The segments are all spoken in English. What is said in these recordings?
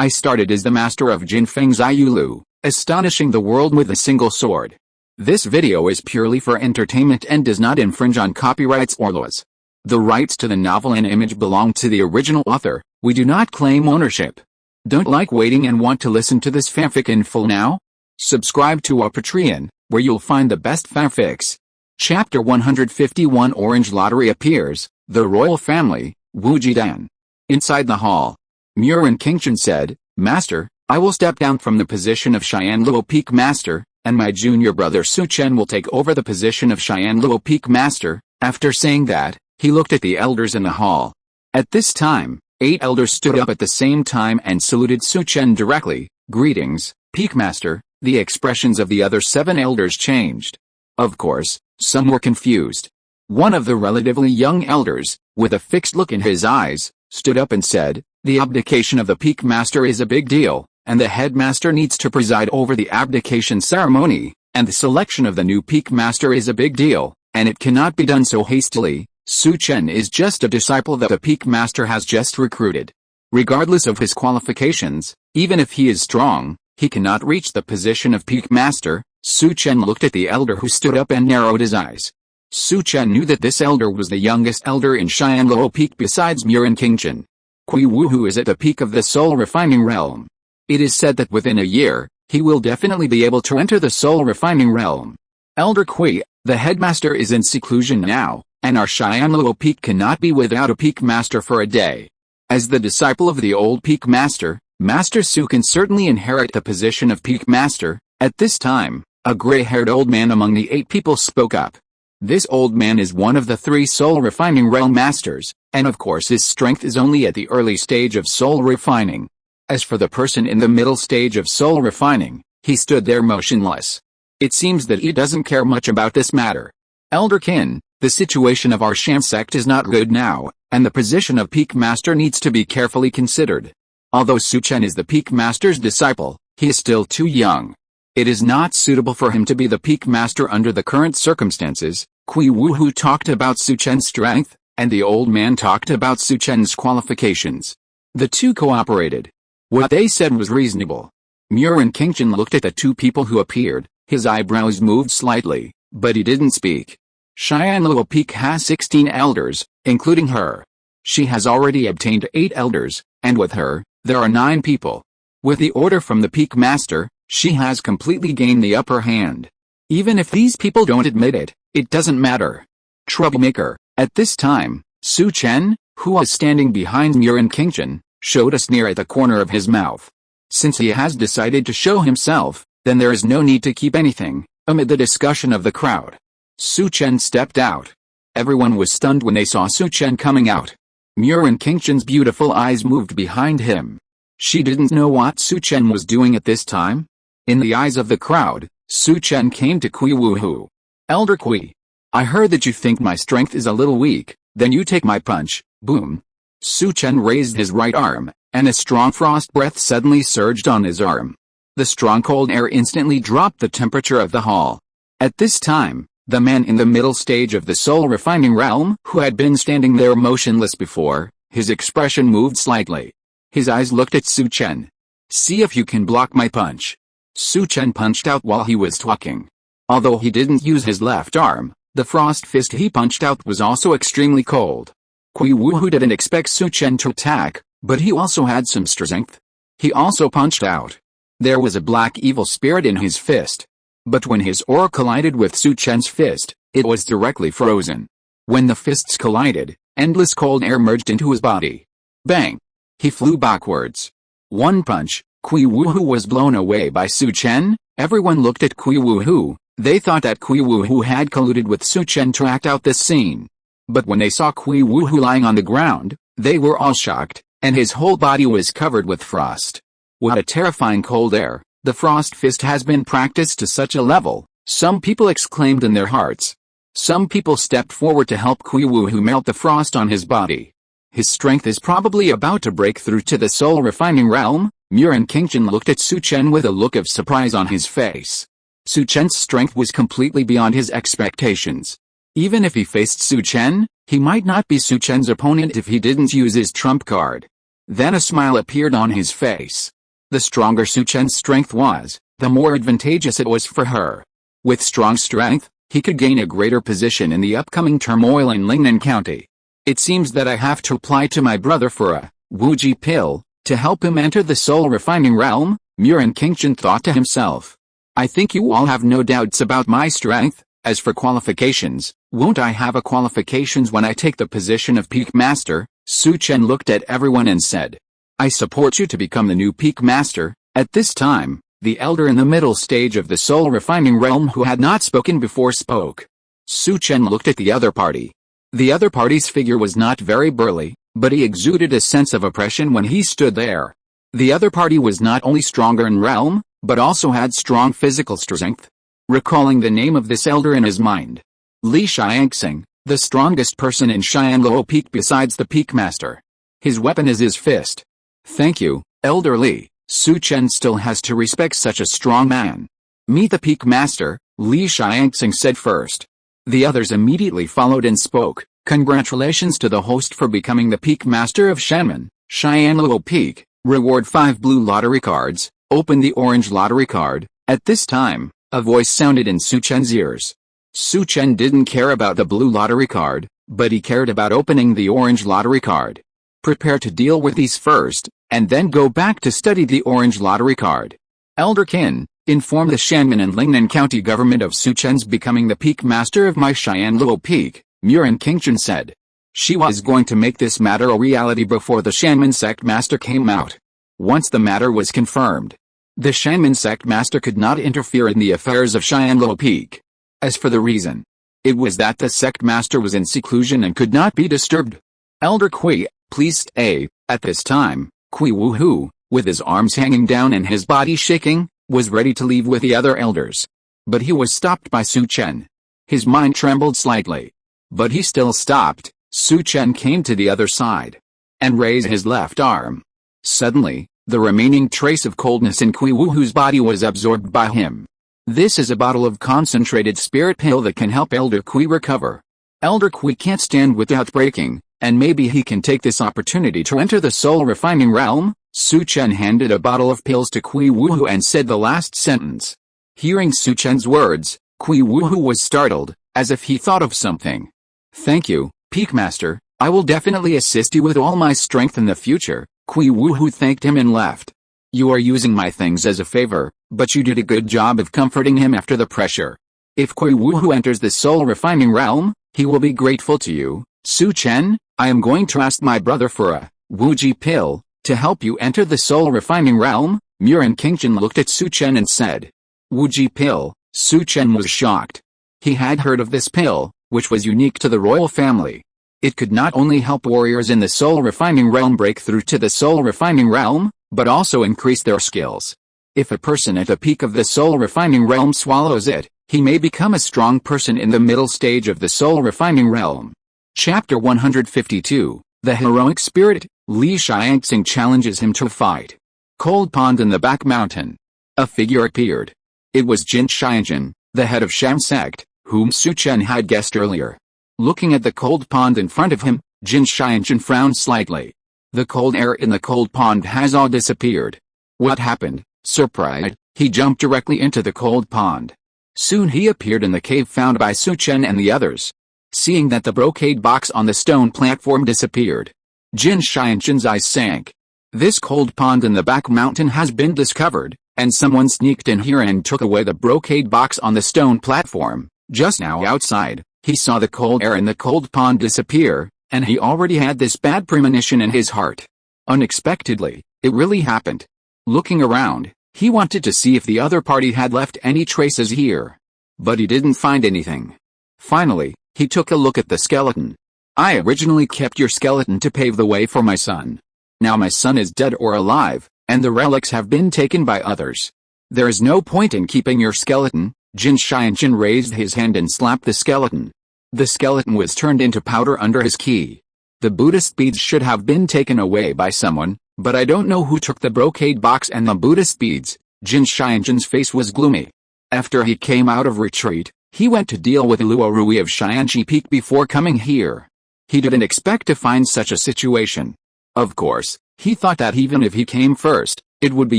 I started as the master of Jin Feng's Ayulu, astonishing the world with a single sword. This video is purely for entertainment and does not infringe on copyrights or laws. The rights to the novel and image belong to the original author. We do not claim ownership. Don't like waiting and want to listen to this fanfic in full now? Subscribe to our Patreon, where you'll find the best fanfics. Chapter 151 Orange Lottery appears, the royal family, Wu Jidan. Inside the hall, Murin Qingshan said, "Master, I will step down from the position of Cheyenne Luo Peak Master, and my junior brother Su Chen will take over the position of Cheyenne Luo Peak Master." After saying that, he looked at the elders in the hall. At this time, 8 elders stood up at the same time and saluted Su Chen directly. "Greetings, Peak Master." The expressions of the other 7 elders changed. Of course, some were confused. One of the relatively young elders, with a fixed look in his eyes, stood up and said, "The abdication of the Peak Master is a big deal, and the headmaster needs to preside over the abdication ceremony, and the selection of the new Peak Master is a big deal, and it cannot be done so hastily. Su Chen is just a disciple that the Peak Master has just recruited. Regardless of his qualifications, even if he is strong, he cannot reach the position of Peak Master." Su Chen looked at the elder who stood up and narrowed his eyes. Su Chen knew that this elder was the youngest elder in Cheyenne Luo Peak besides Murin Qingshan. Kui Wuhu is at the peak of the soul refining realm. It is said that within a year, he will definitely be able to enter the soul refining realm. Elder Kui, the headmaster, is in seclusion now, and our Cheyenne Luo Peak cannot be without a Peak Master for a day. As the disciple of the old Peak Master, Master Su can certainly inherit the position of Peak Master. At this time, a gray-haired old man among the 8 people spoke up. This old man is one of the 3 soul refining realm masters, and of course his strength is only at the early stage of soul refining. As for the person in the middle stage of soul refining, he stood there motionless. It seems that he doesn't care much about this matter. "Elder Qin, the situation of our Shan sect is not good now, and the position of Peak Master needs to be carefully considered. Although Su Chen is the Peak Master's disciple, he is still too young. It is not suitable for him to be the Peak Master under the current circumstances." Kui Wuhu talked about Su Chen's strength, and the old man talked about Su Chen's qualifications. The 2 cooperated. What they said was reasonable. Murin Qingshan looked at the 2 people who appeared. His eyebrows moved slightly, but he didn't speak. Cheyenne Luo Peak has 16 elders, including her. She has already obtained 8 elders, and with her, there are 9 people. With the order from the Peak Master, she has completely gained the upper hand. Even if these people don't admit it, it doesn't matter. Troublemaker. At this time, Su Chen, who was standing behind Murin Qingshan, showed a sneer at the corner of his mouth. Since he has decided to show himself, then there is no need to keep anything. Amid the discussion of the crowd, Su Chen stepped out. Everyone was stunned when they saw Su Chen coming out. Murin Qingshan's beautiful eyes moved behind him. She didn't know what Su Chen was doing at this time. In the eyes of the crowd, Su Chen came to Kui Wuhu. "Elder Kui, I heard that you think my strength is a little weak, then you take my punch." Boom. Su Chen raised his right arm, and a strong frost breath suddenly surged on his arm. The strong cold air instantly dropped the temperature of the hall. At this time, the man in the middle stage of the soul refining realm, who had been standing there motionless before, his expression moved slightly. His eyes looked at Su Chen. "See if you can block my punch." Su Chen punched out while he was talking. Although he didn't use his left arm, the frost fist he punched out was also extremely cold. Kui Wuhu didn't expect Su Chen to attack, but he also had some strength. He also punched out. There was a black evil spirit in his fist. But when his aura collided with Su Chen's fist, it was directly frozen. When the fists collided, endless cold air merged into his body. Bang! He flew backwards. One punch. Kui Wuhu was blown away by Su Chen. Everyone looked at Kui Wuhu. They thought that Kui Wuhu had colluded with Su Chen to act out this scene. But when they saw Kui Wuhu lying on the ground, they were all shocked, and his whole body was covered with frost. What a terrifying cold air! The frost fist has been practiced to such a level, some people exclaimed in their hearts. Some people stepped forward to help Kui Wuhu melt the frost on his body. His strength is probably about to break through to the soul refining realm. Murin Qingshan looked at Su Chen with a look of surprise on his face. Su Chen's strength was completely beyond his expectations. Even if he faced Su Chen, he might not be Su Chen's opponent if he didn't use his trump card. Then a smile appeared on his face. The stronger Su Chen's strength was, the more advantageous it was for her. With strong strength, he could gain a greater position in the upcoming turmoil in Lingnan County. It seems that I have to apply to my brother for a Wuji pill to help him enter the soul refining realm, Murin Qingshan thought to himself. I think you all have no doubts about my strength. As for qualifications, won't I have a qualifications when I take the position of Peak Master? Su Chen looked at everyone and said, I support you to become the new Peak Master. At this time, the elder in the middle stage of the soul refining realm who had not spoken before spoke. Su Chen looked at the other party. The other party's figure was not very burly, but he exuded a sense of oppression when he stood there. The other party was not only stronger in realm, but also had strong physical strength. Recalling the name of this elder in his mind. Li Xiangxing, the strongest person in Xianluo Peak besides the Peak Master. His weapon is his fist. Thank you, Elder Li. Su Chen still has to respect such a strong man. Meet the Peak Master, Li Xiangxing said first. The others immediately followed and spoke. Congratulations to the host for becoming the Peak Master of Shanmen, Xianluo Peak. Reward 5 blue lottery cards. Open the orange lottery card. At this time, a voice sounded in Su Chen's ears. Su Chen didn't care about the blue lottery card, but he cared about opening the orange lottery card. Prepare to deal with these first, and then go back to study the orange lottery card. Elder Qin, inform the Shanmen and Lingnan County government of Su Chen's becoming the Peak Master of my Xianluo Peak, Murin Qingshan said. She was going to make this matter a reality before the Shanmen sect master came out. Once the matter was confirmed, the Shanmen sect master could not interfere in the affairs of Xianluo Peak. As for the reason, it was that the sect master was in seclusion and could not be disturbed. Elder Kui, please stay. At this time, Kui Wuhu, with his arms hanging down and his body shaking, was ready to leave with the other elders. But he was stopped by Su Chen. His mind trembled slightly. But he still stopped. Su Chen came to the other side and raised his left arm. Suddenly, the remaining trace of coldness in Kui Wuhu's body was absorbed by him. This is a bottle of concentrated spirit pill that can help Elder Kui recover. Elder Kui can't stand without breaking, and maybe he can take this opportunity to enter the soul refining realm. Su Chen handed a bottle of pills to Kui Wuhu and said the last sentence. Hearing Su Chen's words, Kui Wuhu was startled, as if he thought of something. Thank you, Peak Master, I will definitely assist you with all my strength in the future. Kui Wuhu thanked him and left. You are using my things as a favor, but you did a good job of comforting him after the pressure. If Kui Wuhu enters the soul refining realm, he will be grateful to you. Su Chen, I am going to ask my brother for a Wuji pill to help you enter the soul refining realm. Murin Qingshan looked at Su Chen and said, Wuji pill. Su Chen was shocked. He had heard of this pill, which was unique to the royal family. It could not only help warriors in the soul refining realm break through to the soul refining realm, but also increase their skills. If a person at the peak of the soul refining realm swallows it, he may become a strong person in the middle stage of the soul refining realm. Chapter 152, The Heroic Spirit. Li Xiangxing challenges him to a fight. Cold pond in the back mountain. A figure appeared. It was Jin Xianjun, the head of Sham sect, whom Su Chen had guessed earlier. Looking at the cold pond in front of him, Jin Xianjun frowned slightly. The cold air in the cold pond has all disappeared. What happened? Surprised, he jumped directly into the cold pond. Soon he appeared in the cave found by Su Chen and the others. Seeing that the brocade box on the stone platform disappeared, Jin Xianjun's eyes sank. This cold pond in the back mountain has been discovered, and someone sneaked in here and took away the brocade box on the stone platform. Just now outside, he saw the cold air in the cold pond disappear, and he already had this bad premonition in his heart. Unexpectedly, it really happened. Looking around, he wanted to see if the other party had left any traces here. But he didn't find anything. Finally, he took a look at the skeleton. I originally kept your skeleton to pave the way for my son. Now my son is dead or alive, and the relics have been taken by others. There is no point in keeping your skeleton. Jin Xianjun raised his hand and slapped the skeleton. The skeleton was turned into powder under his ki. The Buddhist beads should have been taken away by someone, but I don't know who took the brocade box and the Buddhist beads. Jin Xianjun's face was gloomy. After he came out of retreat, he went to deal with Luo Rui of Xianji Peak before coming here. He didn't expect to find such a situation. Of course, He thought that even if he came first, it would be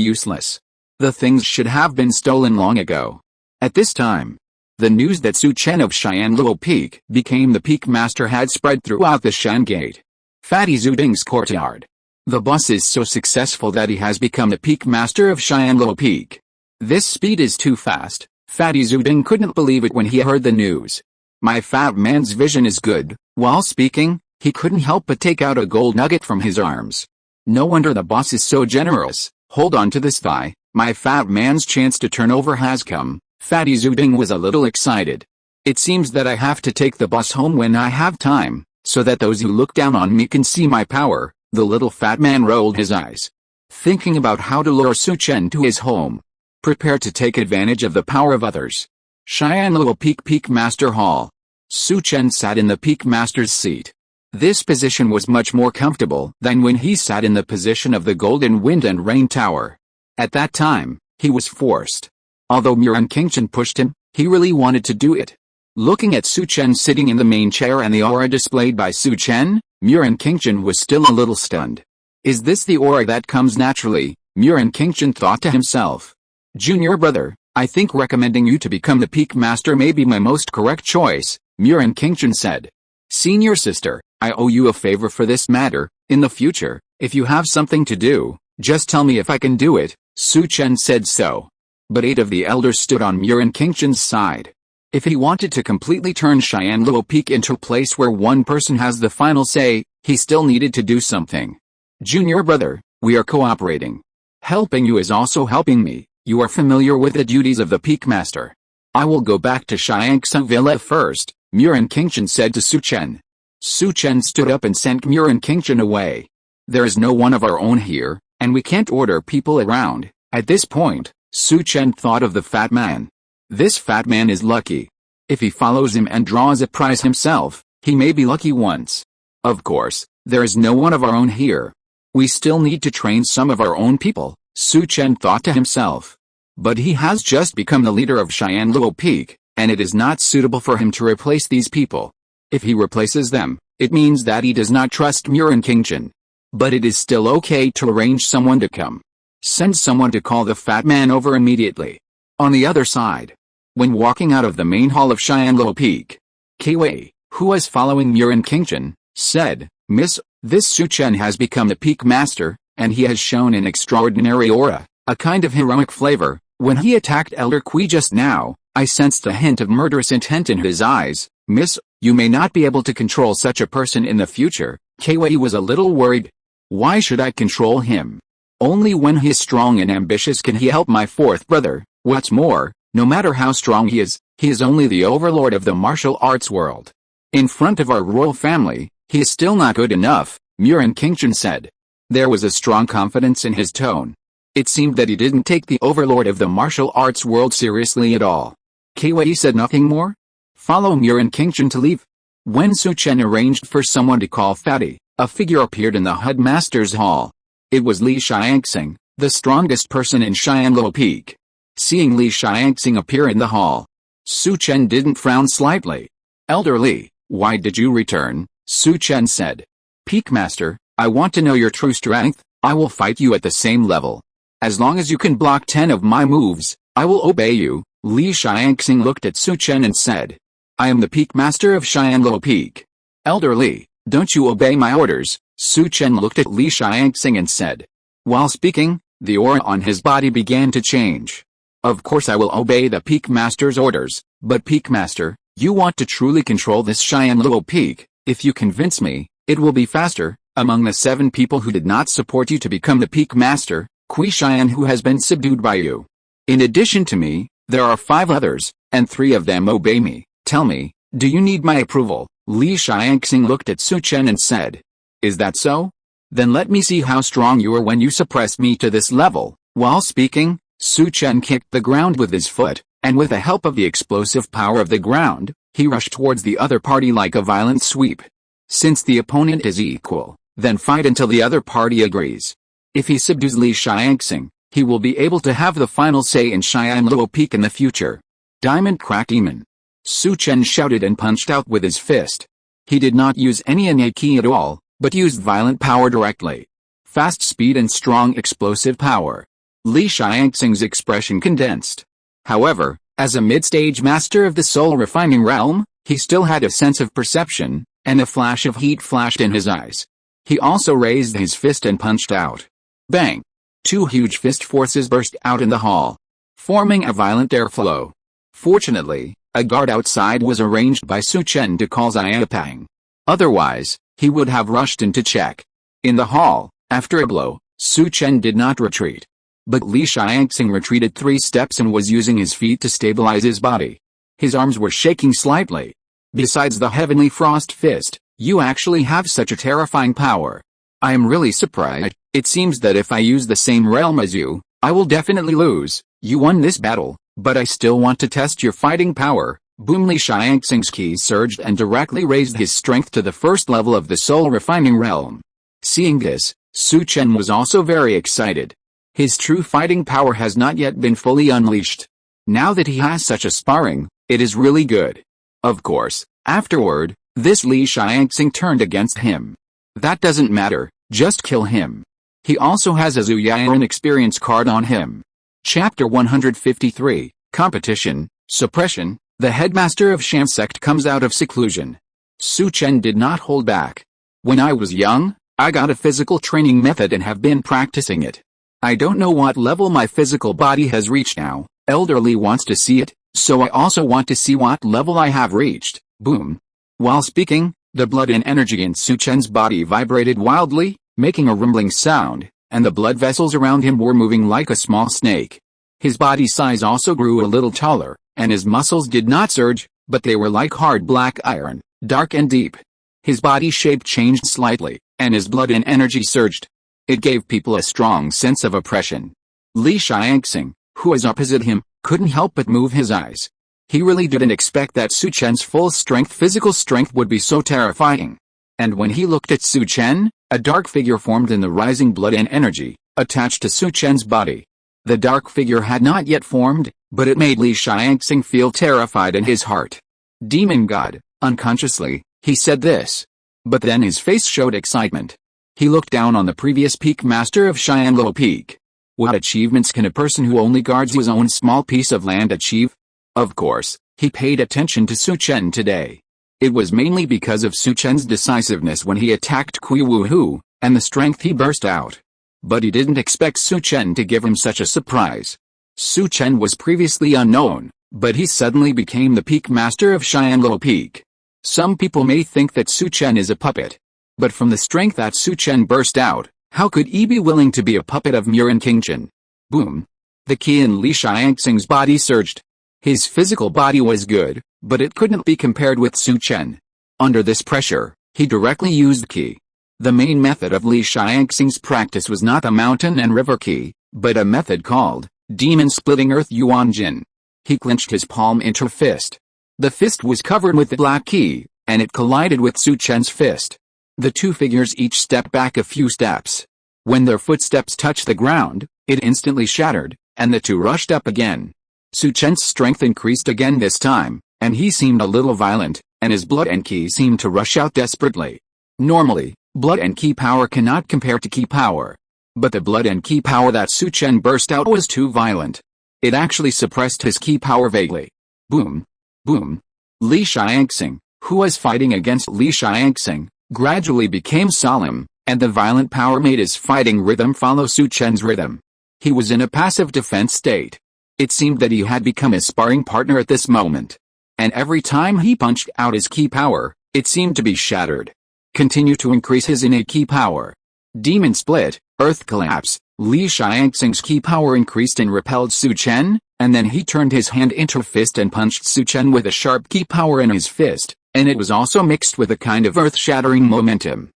useless. The things should have been stolen long ago. At this time, the news that Su Chen of Xianluo Peak became the Peak Master had spread throughout the Shan Gate. Fatty Zuding's courtyard. The boss is so successful that he has become the Peak Master of Xianluo Peak. This speed is too fast. Fatty Zuding couldn't believe it when he heard the news. My fat man's vision is good. While speaking, he couldn't help but take out a gold nugget from his arms. No wonder the boss is so generous. Hold on to this thigh. My fat man's chance to turn over has come. Fatty Zuding was a little excited. It seems that I have to take the boss home when I have time, so that those who look down on me can see my power. The little fat man rolled his eyes, thinking about how to lure Su Chen to his home. Prepare to take advantage of the power of others. Xianluo Peak Master Hall. Su Chen sat in the Peak Master's seat. This position was much more comfortable than when he sat in the position of the Golden Wind and Rain Tower. At that time, he was forced. Although Muren Qingchen pushed him, he really wanted to do it. Looking at Su Chen sitting in the main chair and the aura displayed by Su Chen, Muren Qingchen was still a little stunned. Is this the aura that comes naturally? Muren Qingchen thought to himself. Junior brother, I think recommending you to become the Peak Master may be my most correct choice, Muren Qingchen said. Senior sister, I owe you a favor for this matter. In the future, if you have something to do, just tell me if I can do it. Su Chen said so. But 8 of the elders stood on Muren Qingchen's side. If he wanted to completely turn Xianluo Peak into a place where one person has the final say, he still needed to do something. Junior brother, we are cooperating. Helping you is also helping me. You are familiar with the duties of the Peak Master. I will go back to Xiangsa Villa first, Muren Qingchen said to Su Chen. Su Chen stood up and sent Muren Qingchen away. There is no one of our own here, and we can't order people around. At this point, Su Chen thought of the fat man. This fat man is lucky. If he follows him and draws a prize himself, he may be lucky once. Of course, there is no one of our own here. We still need to train some of our own people, Su Chen thought to himself. But he has just become the leader of Xianluo Peak, and it is not suitable for him to replace these people. If he replaces them, it means that he does not trust Muren Qingchen. But it is still okay to arrange someone to come. Send someone to call the fat man over immediately. On the other side, when walking out of the main hall of Xianluo Peak, Kwei, who was following Muren Qingchen, said, Miss, this Su Chen has become the Peak Master, and he has shown an extraordinary aura, a kind of heroic flavor. When he attacked Elder Kui just now, I sensed a hint of murderous intent in his eyes. Miss, you may not be able to control such a person in the future. Kwei was a little worried. Why should I control him? Only when he is strong and ambitious can he help my fourth brother. What's more, no matter how strong he is only the overlord of the martial arts world. In front of our royal family, he is still not good enough, Muren Qingchen said. There was a strong confidence in his tone. It seemed that he didn't take the overlord of the martial arts world seriously at all. Kwei said nothing more. Follow Muren Qingchen to leave. When Su Chen arranged for someone to call Fatty, a figure appeared in the Headmaster's hall. It was Li Xiangxing, the strongest person in Xianluo Peak. Seeing Li Xiangxing appear in the hall, Su Chen didn't frown slightly. Elder Li, why did you return? Su Chen said. Peak Master, I want to know your true strength. I will fight you at the same level. As long as you can block 10 of my moves, I will obey you. Li Xiangxing looked at Su Chen and said. I am the Peak Master of Xianluo Peak. Elder Li, don't you obey my orders? Su Chen looked at Li Xiangxing and said. While speaking, the aura on his body began to change. Of course I will obey the Peak Master's orders, but Peak Master, you want to truly control this Xianluo Peak. If you convince me, it will be faster. Among the 7 people who did not support you to become the Peak Master, Kui Xian who has been subdued by you. In addition to me, there are 5 others, and 3 of them obey me. Tell me, do you need my approval? Li Xiangxing looked at Su Chen and said. Is that so? Then let me see how strong you are when you suppress me to this level. While speaking, Su Chen kicked the ground with his foot, and with the help of the explosive power of the ground, he rushed towards the other party like a violent sweep. Since the opponent is equal, then fight until the other party agrees. If he subdues Li Xiangxing, he will be able to have the final say in Xianluo Peak in the future. Diamond Crack Demon. Su Chen shouted and punched out with his fist. He did not use any innate ki at all, but used violent power directly. fast speed and strong explosive power. Li Xiangxing's expression condensed. However, as a mid-stage master of the soul-refining realm, he still had a sense of perception, and a flash of heat flashed in his eyes. He also raised his fist and punched out. Bang! Two huge fist forces burst out in the hall, forming a violent airflow. Fortunately, a guard outside was arranged by Su Chen to call Xiaopang. Otherwise, he would have rushed in to check. In the hall, after a blow, Su Chen did not retreat. But Li Xiangxing retreated 3 steps and was using his feet to stabilize his body. His arms were shaking slightly. Besides the heavenly frost fist, you actually have such a terrifying power. I am really surprised. It seems that if I use the same realm as you, I will definitely lose. You won this battle, but I still want to test your fighting power. Boom! Li Xiangxing's ki surged and directly raised his strength to the first level of the soul-refining realm. Seeing this, Su Chen was also very excited. His true fighting power has not yet been fully unleashed. Now that he has such a sparring, it is really good. Of course, afterward, this Li Xiangxing turned against him. That doesn't matter, just kill him. He also has a Zhu Yaoran experience card on him. Chapter 153, Competition, Suppression. The headmaster of Sham sect comes out of seclusion. Su Chen did not hold back. When I was young, I got a physical training method and have been practicing it. I don't know what level my physical body has reached now. Elderly wants to see it, so I also want to see what level I have reached. Boom. While speaking, the blood and energy in Su Chen's body vibrated wildly, making a rumbling sound, and the blood vessels around him were moving like a small snake. His body size also grew a little taller, and his muscles did not surge, but they were like hard black iron, dark and deep. His body shape changed slightly, and his blood and energy surged. It gave people a strong sense of oppression. Li Xiangxing, who was opposite him, couldn't help but move his eyes. He really didn't expect that Su Chen's full-strength physical strength would be so terrifying. And when he looked at Su Chen, a dark figure formed in the rising blood and energy, attached to Su Chen's body. The dark figure had not yet formed, but it made Li Xiangxing feel terrified in his heart. Demon God, unconsciously, he said this. But then his face showed excitement. He looked down on the previous peak master of Xianluo Peak. What achievements can a person who only guards his own small piece of land achieve? Of course, he paid attention to Su Chen today. It was mainly because of Su Chen's decisiveness when he attacked Kui Wu Hu, and the strength he burst out. But he didn't expect Su Chen to give him such a surprise. Su Chen was previously unknown, but he suddenly became the peak master of Xianluo Peak. Some people may think that Su Chen is a puppet. But from the strength that Su Chen burst out, how could he be willing to be a puppet of Murin Qingchen? Boom! The ki in Li Xiangxing's body surged. His physical body was good, but it couldn't be compared with Su Chen. Under this pressure, he directly used ki. The main method of Li Xiangxing's practice was not the mountain and river ki, but a method called demon-splitting earth yuan jin. He clenched his palm into a fist. The fist was covered with the black ki, and it collided with Su Chen's fist. The two figures each stepped back a few steps. When their footsteps touched the ground, it instantly shattered, and the two rushed up again. Su Chen's strength increased again this time, and he seemed a little violent, and his blood and ki seemed to rush out desperately. Normally, blood and ki power cannot compare to ki power. But the blood and ki power that Su Chen burst out was too violent. It actually suppressed his ki power vaguely. Boom! Boom! Li Xiangxing, who was fighting against Li Xiangxing, gradually became solemn, and the violent power made his fighting rhythm follow Su Chen's rhythm. He was in a passive defense state. It seemed that he had become his sparring partner at this moment. And every time he punched out his ki power, it seemed to be shattered. Continue to increase his innate ki power. Demon split, earth collapse. Li Xiangxing's ki power increased and repelled Su Chen, and then he turned his hand into a fist and punched Su Chen with a sharp ki power in his fist. And it was also mixed with a kind of earth-shattering momentum.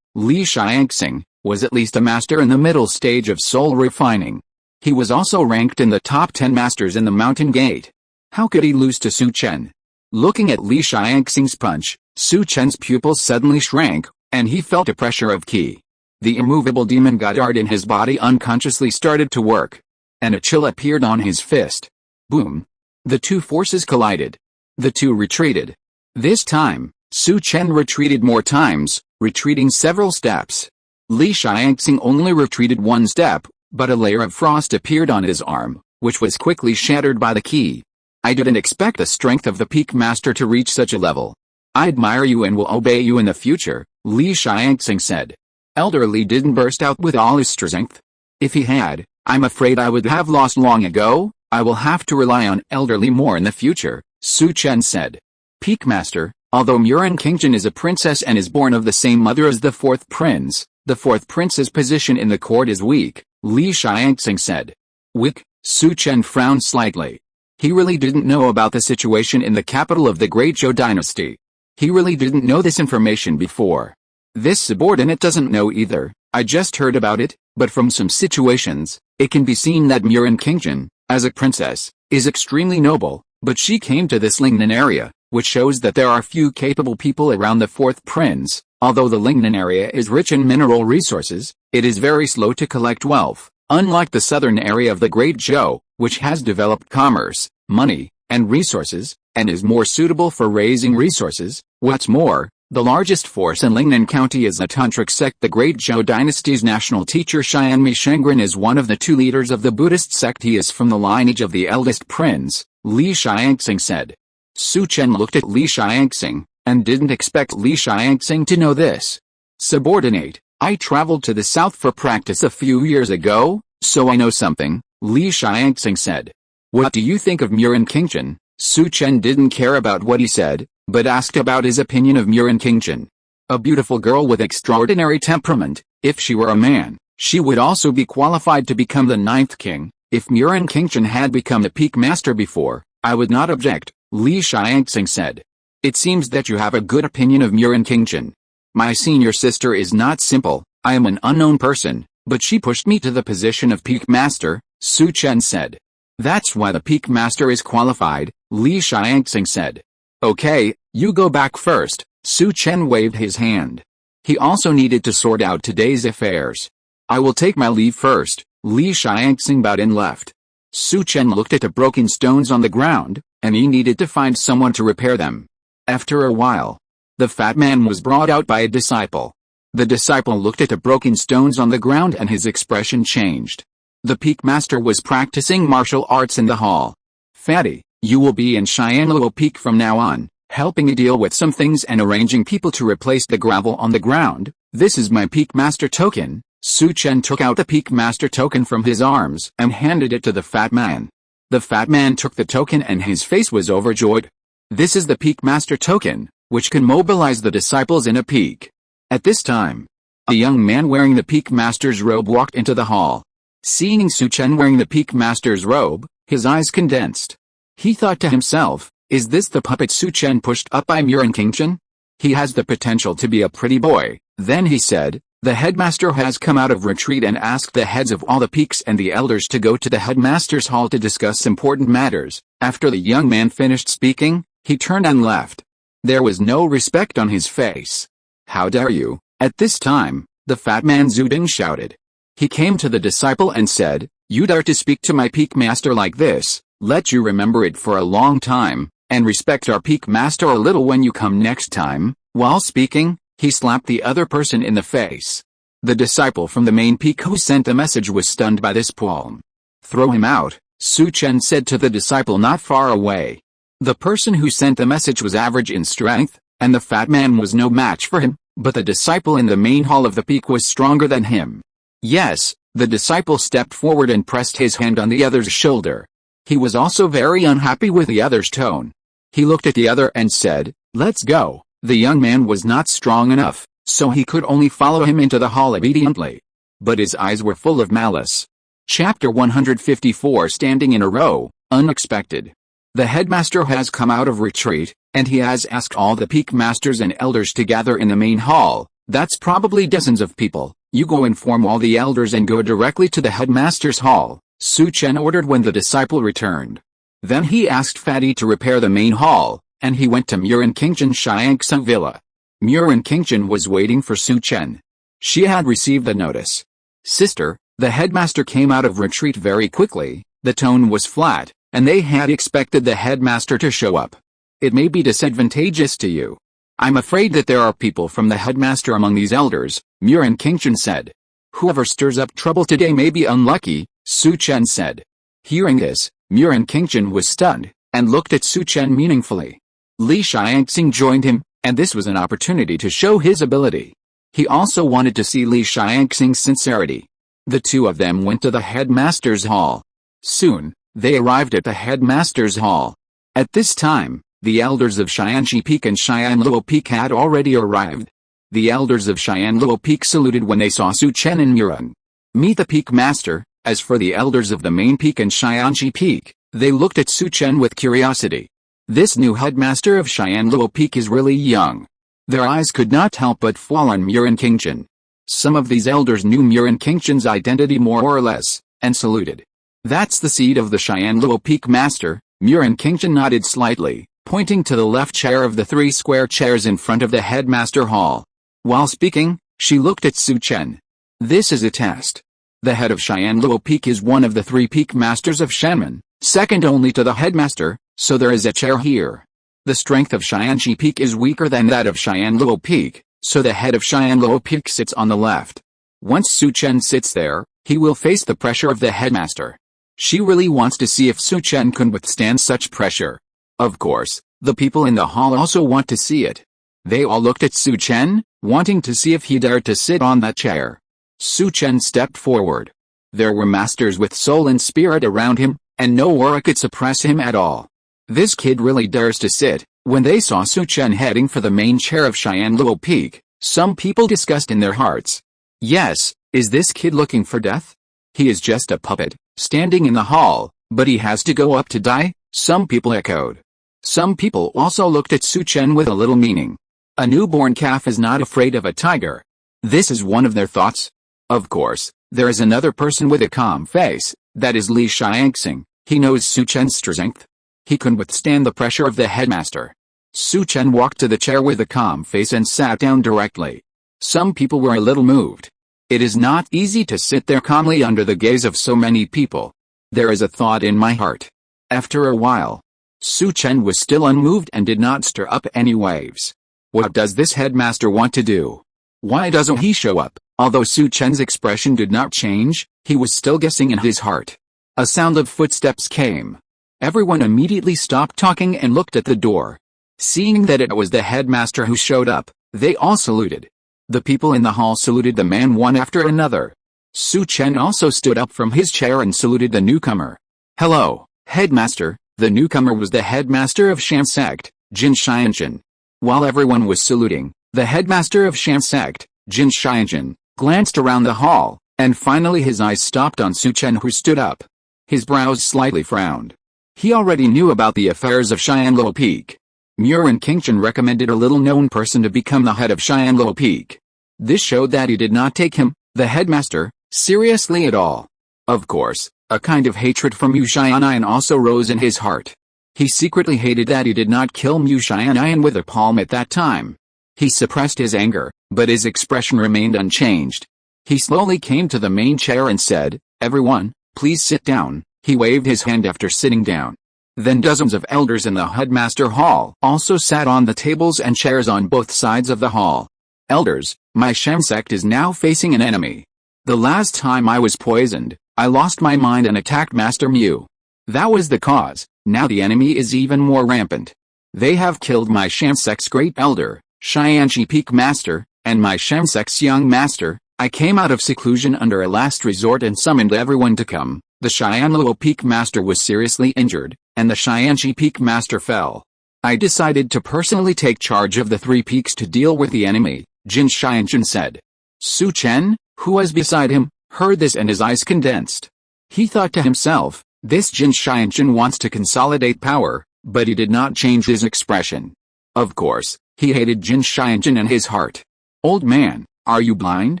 Li Xiangxing, was at least a master in the middle stage of soul refining. He was also ranked in the top 10 masters in the Mountain Gate. How could he lose to Su Chen? Looking at Li Xiangxing's punch, Su Chen's pupils suddenly shrank, and he felt a pressure of ki. The immovable demon god art in his body unconsciously started to work. And a chill appeared on his fist. Boom! The two forces collided. The two retreated. This time, Su Chen retreated more times, retreating several steps. Li Xiangxing only retreated one step, but a layer of frost appeared on his arm, which was quickly shattered by the key. I didn't expect the strength of the peak master to reach such a level. I admire you and will obey you in the future, Li Xiangxing said. Elder Li didn't burst out with all his strength. If he had, I'm afraid I would have lost long ago. I will have to rely on Elder Li more in the future, Su Chen said. Peak master, although Murin Qingjin is a princess and is born of the same mother as the fourth prince, the fourth prince's position in the court is weak, Li Xiangxing said. Weak? Su Chen frowned slightly. He really didn't know about the situation in the capital of the Great Zhou dynasty. He really didn't know this information before. This subordinate doesn't know either. I just heard about it, but from some situations, it can be seen that Murin Qingjin, as a princess, is extremely noble, but she came to this Lingnan area, which shows that there are few capable people around the fourth prince. Although the Lingnan area is rich in mineral resources, it is very slow to collect wealth, unlike the southern area of the Great Zhou, which has developed commerce, money, and resources, and is more suitable for raising resources. What's more, the largest force in Lingnan County is the Tantric sect. The Great Zhou dynasty's national teacher Xianmi Shengren is one of the two leaders of the Buddhist sect. He is from the lineage of the eldest prince, Li Xiangxing said. Su Chen looked at Li Xiangxing, and didn't expect Li Xiangxing to know this. Subordinate, I traveled to the south for practice a few years ago, so I know something, Li Xiangxing said. What do you think of Murin Qingjin? Su Chen didn't care about what he said, but asked about his opinion of Murin Qingjin. A beautiful girl with extraordinary temperament. If she were a man, she would also be qualified to become the 9th king. If Murin Qingjin had become the peak master before, I would not object, Li Xiangxing said. It seems that you have a good opinion of Murin Qingjin. My senior sister is not simple. I am an unknown person, but she pushed me to the position of peak master, Su Chen said. That's why the peak master is qualified, Li Xiangxing said. Okay, you go back first, Su Chen waved his hand. He also needed to sort out today's affairs. I will take my leave first, Li Xiangxing bowed and left. Su Chen looked at the broken stones on the ground, and he needed to find someone to repair them. After a while, the fat man was brought out by a disciple. The disciple looked at the broken stones on the ground and his expression changed. The peak master was practicing martial arts in the hall. Fatty, you will be in Xianluo Peak from now on, helping me deal with some things and arranging people to replace the gravel on the ground. This is my peak master token. Su Chen took out the peak master token from his arms and handed it to the fat man. The fat man took the token and his face was overjoyed. This is the peak master token, which can mobilize the disciples in a peak. At this time, a young man wearing the peak master's robe walked into the hall. Seeing Su Chen wearing the peak master's robe, his eyes condensed. He thought to himself, is this the puppet Su Chen pushed up by Murin Qingjin? He has the potential to be a pretty boy. Then he said, the headmaster has come out of retreat and asked the heads of all the peaks and the elders to go to the headmaster's hall to discuss important matters. After the young man finished speaking, he turned and left. There was no respect on his face. How dare you? At this time, the fat man Zuding shouted. He came to the disciple and said, you dare to speak to my peak master like this? Let you remember it for a long time, and respect our peak master a little when you come next time. While speaking, he slapped the other person in the face. The disciple from the main peak who sent the message was stunned by this palm. Throw him out, Su Chen said to the disciple not far away. The person who sent the message was average in strength, and the fat man was no match for him, but the disciple in the main hall of the peak was stronger than him. Yes, the disciple stepped forward and pressed his hand on the other's shoulder. He was also very unhappy with the other's tone. He looked at the other and said, let's go. The young man was not strong enough, so he could only follow him into the hall obediently. But his eyes were full of malice. Chapter 154 Standing in a row, unexpected. The headmaster has come out of retreat, and he has asked all the peak masters and elders to gather in the main hall. That's probably dozens of people. You go inform all the elders and go directly to the headmaster's hall, Su Chen ordered when the disciple returned. Then he asked Fatty to repair the main hall, and he went to Murin Qingjin Xiangxing Villa. Murin Qingjin was waiting for Su Chen. She had received a notice. Sister, the headmaster came out of retreat very quickly. The tone was flat, and they had expected the headmaster to show up. It may be disadvantageous to you. I'm afraid that there are people from the headmaster among these elders. Murin Qingshan said. Whoever stirs up trouble today may be unlucky, Su Chen said. Hearing this, Murin Qingshan was stunned, and looked at Su Chen meaningfully. Li Xiangxing joined him, and this was an opportunity to show his ability. He also wanted to see Li Xiangxing's sincerity. The two of them went to the headmaster's hall. Soon, they arrived at the headmaster's hall. At this time, the elders of Xianxi Peak and Xianluo Peak had already arrived. The elders of Xianluo Peak saluted when they saw Su Chen and Murin. Meet the Peak Master. As for the elders of the main peak and Xianxi Peak, they looked at Su Chen with curiosity. This new headmaster of Xianluo Peak is really young. Their eyes could not help but fall on Murin Qingshan. Some of these elders knew Murin Qingshan's identity more or less, and saluted. That's the seat of the Xianluo Peak Master, Murin Qingshan nodded slightly, pointing to the left chair of the three square chairs in front of the headmaster hall. While speaking, she looked at Su Chen. This is a test. The head of Xianluo Peak is one of the three peak masters of Shenmen, second only to the headmaster, so there is a chair here. The strength of Xianxi Peak is weaker than that of Xianluo Peak, so the head of Xianluo Peak sits on the left. Once Su Chen sits there, he will face the pressure of the headmaster. She really wants to see if Su Chen can withstand such pressure. Of course, the people in the hall also want to see it. They all looked at Su Chen, wanting to see if he dared to sit on that chair. Su Chen stepped forward. There were masters with soul and spirit around him, and no aura could suppress him at all. This kid really dares to sit. When they saw Su Chen heading for the main chair of Xianluo Peak, some people discussed in their hearts. Yes, is this kid looking for death? He is just a puppet, standing in the hall, but he has to go up to die, some people echoed. Some people also looked at Su Chen with a little meaning. A newborn calf is not afraid of a tiger. This is one of their thoughts. Of course, there is another person with a calm face, that is Li Xiangxing. He knows Su Chen's strength. He can withstand the pressure of the headmaster. Su Chen walked to the chair with a calm face and sat down directly. Some people were a little moved. It is not easy to sit there calmly under the gaze of so many people. There is a thought in my heart. After a while, Su Chen was still unmoved and did not stir up any waves. What does this headmaster want to do? Why doesn't he show up? Although Su Chen's expression did not change, he was still guessing in his heart. A sound of footsteps came. Everyone immediately stopped talking and looked at the door. Seeing that it was the headmaster who showed up, they all saluted. The people in the hall saluted the man one after another. Su Chen also stood up from his chair and saluted the newcomer. Hello, headmaster. The newcomer was the headmaster of Sham sect, Jin Xianxin. While everyone was saluting, the headmaster of Sham sect, Jin Xianxin, glanced around the hall, and finally his eyes stopped on Su Chen, who stood up. His brows slightly frowned. He already knew about the affairs of Xianluo Peak. Murin Qingshan recommended a little-known person to become the head of Xianluo Peak. This showed that he did not take him, the headmaster, seriously at all. Of course, a kind of hatred for Mu Xiannian also rose in his heart. He secretly hated that he did not kill Mu Xiannian with a palm at that time. He suppressed his anger, but his expression remained unchanged. He slowly came to the main chair and said, "Everyone, please sit down." He waved his hand after sitting down. Then dozens of elders in the headmaster hall also sat on the tables and chairs on both sides of the hall. Elders, my Shem sect is now facing an enemy. The last time I was poisoned, I lost my mind and attacked Master Mu. That was the cause. Now the enemy is even more rampant. They have killed my Shem sect's great elder, Xianxi Peak Master, and my Shem sect's young master. I came out of seclusion under a last resort and summoned everyone to come. The Xianluo Peak Master was seriously injured, and the Xianxi Peak Master fell. I decided to personally take charge of the three peaks to deal with the enemy, Jin Xianxin said. Su Chen, who was beside him, heard this and his eyes condensed. He thought to himself, this Jin Xianxin wants to consolidate power, but he did not change his expression. Of course, he hated Jin Xianxin in his heart. Old man, are you blind?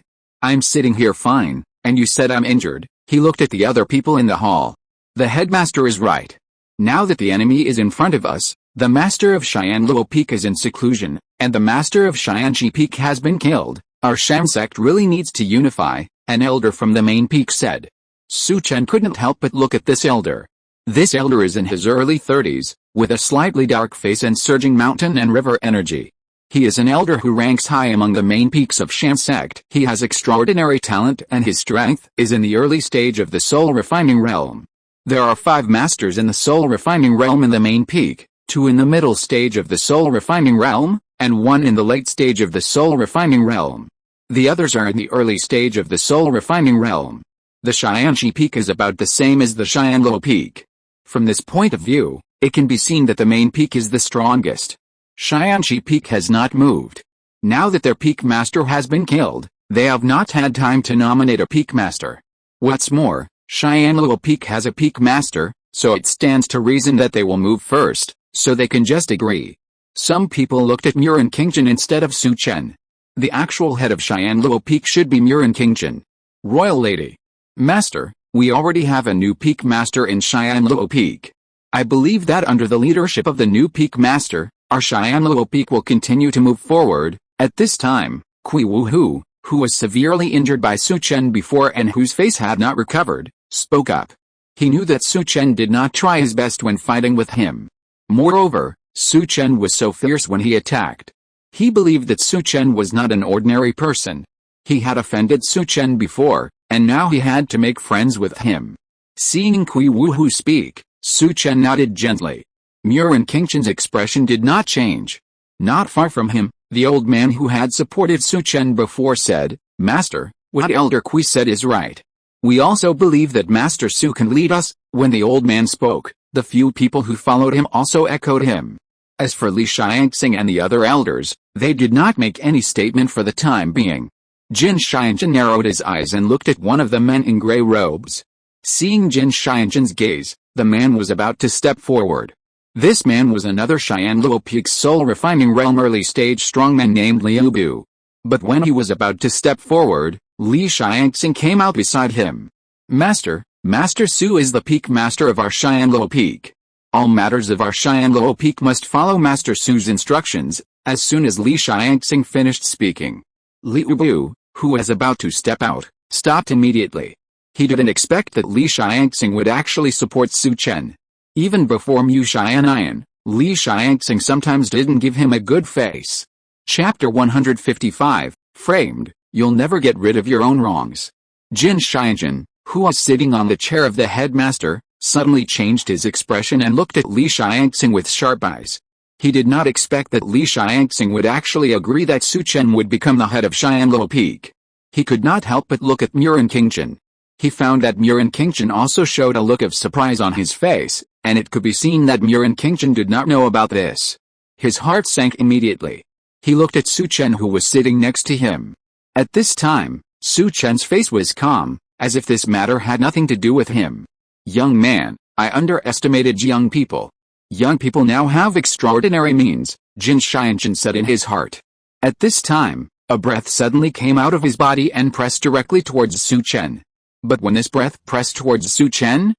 I'm sitting here fine, and you said I'm injured. He looked at the other people in the hall. The headmaster is right. Now that the enemy is in front of us, the master of Xianluo Peak is in seclusion, and the master of Xianxi Peak has been killed. Our Sham sect really needs to unify, an elder from the main peak said. Su Chen couldn't help but look at this elder. This elder is in his early 30s, with a slightly dark face and surging mountain and river energy. He is an elder who ranks high among the main peaks of Shan sect. He has extraordinary talent and his strength is in the early stage of the soul refining realm. There are 5 masters in the soul refining realm in the main peak, 2 in the middle stage of the soul refining realm, and 1 in the late stage of the soul refining realm. The others are in the early stage of the soul refining realm. The Xianxi peak is about the same as the Xianluo peak. From this point of view, it can be seen that the main peak is the strongest. Xianxi peak has not moved. Now that their peak master has been killed, they have not had time to nominate a peak master. What's more, Xianluo peak has a peak master, so it stands to reason that they will move first, so they can just agree. Some people looked at Murin Qingchen instead of Su Chen. The actual head of Xianluo peak should be Murin Qingchen. Royal Lady. Master, we already have a new peak master in Xianluo peak. I believe that under the leadership of the new peak master, our Xianluo peak will continue to move forward. At this time, Kui Wuhu, who was severely injured by Su Chen before and whose face had not recovered, spoke up. He knew that Su Chen did not try his best when fighting with him. Moreover, Su Chen was so fierce when he attacked. He believed that Su Chen was not an ordinary person. He had offended Su Chen before, and now he had to make friends with him. Seeing Kui Wuhu speak, Su Chen nodded gently. Murin Qingchen's expression did not change. Not far from him, the old man who had supported Su Chen before said, Master, what Elder Kui said is right. We also believe that Master Su can lead us. When the old man spoke, the few people who followed him also echoed him. As for Li Xiangxing and the other elders, they did not make any statement for the time being. Jin Xianzhen narrowed his eyes and looked at one of the men in gray robes. Seeing Jin Xianzhen's gaze, the man was about to step forward. This man was another Xianluo Peak's soul refining realm early stage strongman named Liu Bu. But when he was about to step forward, Li Xiangxing came out beside him. Master, Master Su is the peak master of our Xianluo Peak. All matters of our Xianluo Peak must follow Master Su's instructions. As soon as Li Xiangxing finished speaking, Liu Bu, who was about to step out, stopped immediately. He didn't expect that Li Xiangxing would actually support Su Chen. Even before Mu Xianian, Li Xiangxing sometimes didn't give him a good face. Chapter 155, Framed, You'll never get rid of your own wrongs. Jin Xianzhen, who was sitting on the chair of the headmaster, suddenly changed his expression and looked at Li Xiangxing with sharp eyes. He did not expect that Li Xiangxing would actually agree that Su Chen would become the head of Xianluo Peak. He could not help but look at Murin Qingchen. He found that Murin Qingchen also showed a look of surprise on his face, and it could be seen that Murin Qingchen did not know about this. His heart sank immediately. He looked at Su Chen who was sitting next to him. At this time, Su Chen's face was calm, as if this matter had nothing to do with him. Young man, I underestimated young people. Young people now have extraordinary means, Jin Xianzhen said in his heart. At this time, a breath suddenly came out of his body and pressed directly towards Su Chen. But when this breath pressed towards Su Chen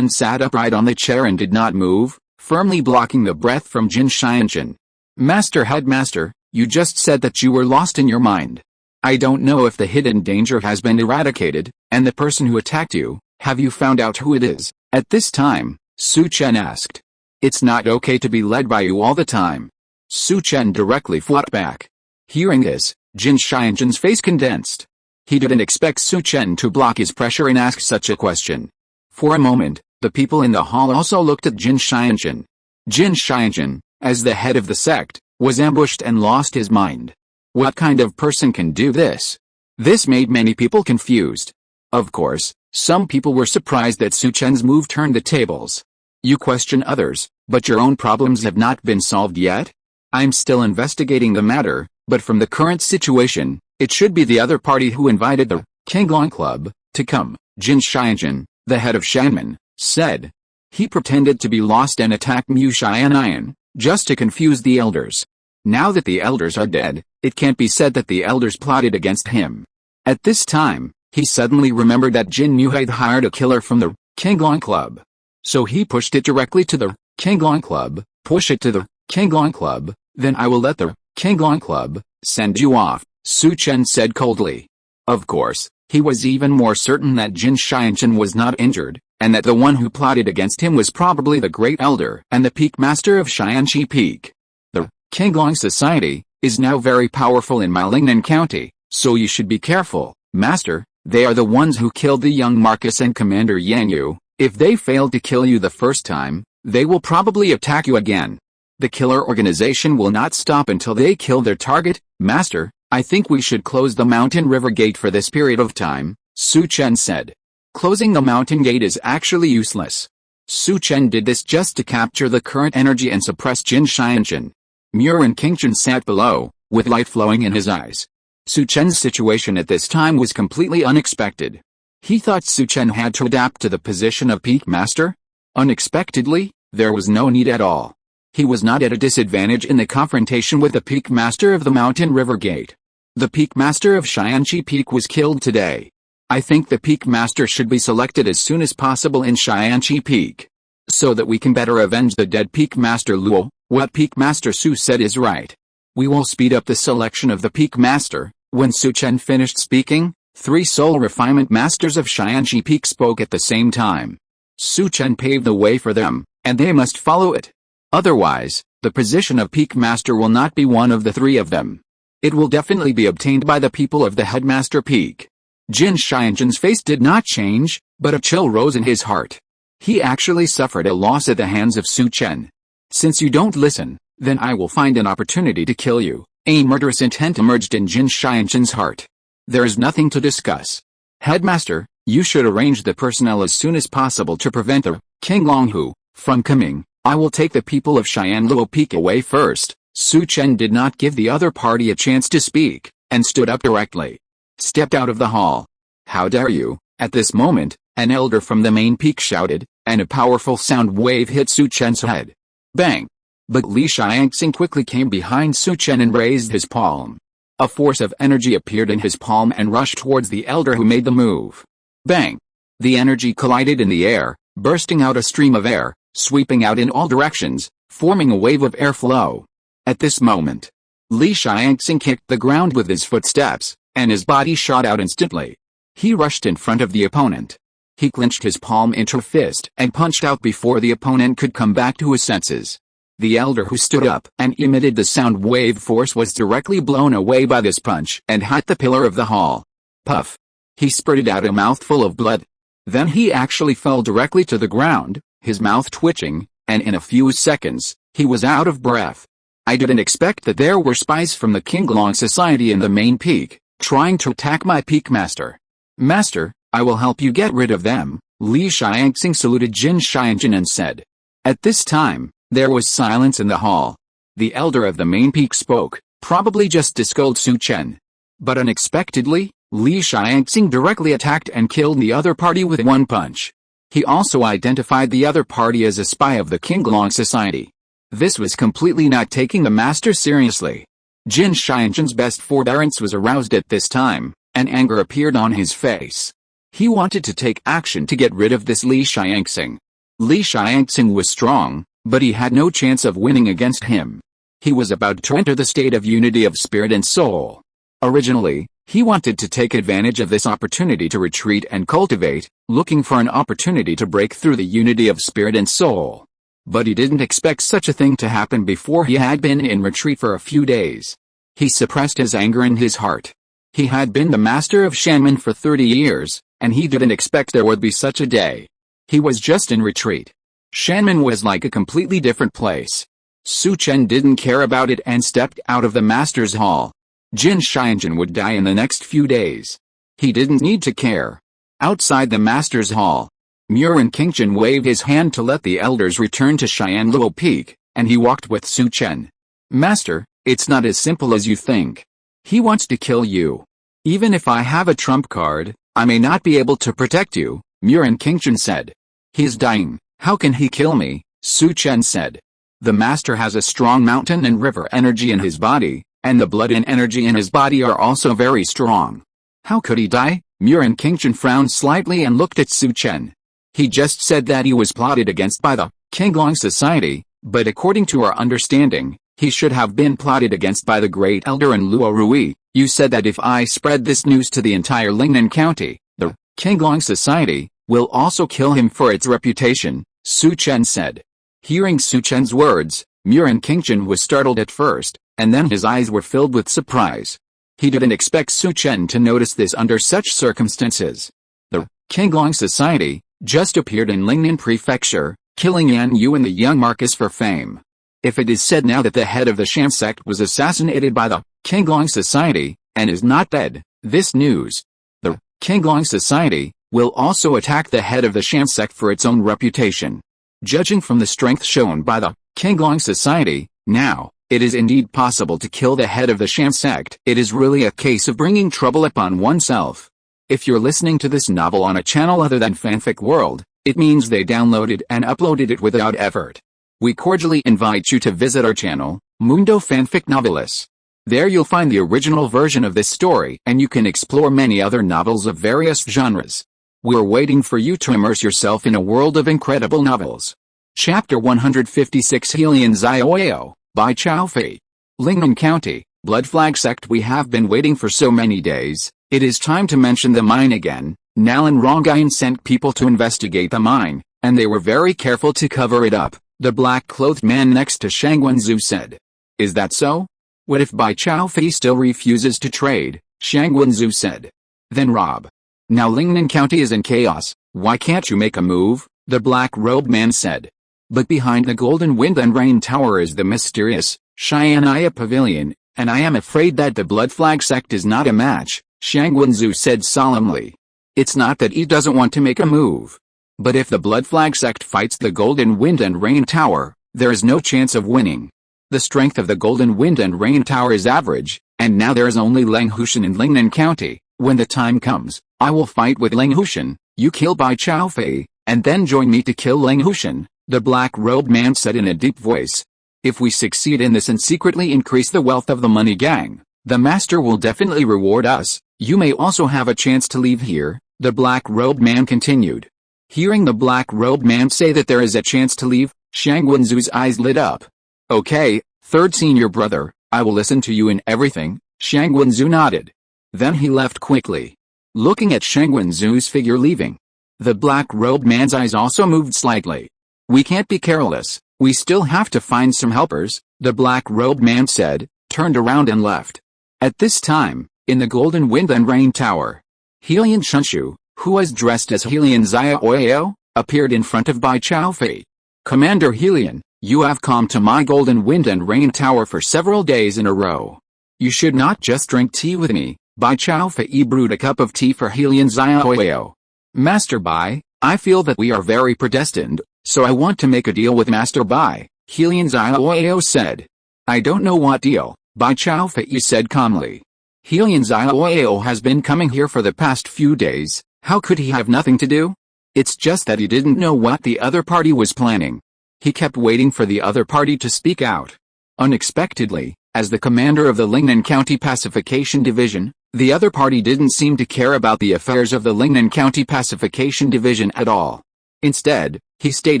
sat upright on the chair and did not move, firmly blocking the breath from Jin Xianzhen. Master Headmaster, you just said that you were lost in your mind. I don't know if the hidden danger has been eradicated, and the person who attacked you, have you found out who it is? At this time, Su Chen asked. It's not okay to be led by you all the time. Su Chen directly fought back. Hearing this, Jin Xianzhen's face condensed. He didn't expect Su Chen to block his pressure and ask such a question. For a moment, the people in the hall also looked at Jin Xianzhen. Jin Xianzhen, as the head of the sect, was ambushed and lost his mind. What kind of person can do this? This made many people confused. Of course, some people were surprised that Su Chen's move turned the tables. You question others, but your own problems have not been solved yet? I'm still investigating the matter, but from the current situation, it should be the other party who invited the Qinglong Club to come, Jin Xianzhen, the head of Shanmen, said. He pretended to be lost and attacked Mu Xianian, just to confuse the elders. Now that the elders are dead, it can't be said that the elders plotted against him. At this time, he suddenly remembered that Jin Mu had hired a killer from the Qinglong Club. So he pushed it directly to the Qinglong Club. Push it to the Qinglong Club, then I will let the Qinglong Club send you off, Su Chen said coldly. Of course, he was even more certain that Jin Xianzhen was not injured, and that the one who plotted against him was probably the Great Elder and the Peak Master of Xianxi Peak. The Qinglong Society is now very powerful in my Lingnan County, so you should be careful, Master. They are the ones who killed the young Marcus and Commander Yanyu. If they failed to kill you the first time, they will probably attack you again. The killer organization will not stop until they kill their target, Master. I think we should close the mountain river gate for this period of time, Su Chen said. Closing the mountain gate is actually useless. Su Chen did this just to capture the current energy and suppress Jin Xianjun. Mur and Qingchen sat below, with light flowing in his eyes. Su Chen's situation at this time was completely unexpected. He thought Su Chen had to adapt to the position of Peak Master. Unexpectedly, there was no need at all. He was not at a disadvantage in the confrontation with the Peak Master of the Mountain River Gate. The Peak Master of Xianqi Peak was killed today. I think the Peak Master should be selected as soon as possible in Xianqi Peak, so that we can better avenge the dead Peak Master Luo. What Peak Master Su said is right. We will speed up the selection of the Peak Master. When Su Chen finished speaking, 3 soul refinement masters of Xianqi Peak spoke at the same time. Su Chen paved the way for them, and they must follow it. Otherwise, the position of Peak Master will not be one of the 3 of them. It will definitely be obtained by the people of the Headmaster Peak. Jin Xianjun's face did not change, but a chill rose in his heart. He actually suffered a loss at the hands of Su Chen. Since you don't listen, then I will find an opportunity to kill you. A murderous intent emerged in Jin Xianjun's heart. There is nothing to discuss. Headmaster, you should arrange the personnel as soon as possible to prevent the King Longhu from coming. I will take the people of Xianluo Peak away first. Su Chen did not give the other party a chance to speak, and stood up directly. Stepped out of the hall. How dare you? At this moment, an elder from the main peak shouted, and a powerful sound wave hit Su Chen's head. Bang! But Li Xiangxing quickly came behind Su Chen and raised his palm. A force of energy appeared in his palm and rushed towards the elder who made the move. Bang! The energy collided in the air, bursting out a stream of air, sweeping out in all directions, forming a wave of airflow. At this moment, Li Xiangxing kicked the ground with his footsteps, and his body shot out instantly. He rushed in front of the opponent. He clenched his palm into a fist and punched out before the opponent could come back to his senses. The elder who stood up and emitted the sound wave force was directly blown away by this punch and hit the pillar of the hall. Puff! He spurted out a mouthful of blood. Then he actually fell directly to the ground, his mouth twitching, and in a few seconds, he was out of breath. I didn't expect that there were spies from the Qinglong Society in the main peak, trying to attack my Peak Master. Master, I will help you get rid of them. Li Xiangxing saluted Jin Xianjun and said. At this time, there was silence in the hall. The elder of the main peak spoke, probably just to scold Su Chen. But unexpectedly, Li Xiangxing directly attacked and killed the other party with one punch. He also identified the other party as a spy of the Qinglong Society. This was completely not taking the master seriously. Jin Xianjun's best forbearance was aroused at this time, and anger appeared on his face. He wanted to take action to get rid of this Li Xiangxing. Li Xiangxing was strong, but he had no chance of winning against him. He was about to enter the state of unity of spirit and soul. Originally, he wanted to take advantage of this opportunity to retreat and cultivate, looking for an opportunity to break through the unity of spirit and soul. But he didn't expect such a thing to happen before he had been in retreat for a few days. He suppressed his anger in his heart. He had been the master of Shanman for 30 years, and he didn't expect there would be such a day. He was just in retreat. Shanman was like a completely different place. Su Chen didn't care about it and stepped out of the master's hall. Jin Xianjun would die in the next few days. He didn't need to care. Outside the master's hall, Mur and Qingchen waved his hand to let the elders return to Xianluo Peak, and he walked with Su Chen. Master, it's not as simple as you think. He wants to kill you. Even if I have a trump card, I may not be able to protect you, Mur and Qingchen said. He's dying. How can he kill me? Su Chen said. The master has a strong mountain and river energy in his body, and the blood and energy in his body are also very strong. How could he die? Mur and Qingchen frowned slightly and looked at Su Chen. He just said that he was plotted against by the Qinglong Society, but according to our understanding, he should have been plotted against by the Great Elder and Luo Rui. You said that if I spread this news to the entire Lingnan County, the Qinglong Society will also kill him for its reputation, Su Chen said. Hearing Su Chen's words, Mur and Qingchen was startled at first, and then his eyes were filled with surprise. He didn't expect Su Chen to notice this under such circumstances. The Qinglong Society just appeared in Lingnan Prefecture, killing Yan Yu and the young Marcus for fame. If it is said now that the head of the Sham sect was assassinated by the Qinglong Society, and is not dead, this news, the Qinglong Society, will also attack the head of the Sham sect for its own reputation. Judging from the strength shown by the Qinglong Society, now, it is indeed possible to kill the head of the Sham sect. It is really a case of bringing trouble upon oneself. If you're listening to this novel on a channel other than Fanfic World, it means they downloaded and uploaded it without effort. We cordially invite you to visit our channel, Mundo Fanfic Novelis. There you'll find the original version of this story and you can explore many other novels of various genres. We're waiting for you to immerse yourself in a world of incredible novels. Chapter 156 Helian Zioao, by Chao Fei. Lingnan County, Blood Flag Sect. We have been waiting for so many days. It is time to mention the mine again. Nalan Rongayan sent people to investigate the mine, and they were very careful to cover it up, the black-clothed man next to Shang Wenzu said. Is that so? What if Bai Chao Fei still refuses to trade? Shang Wenzu said. Then rob. Now Lingnan County is in chaos, why can't you make a move? The black-robed man said. But behind the Golden Wind and Rain Tower is the mysterious Xianaya Pavilion, and I am afraid that the Blood Flag Sect is not a match, Shang Wenzu said solemnly. It's not that he doesn't want to make a move. But if the Blood Flag Sect fights the Golden Wind and Rain Tower, there is no chance of winning. The strength of the Golden Wind and Rain Tower is average, and now there is only Leng Hushan in Lingnan County. When the time comes, I will fight with Leng Hushan, you kill Bai Chao Fei, and then join me to kill Leng Hushan, the black-robed man said in a deep voice. If we succeed in this and secretly increase the wealth of the money gang, the master will definitely reward us. You may also have a chance to leave here, the black-robed man continued. Hearing the black-robed man say that there is a chance to leave, Shang Wenzu's eyes lit up. Okay, third senior brother, I will listen to you in everything, Shang Wenzu nodded. Then he left quickly. Looking at Shang Wenzu's figure leaving, the black-robed man's eyes also moved slightly. We can't be careless, we still have to find some helpers, the black-robed man said, turned around and left. At this time, in the Golden Wind and Rain Tower, Helian Chunshu, who was dressed as Helian Zioao, appeared in front of Bai Chao Fei. Commander Helian, you have come to my Golden Wind and Rain Tower for several days in a row. You should not just drink tea with me. Bai Chao Fei brewed a cup of tea for Helian Zioao. Master Bai, I feel that we are very predestined, so I want to make a deal with Master Bai, Helian Zioao said. I don't know what deal, Bai Chao Fei said calmly. Helian Zioao has been coming here for the past few days, how could he have nothing to do? It's just that he didn't know what the other party was planning. He kept waiting for the other party to speak out. Unexpectedly, as the commander of the Lingnan County Pacification Division, the other party didn't seem to care about the affairs of the Lingnan County Pacification Division at all. Instead, he stayed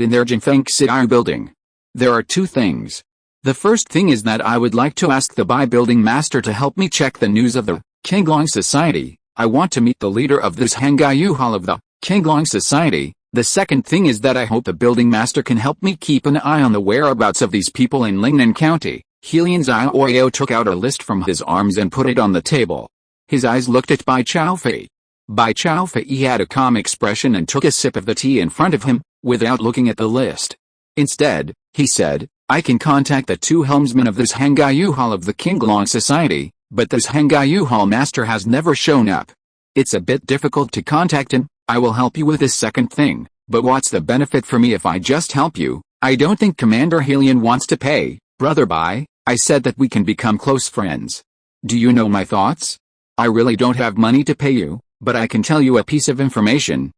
in their Jinfeng City building. There are two things. The first thing is that I would like to ask the Bai building master to help me check the news of the Qinglong Society. I want to meet the leader of this Hangayu Hall of the Qinglong Society. The second thing is that I hope the building master can help me keep an eye on the whereabouts of these people in Lingnan County. Helian Zioao took out a list from his arms and put it on the table. His eyes looked at Bai Chao Fei. Bai Chao Fei had a calm expression and took a sip of the tea in front of him, without looking at the list. Instead, he said, I can contact the two helmsmen of this Hangayu Hall of the Qinglong Society, but this Hangayu Hall master has never shown up. It's a bit difficult to contact him. I will help you with this second thing, but what's the benefit for me if I just help you? I don't think Commander Helian wants to pay, Brother Bai. I said that we can become close friends. Do you know my thoughts? I really don't have money to pay you, but I can tell you a piece of information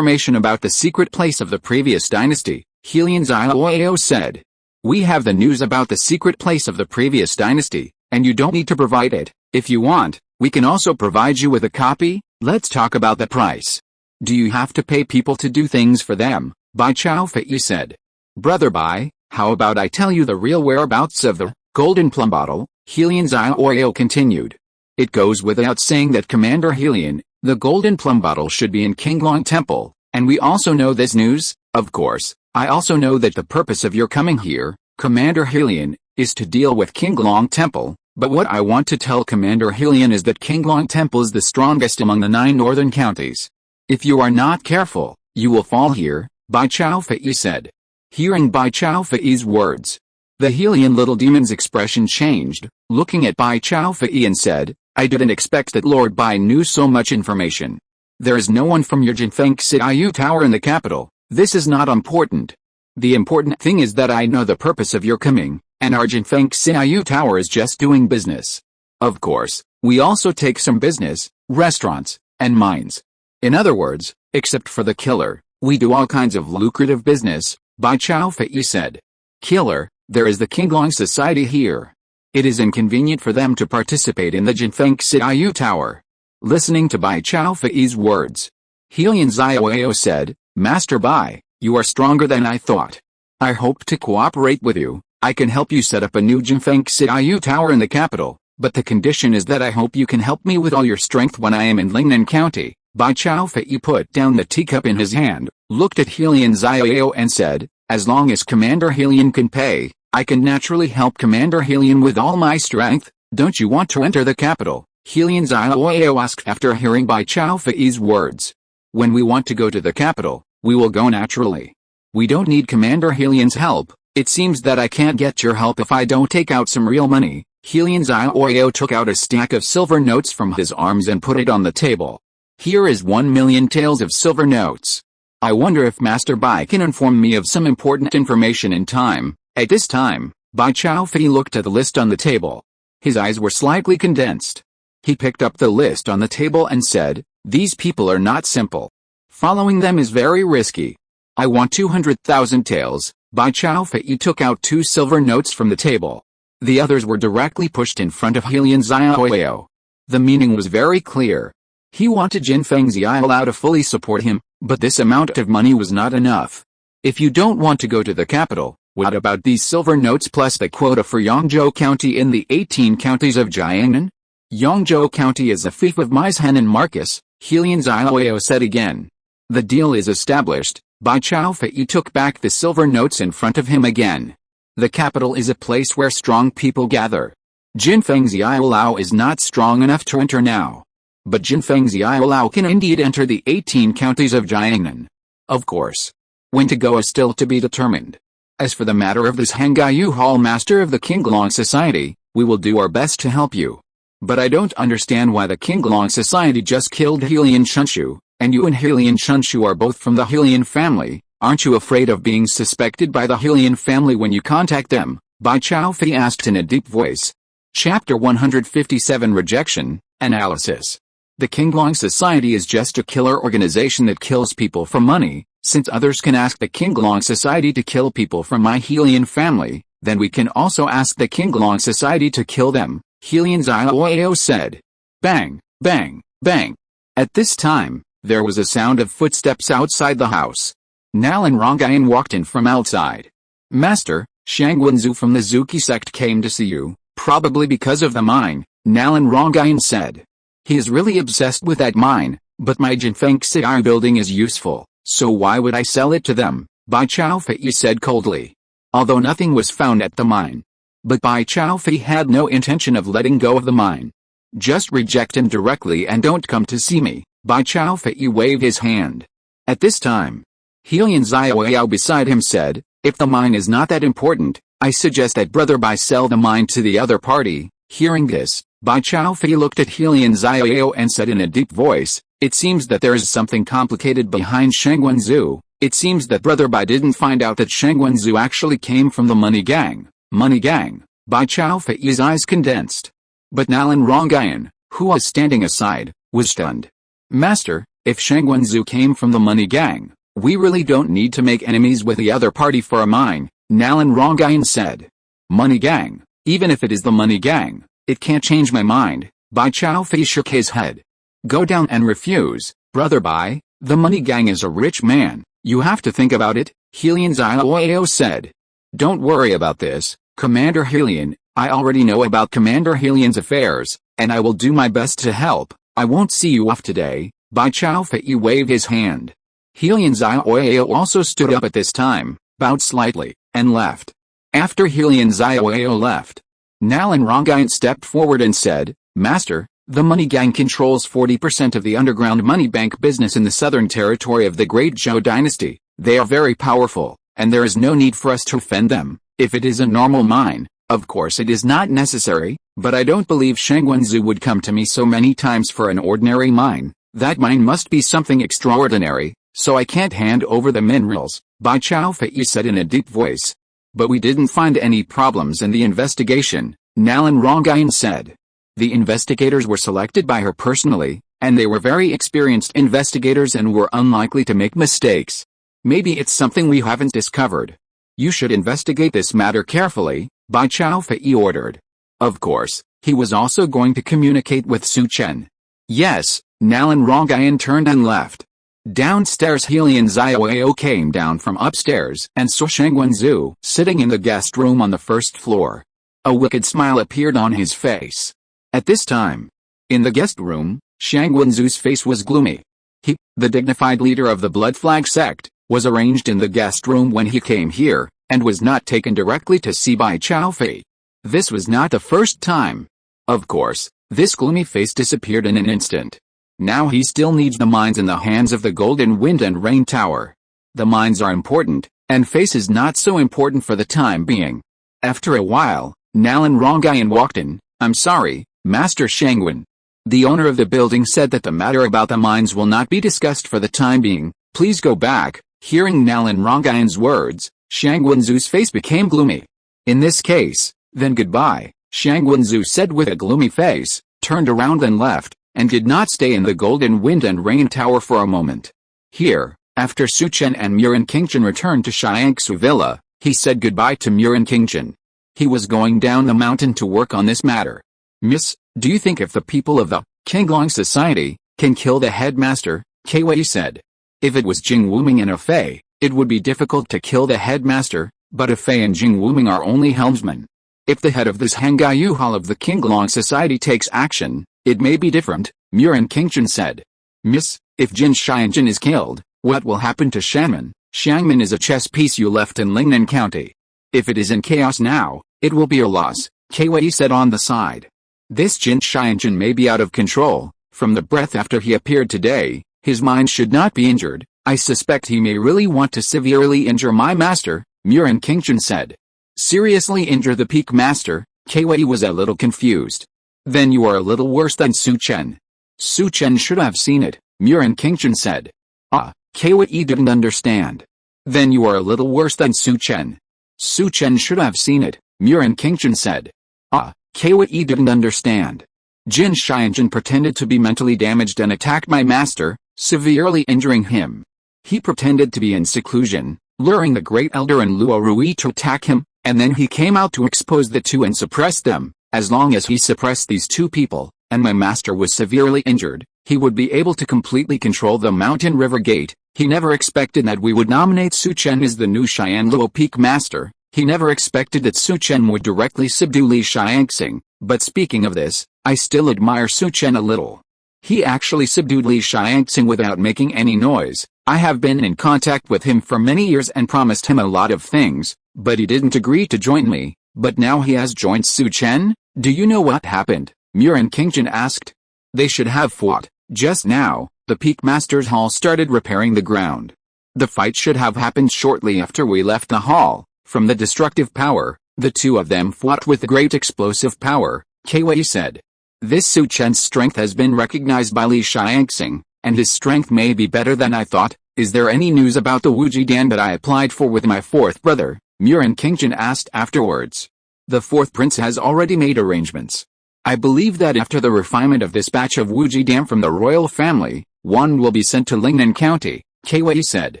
about the secret place of the previous dynasty, Helian Zioao said. We have the news about the secret place of the previous dynasty, and you don't need to provide it. If you want, we can also provide you with a copy. Let's talk about the price. Do you have to pay people to do things for them? Bai Chao Fei said. Brother Bai, how about I tell you the real whereabouts of the Golden Plum Bottle? Helian Zioao continued. It goes without saying that Commander Helian, the Golden Plum Bottle should be in Qinglong Temple, and we also know this news. Of course, I also know that the purpose of your coming here, Commander Helian, is to deal with Qinglong Temple, but what I want to tell Commander Helian is that Qinglong Temple is the strongest among the 9 northern counties. If you are not careful, you will fall here, Bai Tianyu said. Hearing Bai Tianyu's words, the Helian little demon's expression changed, looking at Bai Tianyu and said, I didn't expect that Lord Bai knew so much information. There is no one from your Jinfeng Xiaoyu Tower in the capital. This is not important. The important thing is that I know the purpose of your coming, and our Jinfeng Xiaoyu Tower is just doing business. Of course, we also take some business, restaurants, and mines. In other words, except for the killer, we do all kinds of lucrative business, Bai Tianyu said. Killer, there is the Qinglong Society here. It is inconvenient for them to participate in the Jinfeng Xiaoyu Tower. Listening to Bai Tianyu's words, Helian Xiaoyao said, Master Bai, you are stronger than I thought. I hope to cooperate with you. I can help you set up a new Jinfeng Xiaoyu Tower in the capital, but the condition is that I hope you can help me with all your strength when I am in Lingnan County. Bai Tianyu put down the teacup in his hand, looked at Helian Xiaoyao and said, as long as Commander Helian can pay, I can naturally help Commander Helian with all my strength. Don't you want to enter the capital? Helian Xiaoyao asked after hearing Bai Tianyu's words. When we want to go to the capital, we will go naturally. We don't need Commander Helian's help. It seems that I can't get your help if I don't take out some real money. Helian Xiaoyao took out a stack of silver notes from his arms and put it on the table. Here is 1,000,000 taels of silver notes. I wonder if Master Bai can inform me of some important information in time. At this time, Bai Tianyu looked at the list on the table. His eyes were slightly condensed. He picked up the list on the table and said, these people are not simple. Following them is very risky. I want 200,000 taels. Bai Tianyu took out 2 silver notes from the table. The others were directly pushed in front of Helian Xiaoyao. The meaning was very clear. He wanted Jinfeng Xiaolao to fully support him, but this amount of money was not enough. If you don't want to go to the capital, what about these silver notes plus the quota for Yangzhou County in the 18 counties of Jiangnan? Yangzhou County is a fief of Maishan and Marcus, Helian Xiaoyao said again. The deal is established. Bai Tianyu took back the silver notes in front of him again. The capital is a place where strong people gather. Jinfeng Xiaolao is not strong enough to enter now. But Jinfeng Xiaolao can indeed enter the 18 counties of Jiangnan. Of course. When to go is still to be determined. As for the matter of this Hangayu Hall Master of the Qinglong Society, we will do our best to help you. But I don't understand why the Qinglong Society just killed Helian Chunshu, and you and Helian Chunshu are both from the Helian family. Aren't you afraid of being suspected by the Helian family when you contact them? Bai Tianyu asked in a deep voice. Chapter 157 Rejection, Analysis. The Qinglong Society is just a killer organization that kills people for money. Since others can ask the Qinglong Society to kill people from my Helian family, then we can also ask the Qinglong Society to kill them, Helian Xiaoyao said. Bang, bang, bang. At this time, there was a sound of footsteps outside the house. Nalan Rongayan walked in from outside. Master, Shangwenzu from the Zuki sect came to see you, probably because of the mine, Nalan Rongayan said. He is really obsessed with that mine, but my Jinfeng Xiaoyu building is useful, so why would I sell it to them? Bai Tianyu said coldly. Although nothing was found at the mine. But Bai Tianyu had no intention of letting go of the mine. Just reject him directly and don't come to see me. Bai Tianyu waved his hand. At this time, Helian Xiaoyao beside him said, if the mine is not that important, I suggest that Brother Bai sell the mine to the other party. Hearing this, Bai Tianyu looked at Helian Xiaoyao and said in a deep voice, it seems that there is something complicated behind Shangwenzu. It seems that Brother Bai didn't find out that Shangwenzu actually came from the money gang. Money gang. Bai Tianyu's eyes condensed. But Nalan Rongayan, who was standing aside, was stunned. Master, if Shangwenzu came from the money gang, we really don't need to make enemies with the other party for a mine, Nalan Rongayan said. Money gang, even if it is the money gang, it can't change my mind. Bai Tianyu shook his head. Go down and refuse, Brother Bai, the money gang is a rich man, you have to think about it, Helian Xiaoyao said. Don't worry about this, Commander Helian, I already know about Commander Helian's affairs, and I will do my best to help. I won't see you off today. Bai Tianyu waved his hand. Helian Xiaoyao also stood up at this time, bowed slightly, and left. After Helian Xiaoyao left, Nalan Rongyuan stepped forward and said, "Master, the money gang controls 40% of the underground money bank business in the southern territory of the Great Zhou dynasty. They are very powerful, and there is no need for us to offend them. If it is a normal mine, of course it is not necessary, but I don't believe Shangwenzu would come to me so many times for an ordinary mine. That mine must be something extraordinary, so I can't hand over the minerals," Bai Tianyu said in a deep voice. "But we didn't find any problems in the investigation," Nalan Rongyuan said. "The investigators were selected by her personally, and they were very experienced investigators and were unlikely to make mistakes. Maybe it's something we haven't discovered. You should investigate this matter carefully," Bai Tianyu ordered. Of course, he was also going to communicate with Su Chen. "Yes," Nalan Rongyuan turned and left. Downstairs, Helian Xiaoyao came down from upstairs and saw Shangwenzu sitting in the guest room on the first floor. A wicked smile appeared on his face. At this time, in the guest room, Shangwenzu's face was gloomy. He, the dignified leader of the Blood Flag sect, was arranged in the guest room when he came here, and was not taken directly to see Bai Tianyu. This was not the first time. Of course, this gloomy face disappeared in an instant. Now he still needs the mines in the hands of the Golden Wind and Rain Tower. The mines are important, and face is not so important for the time being. After a while, Nalan Rongyuan walked in. "I'm sorry, Master Shangwen. The owner of the building said that the matter about the mines will not be discussed for the time being. Please go back." Hearing Nalan Rongyuan's words, Shangwenzu's face became gloomy. "In this case, then goodbye," Shangwenzu said with a gloomy face, turned around and left, and did not stay in the Golden Wind and Rain Tower for a moment. Here, after Su Chen and Murin Qingchen returned to Xiangsu Villa, he said goodbye to Murin Qingchen. He was going down the mountain to work on this matter. "Miss, do you think if the people of the Qinglong Society can kill the headmaster?" Kwei said. "If it was Jing Wuming and a Fei, it would be difficult to kill the headmaster, but a Fei and Jing Wuming are only helmsmen. If the head of this Hangayu Hall of the Qinglong Society takes action, it may be different," Murin Qingchen said. "Miss, if Jin Xianjin is killed, what will happen to Shangman? Shangman is a chess piece you left in Lingnan County. If it is in chaos now, it will be your loss," Kwei said on the side. "This Jin Xianjin may be out of control. From the breath after he appeared today, his mind should not be injured. I suspect he may really want to severely injure my master," Murin Qingchen said. "Seriously injure the peak master?" Kwei was a little confused. "Then you are a little worse than Su Chen." "Su Chen should have seen it," Murin Qingchen said. "Ah," Kwei didn't understand. "Then you are a little worse than Su Chen." "Su Chen should have seen it," Murin Qingchen said. "Ah," Kwei didn't understand. "Jin Xianjin pretended to be mentally damaged and attacked my master, severely injuring him. He pretended to be in seclusion, luring the Great Elder and Luo Rui to attack him, and then he came out to expose the two and suppress them. As long as he suppressed these two people, and my master was severely injured, he would be able to completely control the Mountain River Gate. He never expected that we would nominate Su Chen as the new Xianluo Peak Master. He never expected that Su Chen would directly subdue Li Xiangxing. But speaking of this, I still admire Su Chen a little. He actually subdued Li Xiangxing without making any noise. I have been in contact with him for many years and promised him a lot of things, but he didn't agree to join me. But now he has joined Su Chen? Do you know what happened?" Murin Qingchen asked. "They should have fought. Just now, the Peak Masters Hall started repairing the ground. The fight should have happened shortly after we left the hall. From the destructive power, the two of them fought with great explosive power," Kwei said. "This Su Chen's strength has been recognized by Li Xiangxing, and his strength may be better than I thought. Is there any news about the Wuji Dan that I applied for with my fourth brother?" Murin Qingchen asked afterwards. "The fourth prince has already made arrangements. I believe that after the refinement of this batch of Wuji Dam from the royal family, one will be sent to Lingnan County," Kwei said.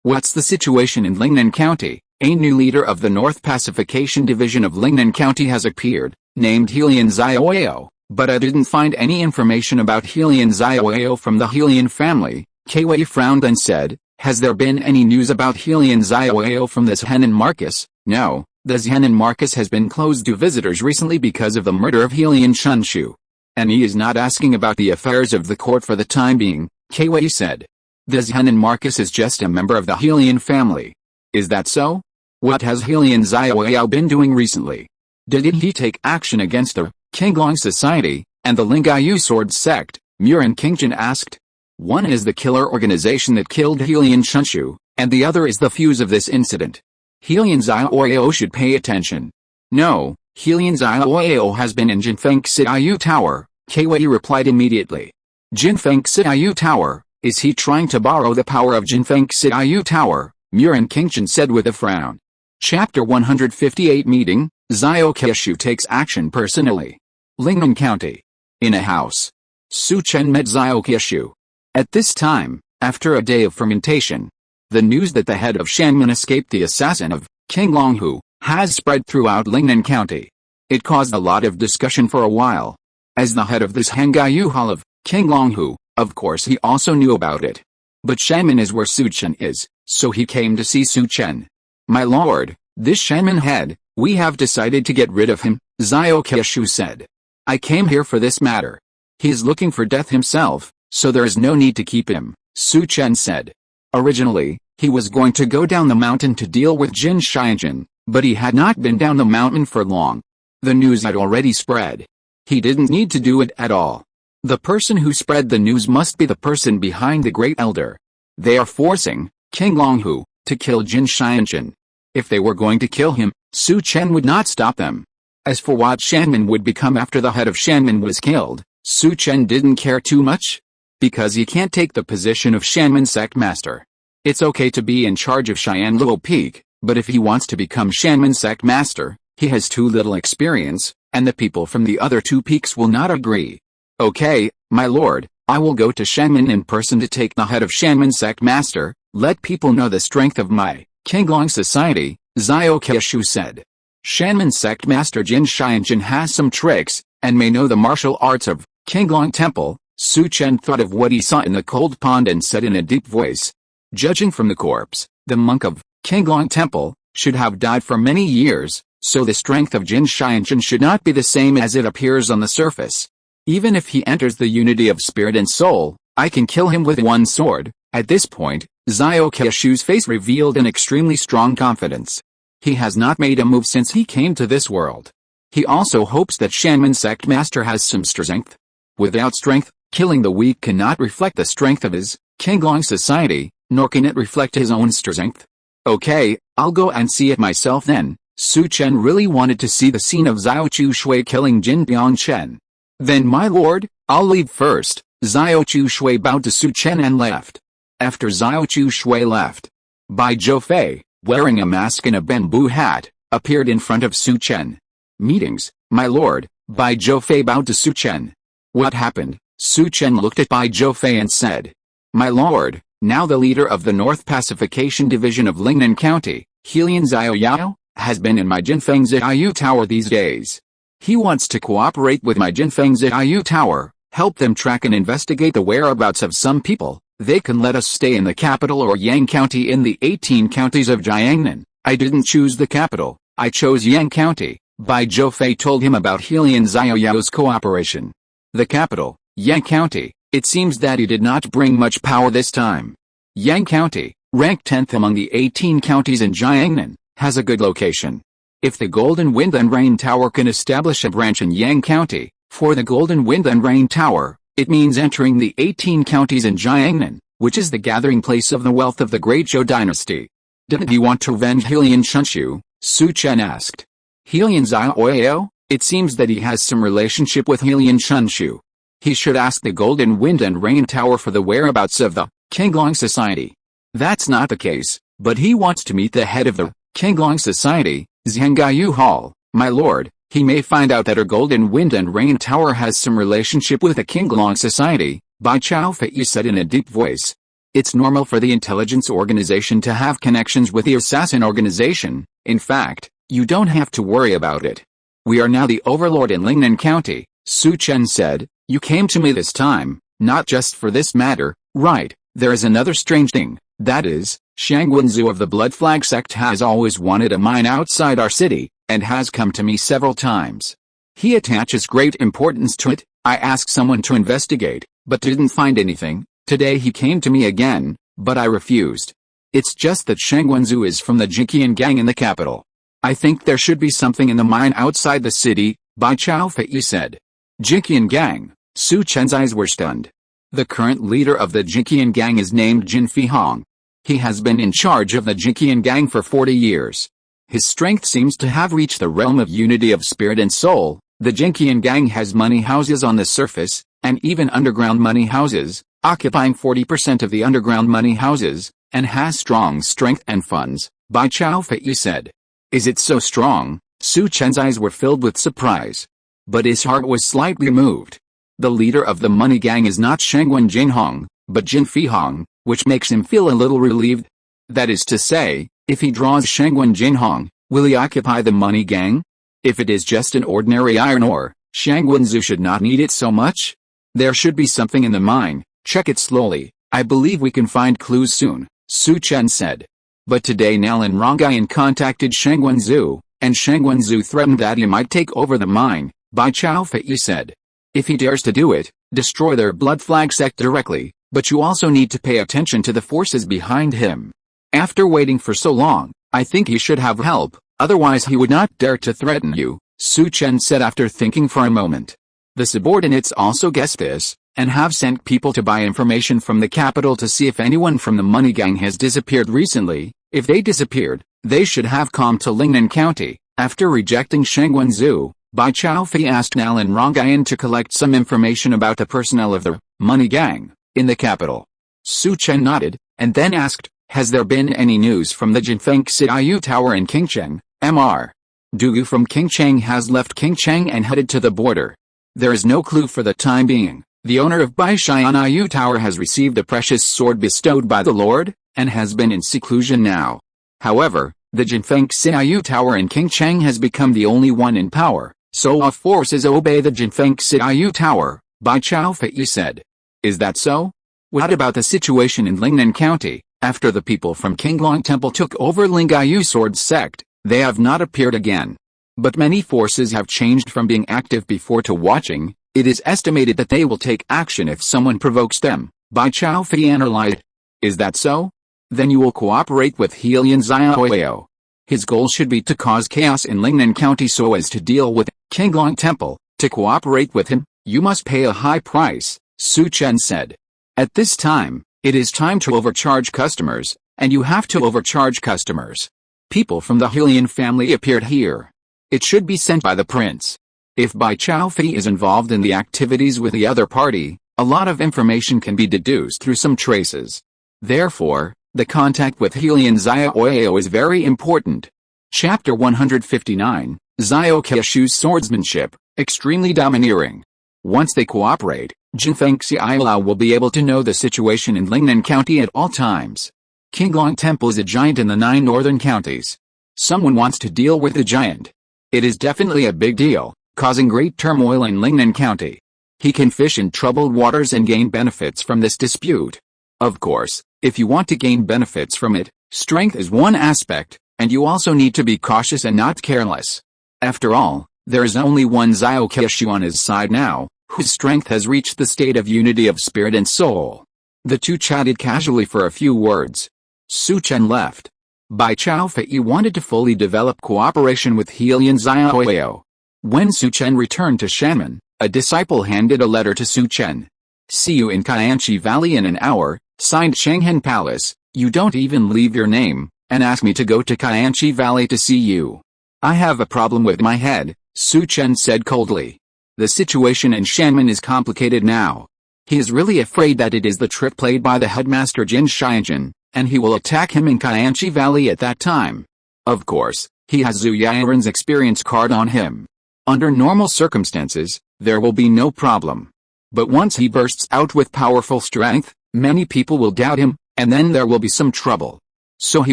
"What's the situation in Lingnan County?" A new leader of the North Pacification Division of Lingnan County has appeared, named Helian Xiaoyao, but I didn't find any information about Helian Xiaoyao from the Helian family. Kwei frowned and said, "Has there been any news about Helian Xiaoyao from the Zhenan Marcus?" "No, the Zhenan Marcus has been closed to visitors recently because of the murder of Helian Chunshu. And he is not asking about the affairs of the court for the time being," Kwei said. "The Zhenan Marcus is just a member of the Helian family. Is that so?" What has Helian Xiaoyao been doing recently? Did he take action against the Qinglong Society and the Lingaiyu Sword Sect? Murin Qingjin asked. One is the killer organization that killed Helian Chunshu, and the other is the fuse of this incident. Helian Xiaoyao should pay attention. No, Helian Xiaoyao has been in Jinfeng Xiaoyu Tower, Kwei replied immediately. Jinfeng Xiaoyu Tower, is he trying to borrow the power of Jinfeng Xiaoyu Tower? Murin Qingjin said with a frown. Chapter 158 Meeting, Xiao Keishu takes action personally. Lingnan County. In a house. Su Chen met Xiao Keishu. At this time, after a day of fermentation, the news that the head of Shanmin escaped the assassin of King Longhu has spread throughout Lingnan County. It caused a lot of discussion for a while. As the head of this Hangaiyu Hall of King Longhu, of course he also knew about it. But Shanmin is where Su Chen is, so he came to see Su Chen. My lord, this Shanmin head, we have decided to get rid of him, Xiao Keishu said. I came here for this matter. He is looking for death himself, so there is no need to keep him, Su Chen said. Originally, he was going to go down the mountain to deal with Jin Xianjin, but he had not been down the mountain for long. The news had already spread. He didn't need to do it at all. The person who spread the news must be the person behind the Great Elder. They are forcing King Longhu to kill Jin Xianjin. If they were going to kill him, Su Chen would not stop them. As for what Shanmin would become after the head of Shanmin was killed, Su Chen didn't care too much. Because he can't take the position of Shanmin sect master. It's okay to be in charge of Cheyenne Luo Peak, but if he wants to become Shanmin sect master, he has too little experience, and the people from the other two peaks will not agree. Okay, my lord, I will go to Shanmin in person to take the head of Shanmin sect master, let people know the strength of my Qinglong society, Xiao Keishu said. Shanmin sect master Jin Xianjin has some tricks, and may know the martial arts of Qinglong Temple. Su Chen thought of what he saw in the cold pond and said in a deep voice. Judging from the corpse, the monk of Qinglong Temple should have died for many years, so the strength of Jin Xianjin should not be the same as it appears on the surface. Even if he enters the unity of spirit and soul, I can kill him with one sword. At this point, Xiao Keishu's face revealed an extremely strong confidence. He has not made a move since he came to this world. He also hopes that Shanmin sect master has some strength. Without strength, killing the weak cannot reflect the strength of his Qinglong society, nor can it reflect his own strength. Okay, I'll go and see it myself then. Su Chen really wanted to see the scene of Xiao Chu Shui killing Jin Chen. Then my lord, I'll leave first. Xiao Chu Shui bowed to Su Chen and left. After Xiao Chu Shui left, Bai Fei, wearing a mask and a bamboo hat, appeared in front of Su Chen. Meetings, my lord. Bai Fei bowed to Su Chen. What happened? Su Chen looked at Bai Fei and said. My lord, now the leader of the North Pacification Division of Lingnan County, Helian Xiaoyao, has been in my Jinfeng Xiaoyu Tower these days. He wants to cooperate with my Jinfeng Xiaoyu Tower, help them track and investigate the whereabouts of some people. They can let us stay in the capital or Yang County in the 18 counties of Jiangnan. I didn't choose the capital, I chose Yang County. Bai Fei told him about Helian Xiaoyao's cooperation. The capital, Yang County, it seems that he did not bring much power this time. Yang County, ranked 10th among the 18 counties in Jiangnan, has a good location. If the Golden Wind and Rain Tower can establish a branch in Yang County, for the Golden Wind and Rain Tower, it means entering the 18 counties in Jiangnan, which is the gathering place of the wealth of the Great Zhou dynasty. Didn't he want to avenge Helian Chunshu? Su Chen asked. Helian Xiaoyao? It seems that he has some relationship with Helian Chunshu. He should ask the Golden Wind and Rain Tower for the whereabouts of the Qinglong Society. That's not the case, but he wants to meet the head of the Qinglong Society, Zhangaiyu Hall. My lord, he may find out that her Golden Wind and Rain Tower has some relationship with the Qinglong Society, Bai Tianyu said in a deep voice. It's normal for the intelligence organization to have connections with the assassin organization. In fact, you don't have to worry about it. We are now the overlord in Lingnan County, Su Chen said. You came to me this time, not just for this matter, right? There is another strange thing, that is, Shangwenzu of the Blood Flag sect has always wanted a mine outside our city, and has come to me several times. He attaches great importance to it. I asked someone to investigate, but didn't find anything. Today he came to me again, but I refused. It's just that Shang Wenzu is from the Jinqian gang in the capital. I think there should be something in the mine outside the city, Bai Chao Fei said. Jinqian gang. Su Chen's eyes were stunned. The current leader of the Jinqian gang is named Jin Fihong. He has been in charge of the Jinqian gang for 40 years. His strength seems to have reached the realm of unity of spirit and soul. The Jinqian gang has money houses on the surface, and even underground money houses, occupying 40% of the underground money houses, and has strong strength and funds, Bai Chao Fei said. Is it so strong? Su Chen's eyes were filled with surprise. But his heart was slightly moved. The leader of the money gang is not Shangwen Jinhong, but Jin Fihong, which makes him feel a little relieved. That is to say, if he draws Shangwen Jinhong, will he occupy the money gang? If it is just an ordinary iron ore, Shangwenzu should not need it so much. There should be something in the mine, check it slowly, I believe we can find clues soon, Su Chen said. But today Nalan Rongayan contacted Shangwenzu, and Shangwenzu threatened that he might take over the mine, Bai Chao Fei said. If he dares to do it, destroy their blood flag sect directly, but you also need to pay attention to the forces behind him. After waiting for so long, I think he should have help, otherwise he would not dare to threaten you, Su Chen said after thinking for a moment. The subordinates also guessed this, and have sent people to buy information from the capital to see if anyone from the money gang has disappeared recently. If they disappeared, they should have come to Lingnan County. After rejecting Shangwenzu, Bai Chao Fei asked Nalan Rongayan to collect some information about the personnel of the money gang in the capital. Su Chen nodded, and then asked, has there been any news from the Jinfeng Xiaoyu Tower in Qingcheng, Mr. Dugu from Qingcheng has left Qingcheng and headed to the border. There is no clue for the time being. The owner of Bai Xianyu Tower has received a precious sword bestowed by the Lord, and has been in seclusion now. However, the Jinfeng Xiaoyu Tower in Qingcheng has become the only one in power, so all forces obey the Jinfeng Xiaoyu Tower, Bai Chao Fei said. Is that so? What about the situation in Lingnan County? After the people from Qinglong Temple took over Lingayu Sword Sect, they have not appeared again. But many forces have changed from being active before to watching. It is estimated that they will take action if someone provokes them, Bai Chao Fei analyzed. Is that so? Then you will cooperate with Helian Xiaoyao. His goal should be to cause chaos in Lingnan County so as to deal with Qinglong Temple. To cooperate with him, you must pay a high price, Su Chen said. At this time, it is time to overcharge customers, and you have to overcharge customers. People from the Helian family appeared here. It should be sent by the prince. If Bai Chao Fei is involved in the activities with the other party, a lot of information can be deduced through some traces. Therefore, the contact with Helian Xiaoyao is very important. Chapter 159, Xiao Keishu's swordsmanship, extremely domineering. Once they cooperate, Jinfeng Xiaolao will be able to know the situation in Lingnan County at all times. Qinglong Temple is a giant in the 9 northern counties. Someone wants to deal with the giant. It is definitely a big deal, causing great turmoil in Lingnan County. He can fish in troubled waters and gain benefits from this dispute. Of course, if you want to gain benefits from it, strength is one aspect, and you also need to be cautious and not careless. After all, there is only one Xiao Keishu on his side now, whose strength has reached the state of unity of spirit and soul. The two chatted casually for a few words. Su Chen left. Bai Chao Fei wanted to fully develop cooperation with Helian Xiaoyao. When Su Chen returned to Shanmen, a disciple handed a letter to Su Chen. See you in Qianchi Valley in an hour, signed Shanghen Palace. You don't even leave your name, and ask me to go to Qianchi Valley to see you. I have a problem with my head, Su Chen said coldly. The situation in Shanmen is complicated now. He is really afraid that it is the trick played by the headmaster Jin Xianjin, and he will attack him in Qianchi Valley at that time. Of course, he has Zhu Yaren's experience card on him. Under normal circumstances, there will be no problem. But once he bursts out with powerful strength, many people will doubt him, and then there will be some trouble. So he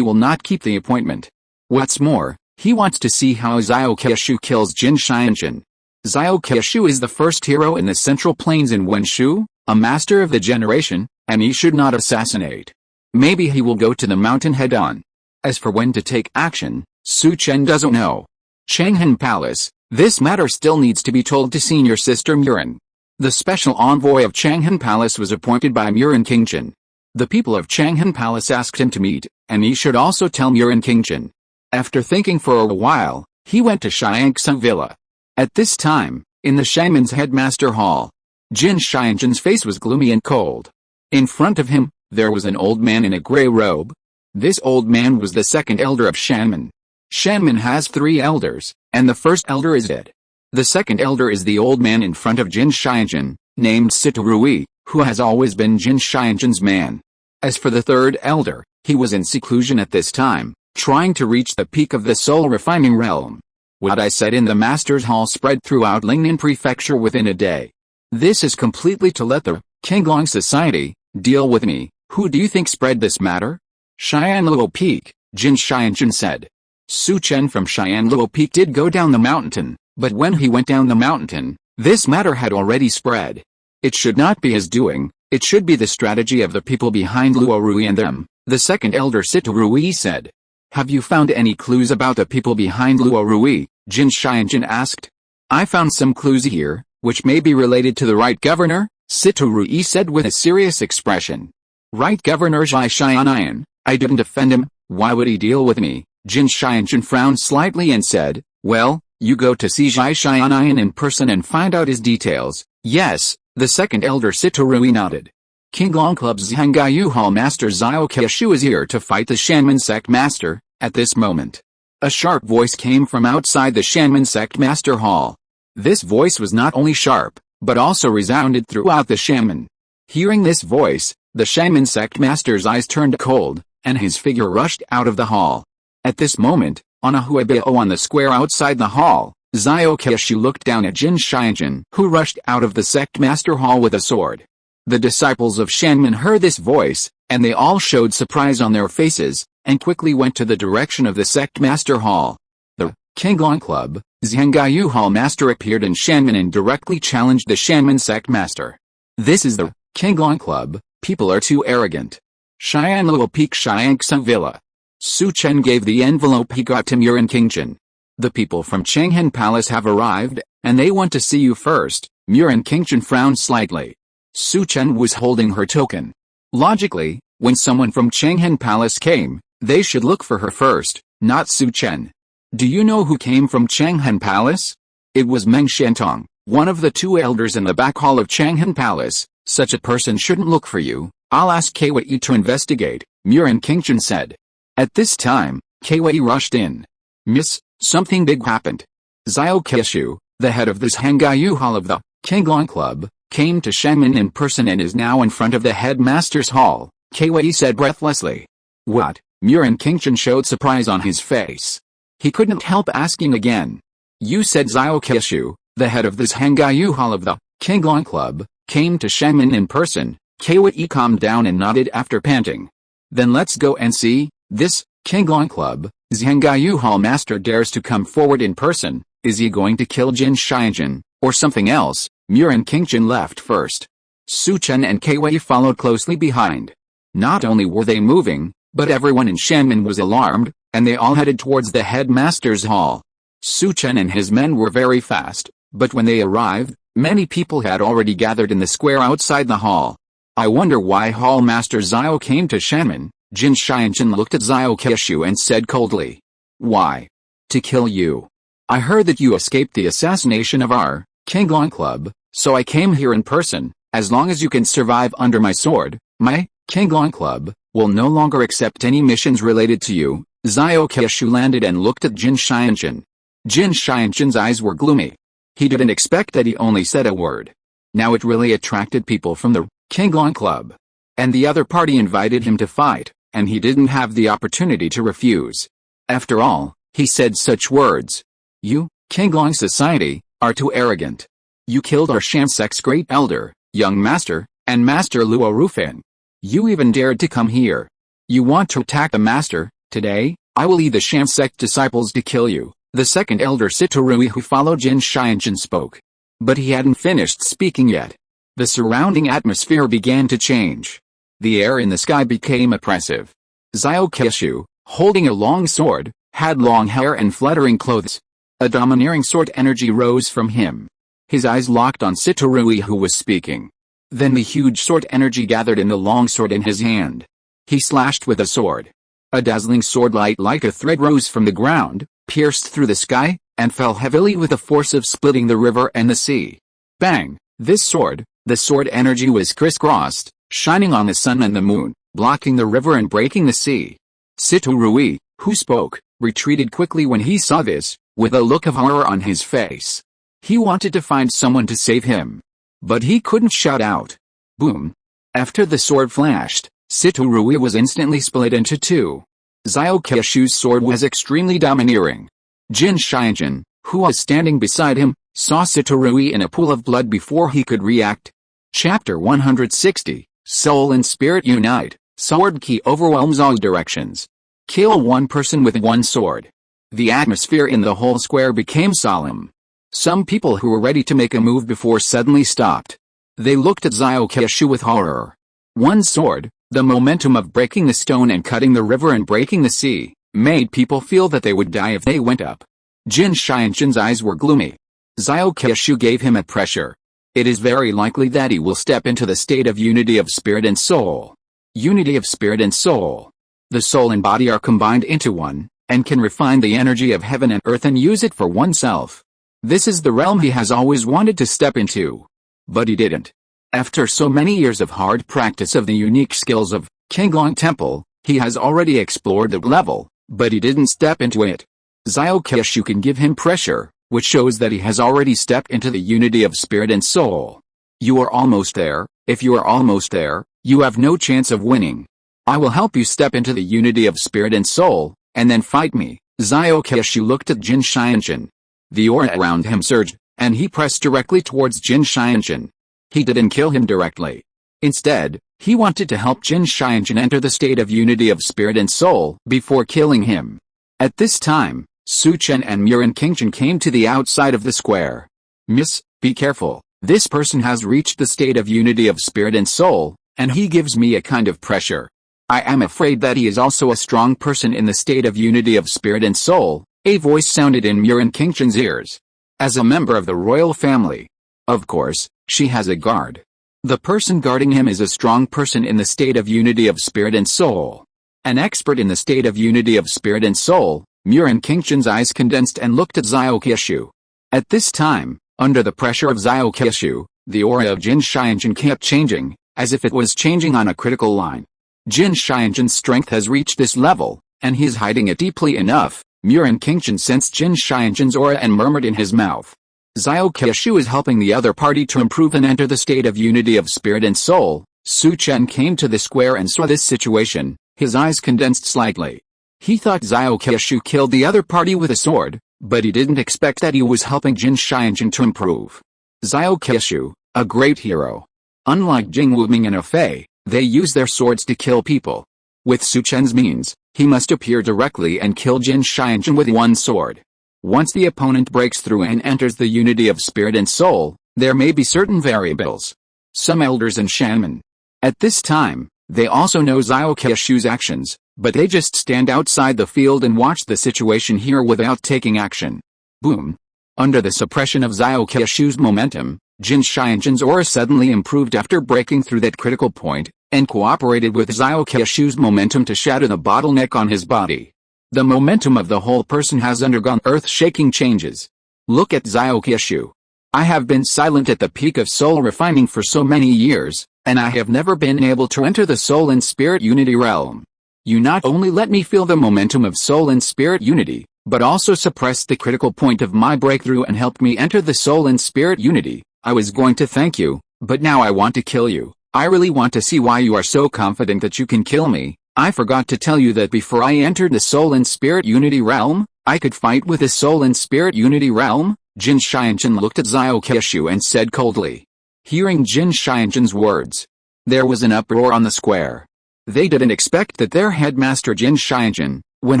will not keep the appointment. What's more, he wants to see how Xiao Keishu kills Jin Xianjin. Xiao Keishu is the first hero in the Central Plains in Wenshu, a master of the generation, and he should not assassinate. Maybe he will go to the mountain head-on. As for when to take action, Su Chen doesn't know. Changhen Palace, this matter still needs to be told to senior sister Murin. The special envoy of Changhen Palace was appointed by Murin Qingchen. The people of Changhan Palace asked him to meet, and he should also tell Murin Qingchen. After thinking for a while, he went to Xiangxia Villa. At this time, in the shaman's headmaster hall, Jin Xianzhen's face was gloomy and cold. In front of him, there was an old man in a gray robe. This old man was the second elder of Shaman. Shaman has 3 elders, and the first elder is dead. The second elder is the old man in front of Jin Xianzhen, named Sitarui, who has always been Jin Xianzhen's man. As for the third elder, he was in seclusion at this time, trying to reach the peak of the soul-refining realm. What I said in the Master's Hall spread throughout Lingnan Prefecture within a day. This is completely to let the Qinglong Society deal with me. Who do you think spread this matter? Xianluo Peak, Jin Xianzhen said. Su Chen from Xianluo Peak did go down the mountain, but when he went down the mountain, this matter had already spread. It should not be his doing, it should be the strategy of the people behind Luo Rui and them, the second elder Sitarui said. Have you found any clues about the people behind Luo Rui? Jin Xianzhen asked. I found some clues here, which may be related to the right governor, Sitarui said with a serious expression. Right Governor Zhai Xianayan, I didn't offend him, why would he deal with me? Jin Xianzhen frowned slightly and said, well, you go to see Zhai Xianayan in person and find out his details. Yes, the second elder Sitarui nodded. Qinglong Club's Zhangaiyu Hall Master Xiao Keishu is here to fight the Shanman Sect Master, at this moment. A sharp voice came from outside the Shanman Sect Master Hall. This voice was not only sharp, but also resounded throughout the shaman. Hearing this voice, the Shaman Sect Master's eyes turned cold, and his figure rushed out of the hall. At this moment, on a huebao on the square outside the hall, Xiao Keishu looked down at Jin Xianzhen, who rushed out of the Sect Master Hall with a sword. The disciples of Shanman heard this voice, and they all showed surprise on their faces, and quickly went to the direction of the Sect Master Hall. The Qinglong Club, Zhangaiyu Hall Master appeared in Shanman and directly challenged the Shanman Sect Master. This is the Qinglong Club, people are too arrogant. Xianluo Peak Xiangxia Villa. Su Chen gave the envelope he got to Murin Qingchen. The people from Changhan Palace have arrived, and they want to see you first. Murin Qingchen frowned slightly. Su Chen was holding her token. Logically, when someone from Changhan Palace came, they should look for her first, not Su Chen. Do you know who came from Changhan Palace? It was Meng Shantong, one of the 2 elders in the back hall of Changhan Palace. Such a person shouldn't look for you. I'll ask Kwei to investigate, Murin Qingchen said. At this time, Kwei rushed in. Miss, something big happened. Xiao Keishu, the head of this Zhangaiyu Hall of the Qinglong Club, came to Shaman in person and is now in front of the headmaster's hall, Kwei said breathlessly. What? Murin Qingchen showed surprise on his face. He couldn't help asking again. You said Xiao Keishu, the head of this Zhangaiyu Hall of the Qinglong Club, came to Shaman in person. Kwei calmed down and nodded after panting. Then let's go and see. This Qinglong Club, Zhangaiyu Hall Master dares to come forward in person. Is he going to kill Jin Xianzhen, or something else? Murin Qingchen left first. Su Chen and Kwei followed closely behind. Not only were they moving, but everyone in Shanman was alarmed, and they all headed towards the headmaster's hall. Su Chen and his men were very fast, but when they arrived, many people had already gathered in the square outside the hall. I wonder why Hall Master Xiao came to Shanman. Jin Xianzhen looked at Xiao Keishu and said coldly. Why? To kill you. I heard that you escaped the assassination of our Qinglong Club, so I came here in person. As long as you can survive under my sword, my Qinglong Club will no longer accept any missions related to you. Xiao Keishu landed and looked at Jin Xianzhen. Jin Xianzhen's eyes were gloomy. He didn't expect that he only said a word. Now it really attracted people from the Qinglong Club. And the other party invited him to fight, and he didn't have the opportunity to refuse. After all, he said such words. You, Qinglong Society, are too arrogant. You killed our Sham sect's great elder, young master, and Master Luo Rufan. You even dared to come here. You want to attack the master. Today, I will lead the Sham sect disciples to kill you. The second elder Sitarui who followed Jin Xianzhen spoke. But he hadn't finished speaking yet. The surrounding atmosphere began to change. The air in the sky became oppressive. Xiao Keishu, holding a long sword, had long hair and fluttering clothes. A domineering sword energy rose from him. His eyes locked on Sitarui who was speaking. Then the huge sword energy gathered in the long sword in his hand. He slashed with the sword. A dazzling sword light like a thread rose from the ground, pierced through the sky, and fell heavily with the force of splitting the river and the sea. Bang! The sword energy was crisscrossed, shining on the sun and the moon, blocking the river and breaking the sea. Sito Rui, who spoke, retreated quickly when he saw this, with a look of horror on his face. He wanted to find someone to save him. But he couldn't shout out. Boom! After the sword flashed, Sito Rui was instantly split into two. Xiao Keishu's sword was extremely domineering. Jin Xianjun, who was standing beside him, saw Sito Rui in a pool of blood before he could react. Chapter 160, Soul and Spirit Unite. Sword Ki overwhelms all directions. Kill one person with one sword. The atmosphere in the whole square became solemn. Some people who were ready to make a move before suddenly stopped. They looked at Xiao Keishu with horror. One sword, the momentum of breaking the stone and cutting the river and breaking the sea, made people feel that they would die if they went up. Jin Xianjun's eyes were gloomy. Xiao Keishu gave him a pressure. It is very likely that he will step into the state of unity of spirit and soul. Unity of spirit and soul. The soul and body are combined into one, and can refine the energy of heaven and earth and use it for oneself. This is the realm he has always wanted to step into. But he didn't. After so many years of hard practice of the unique skills of Qinglong Temple, he has already explored the level, but he didn't step into it. Xiao Keishu can give him pressure, which shows that he has already stepped into the unity of spirit and soul. You are almost there. If you are almost there, you have no chance of winning. I will help you step into the unity of spirit and soul, and then fight me. Xiao Keishu looked at Jin Xianjun. The aura around him surged, and he pressed directly towards Jin Xianjun. He didn't kill him directly. Instead, he wanted to help Jin Xianjun enter the state of unity of spirit and soul before killing him. At this time, Su Chen and Murin Qingchen came to the outside of the square. Miss, be careful. This person has reached the state of unity of spirit and soul, and he gives me a kind of pressure. I am afraid that he is also a strong person in the state of unity of spirit and soul. A voice sounded in Murin Qingchen's ears. As a member of the royal family. Of course, she has a guard. The person guarding him is a strong person in the state of unity of spirit and soul. An expert in the state of unity of spirit and soul. Murin Qingchen's eyes condensed and looked at Xiao Keishu. At this time, under the pressure of Xiao Keishu, the aura of Jin Xianjun kept changing, as if it was changing on a critical line. Jin Xianjun's strength has reached this level, and he is hiding it deeply enough. Murin Qingchen sensed Jin Xianjun's aura and murmured in his mouth. Xiao Keishu is helping the other party to improve and enter the state of unity of spirit and soul. Su Chen came to the square and saw this situation. His eyes condensed slightly. He thought Xiao Keishu killed the other party with a sword, but he didn't expect that he was helping Jin Xianjun to improve. Xiao Keishu, a great hero. Unlike Jing Wuming and Fei, they use their swords to kill people. With Su Chen's means, he must appear directly and kill Jin Xianjun with one sword. Once the opponent breaks through and enters the unity of spirit and soul, there may be certain variables. Some elders and shaman. At this time, they also know Xiao Keishu's actions, but they just stand outside the field and watch the situation here without taking action. Boom. Under the suppression of Xiao Keishu's momentum, Jin Xianjun's aura suddenly improved after breaking through that critical point, and cooperated with Xiao Keishu's momentum to shatter the bottleneck on his body. The momentum of the whole person has undergone earth-shaking changes. Look at Xiao Keishu. I have been silent at the peak of soul refining for so many years, and I have never been able to enter the soul and spirit unity realm. You not only let me feel the momentum of soul and spirit unity, but also suppressed the critical point of my breakthrough and helped me enter the soul and spirit unity. I was going to thank you, but now I want to kill you. I really want to see why you are so confident that you can kill me. I forgot to tell you that before I entered the soul and spirit unity realm, I could fight with the soul and spirit unity realm. Jin Xianjun looked at Xiao Keishu and said coldly. Hearing Jin Xianjun's words, there was an uproar on the square. They didn't expect that their headmaster Jin Xianjun, when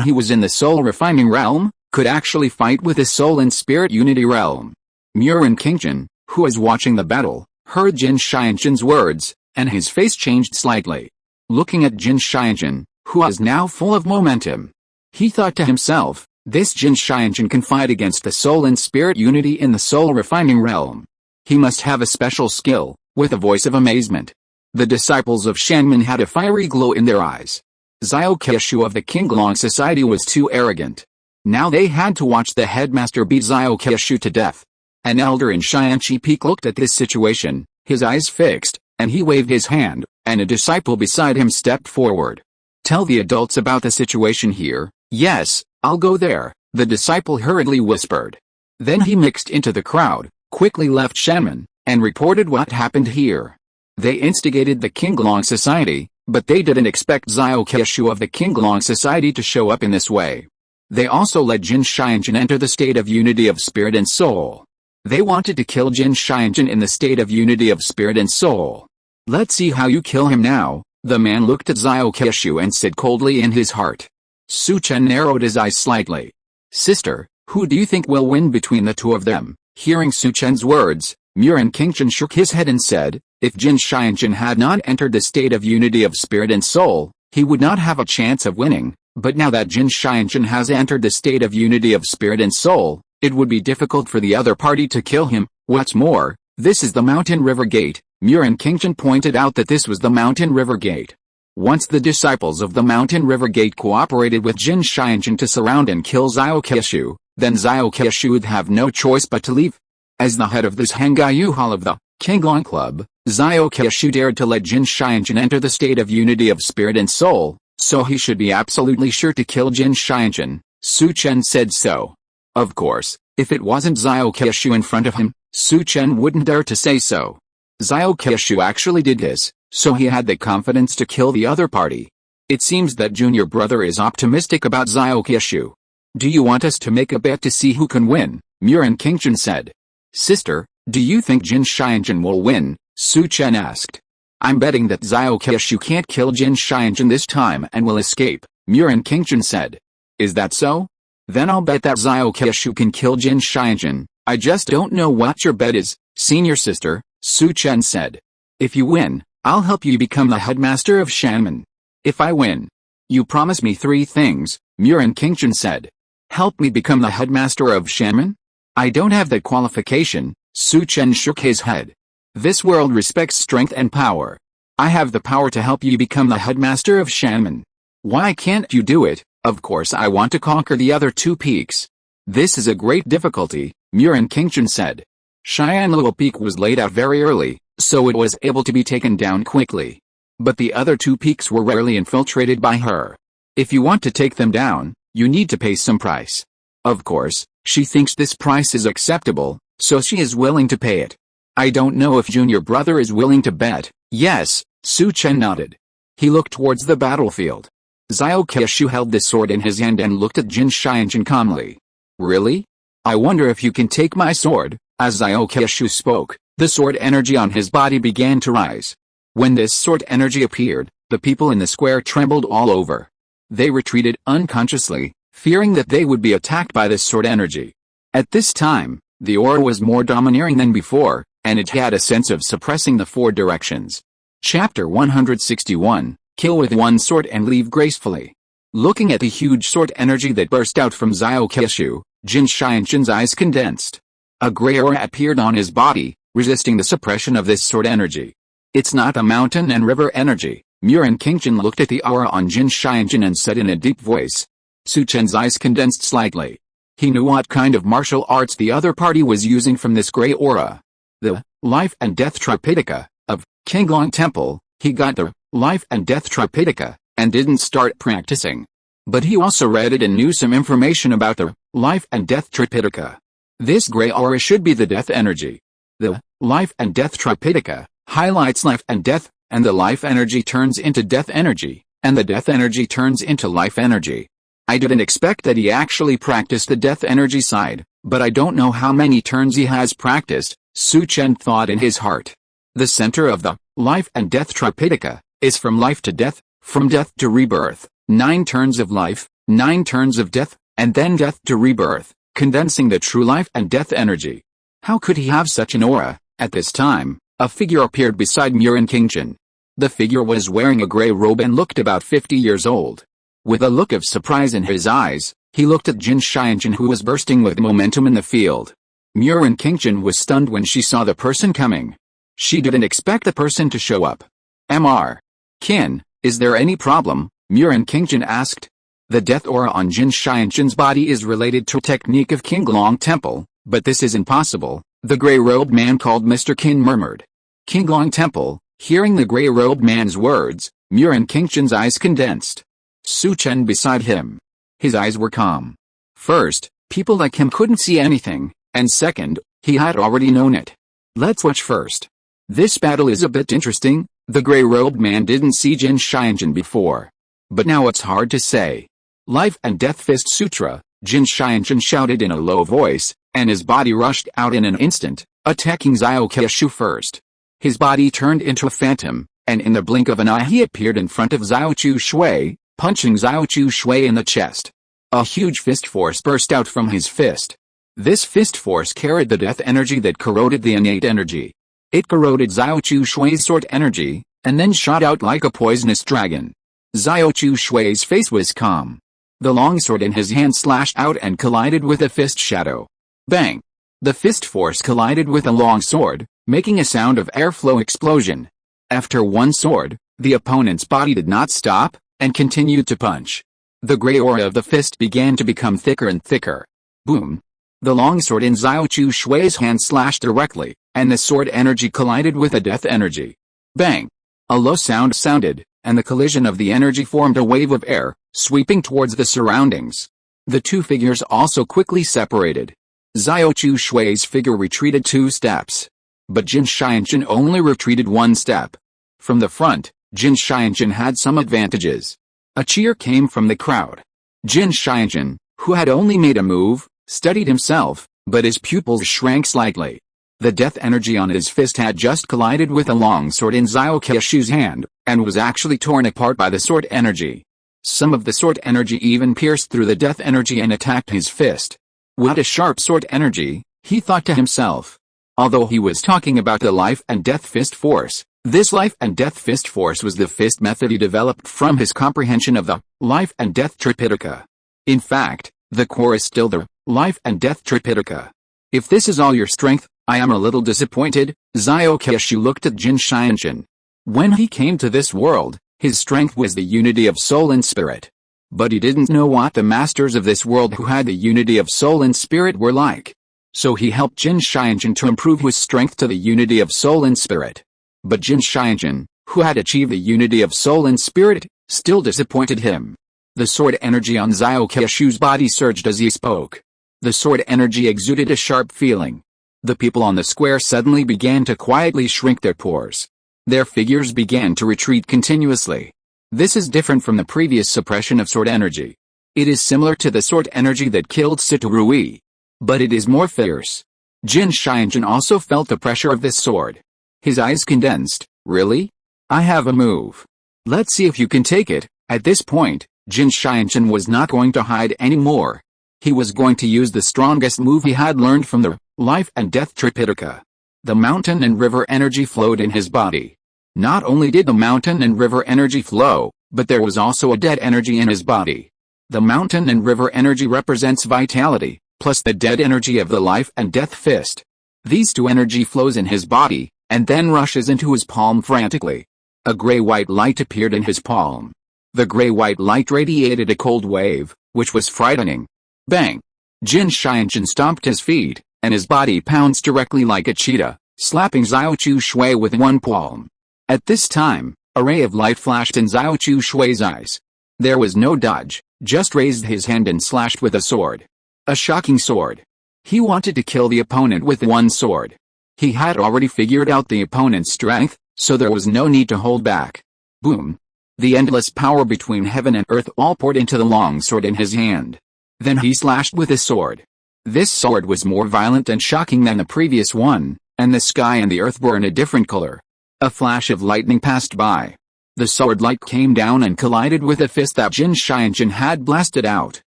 he was in the soul refining realm, could actually fight with the soul and spirit unity realm. Murin Qingchen, who was watching the battle, heard Jin Xianjun's words, and his face changed slightly. Looking at Jin Xianjun, who was now full of momentum, he thought to himself, this Jin Xianjun can fight against the soul and spirit unity in the soul refining realm. He must have a special skill, with a voice of amazement. The disciples of Shanman had a fiery glow in their eyes. Xiao Keishu of the Qinglong Society was too arrogant. Now they had to watch the headmaster beat Xiao Keishu to death. An elder in Xianqi Peak looked at this situation, his eyes fixed, and he waved his hand, and a disciple beside him stepped forward. "Tell the adults about the situation here." "Yes, I'll go there," the disciple hurriedly whispered. Then he mixed into the crowd, quickly left Shanman, and reported what happened here. They instigated the Qinglong Society, but they didn't expect Xiao Keishu of the Qinglong Society to show up in this way. They also let Jin Xianjun enter the state of unity of spirit and soul. They wanted to kill Jin Xianjun in the state of unity of spirit and soul. "Let's see how you kill him now," the man looked at Xiao Keishu and said coldly in his heart. Su Chen narrowed his eyes slightly. "Sister, who do you think will win between the two of them?" Hearing Su Chen's words, Muren Qingchen shook his head and said, "If Jin Xianjun had not entered the state of unity of spirit and soul, he would not have a chance of winning, but now that Jin Xianjun has entered the state of unity of spirit and soul, it would be difficult for the other party to kill him. What's more, this is the Mountain River Gate." Muren Qingchen pointed out that this was the Mountain River Gate. Once the disciples of the Mountain River Gate cooperated with Jin Xianjun to surround and kill Xiao Keishu, then Xiao Keishu would have no choice but to leave. As the head of this Hangyu Hall of the Qinglong Club, Xiao Keishu dared to let Jin Xianjun enter the state of unity of spirit and soul, so he should be absolutely sure to kill Jin Xianjun. Su Chen said so. Of course, if it wasn't Xiao Keishu in front of him, Su Chen wouldn't dare to say so. Xiao Keishu actually did this, so he had the confidence to kill the other party. It seems that junior brother is optimistic about Xiao Keishu. "Do you want us to make a bet to see who can win?" Muren Qingchen said. "Sister, do you think Jin Xianjun will win?" Su Chen asked. "I'm betting that Xiao Keishu can't kill Jin Xianjun this time and will escape," Muren Qingchen said. "Is that so? Then I'll bet that Xiao Keishu can kill Jin Xianjun. I just don't know what your bet is, senior sister," Su Chen said. "If you win, I'll help you become the headmaster of Shanman. If I win, you promise me 3 things," Muren Qingchen said. "Help me become the headmaster of Shanman?" "I don't have the qualification," Su Chen shook his head. "This world respects strength and power. I have the power to help you become the headmaster of Shanman. Why can't you do it?" "Of course I want to conquer the other 2 peaks. This is a great difficulty," Muren Qingchen said. Xianluo Peak was laid out very early, so it was able to be taken down quickly. But the other 2 peaks were rarely infiltrated by her. If you want to take them down, you need to pay some price. Of course, she thinks this price is acceptable, so she is willing to pay it. I don't know if junior brother is willing to bet. "Yes," Su Chen nodded. He looked towards the battlefield. Xiao Keishu held the sword in his hand and looked at Jin Xianjun calmly. "Really? I wonder if you can take my sword." As Xiao Keishu spoke, the sword energy on his body began to rise. When this sword energy appeared, the people in the square trembled all over. They retreated unconsciously, fearing that they would be attacked by this sword energy. At this time, the aura was more domineering than before, and it had a sense of suppressing the 4 directions. Chapter 161, Kill with one sword and leave gracefully. Looking at the huge sword energy that burst out from Xiao Keishu, Jin Xianjun's eyes condensed. A gray aura appeared on his body, resisting the suppression of this sword energy. "It's not a mountain and river energy." Muren Qingchen looked at the aura on Jin Xianjun and said in a deep voice. Su Chen's eyes condensed slightly. He knew what kind of martial arts the other party was using from this gray aura. The Life and Death Tripitaka of Qinglong Temple. He got the Life and Death Tripitaka and didn't start practicing. But he also read it and knew some information about the Life and Death Tripitaka. This gray aura should be the death energy. The Life and Death Tripitaka highlights life and death, and the life energy turns into death energy, and the death energy turns into life energy. I didn't expect that he actually practiced the death energy side, but I don't know how many turns he has practiced, Su Chen thought in his heart. The center of the Life and Death Tripitaka is from life to death, from death to rebirth, 9 turns of life, 9 turns of death, and then death to rebirth, condensing the true life and death energy. How could he have such an aura? At this time, a figure appeared beside Muren Qingchen. The figure was wearing a gray robe and looked about 50 years old. With a look of surprise in his eyes, he looked at Jin Xianjun, who was bursting with momentum in the field. Muren Qingchen was stunned when she saw the person coming. She didn't expect the person to show up. Mr. Qin, is there any problem? Murin Qingjin asked. The death aura on Jin Xianqin's body is related to a technique of Qinglong Temple, but this is impossible, the gray-robed man called Mr. Qin murmured. Qinglong Temple. Hearing the gray-robed man's words, Murin Qingjin's eyes condensed. Su Chen beside him. His eyes were calm. First, people like him couldn't see anything, and second, he had already known it. Let's watch first. This battle is a bit interesting. The gray-robed man didn't see Jin Xianqin before. But now it's hard to say. Life and Death Fist Sutra, Jin Xianqin shouted in a low voice, and his body rushed out in an instant, attacking Xiao Keishu first. His body turned into a phantom, and in the blink of an eye he appeared in front of Xiao Chu Shui, punching Xiao Chu Shui in the chest. A huge fist force burst out from his fist. This fist force carried the death energy that corroded the innate energy. It corroded Xiao Chu Shui's sword energy, and then shot out like a poisonous dragon. Xiao Chu Shui's face was calm. The longsword in his hand slashed out and collided with a fist shadow. Bang! The fist force collided with a longsword, making a sound of airflow explosion. After one sword, the opponent's body did not stop, and continued to punch. The gray aura of the fist began to become thicker and thicker. Boom! The longsword in Xiao Chu Shui's hand slashed directly, and the sword energy collided with a death energy. Bang! A low sound sounded, and the collision of the energy formed a wave of air, sweeping towards the surroundings. The two figures also quickly separated. Xiao Chu Shui's figure retreated 2 steps. But Jin Xianqin only retreated 1 step. From the front, Jin Xianqin had some advantages. A cheer came from the crowd. Jin Xianqin, who had only made a move, steadied himself, but his pupils shrank slightly. The death energy on his fist had just collided with a longsword in Xiao Keishu's hand, and was actually torn apart by the sword energy. Some of the sword energy even pierced through the death energy and attacked his fist. What a sharp sword energy, he thought to himself. Although he was talking about the life and death fist force, this life and death fist force was the fist method he developed from his comprehension of the life and death Tripitaka. In fact, the core is still the life and death Tripitaka. If this is all your strength, I am a little disappointed. Xiao Keishu looked at Jin Xianqin. When he came to this world, his strength was the unity of soul and spirit. But he didn't know what the masters of this world who had the unity of soul and spirit were like. So he helped Jin Xianqin to improve his strength to the unity of soul and spirit. But Jin Xianqin, who had achieved the unity of soul and spirit, still disappointed him. The sword energy on Xiao Keishu's body surged as he spoke. The sword energy exuded a sharp feeling. The people on the square suddenly began to quietly shrink their pores. Their figures began to retreat continuously. This is different from the previous suppression of sword energy. It is similar to the sword energy that killed Sitarui. But it is more fierce. Jin Xianqin also felt the pressure of this sword. His eyes condensed. Really? I have a move. Let's see if you can take it. At this point, Jin Xianqin was not going to hide anymore. He was going to use the strongest move he had learned from the life and death Tripitaka. The mountain and river energy flowed in his body. Not only did the mountain and river energy flow, but there was also a dead energy in his body. The mountain and river energy represents vitality, plus the dead energy of the life and death fist. These two energy flows in his body, and then rushes into his palm frantically. A gray-white light appeared in his palm. The gray-white light radiated a cold wave, which was frightening. Bang! Jin Xianqin stomped his feet, and his body pounced directly like a cheetah, slapping Xiao Chu Shui with one palm. At this time, a ray of light flashed in Xiao Chu Shui's eyes. There was no dodge, just raised his hand and slashed with a sword. A shocking sword. He wanted to kill the opponent with one sword. He had already figured out the opponent's strength, so there was no need to hold back. Boom! The endless power between heaven and earth all poured into the longsword in his hand. Then he slashed with his sword. This sword was more violent and shocking than the previous one, and the sky and the earth were in a different color. A flash of lightning passed by. The sword light came down and collided with a fist that Jin Xianqin had blasted out.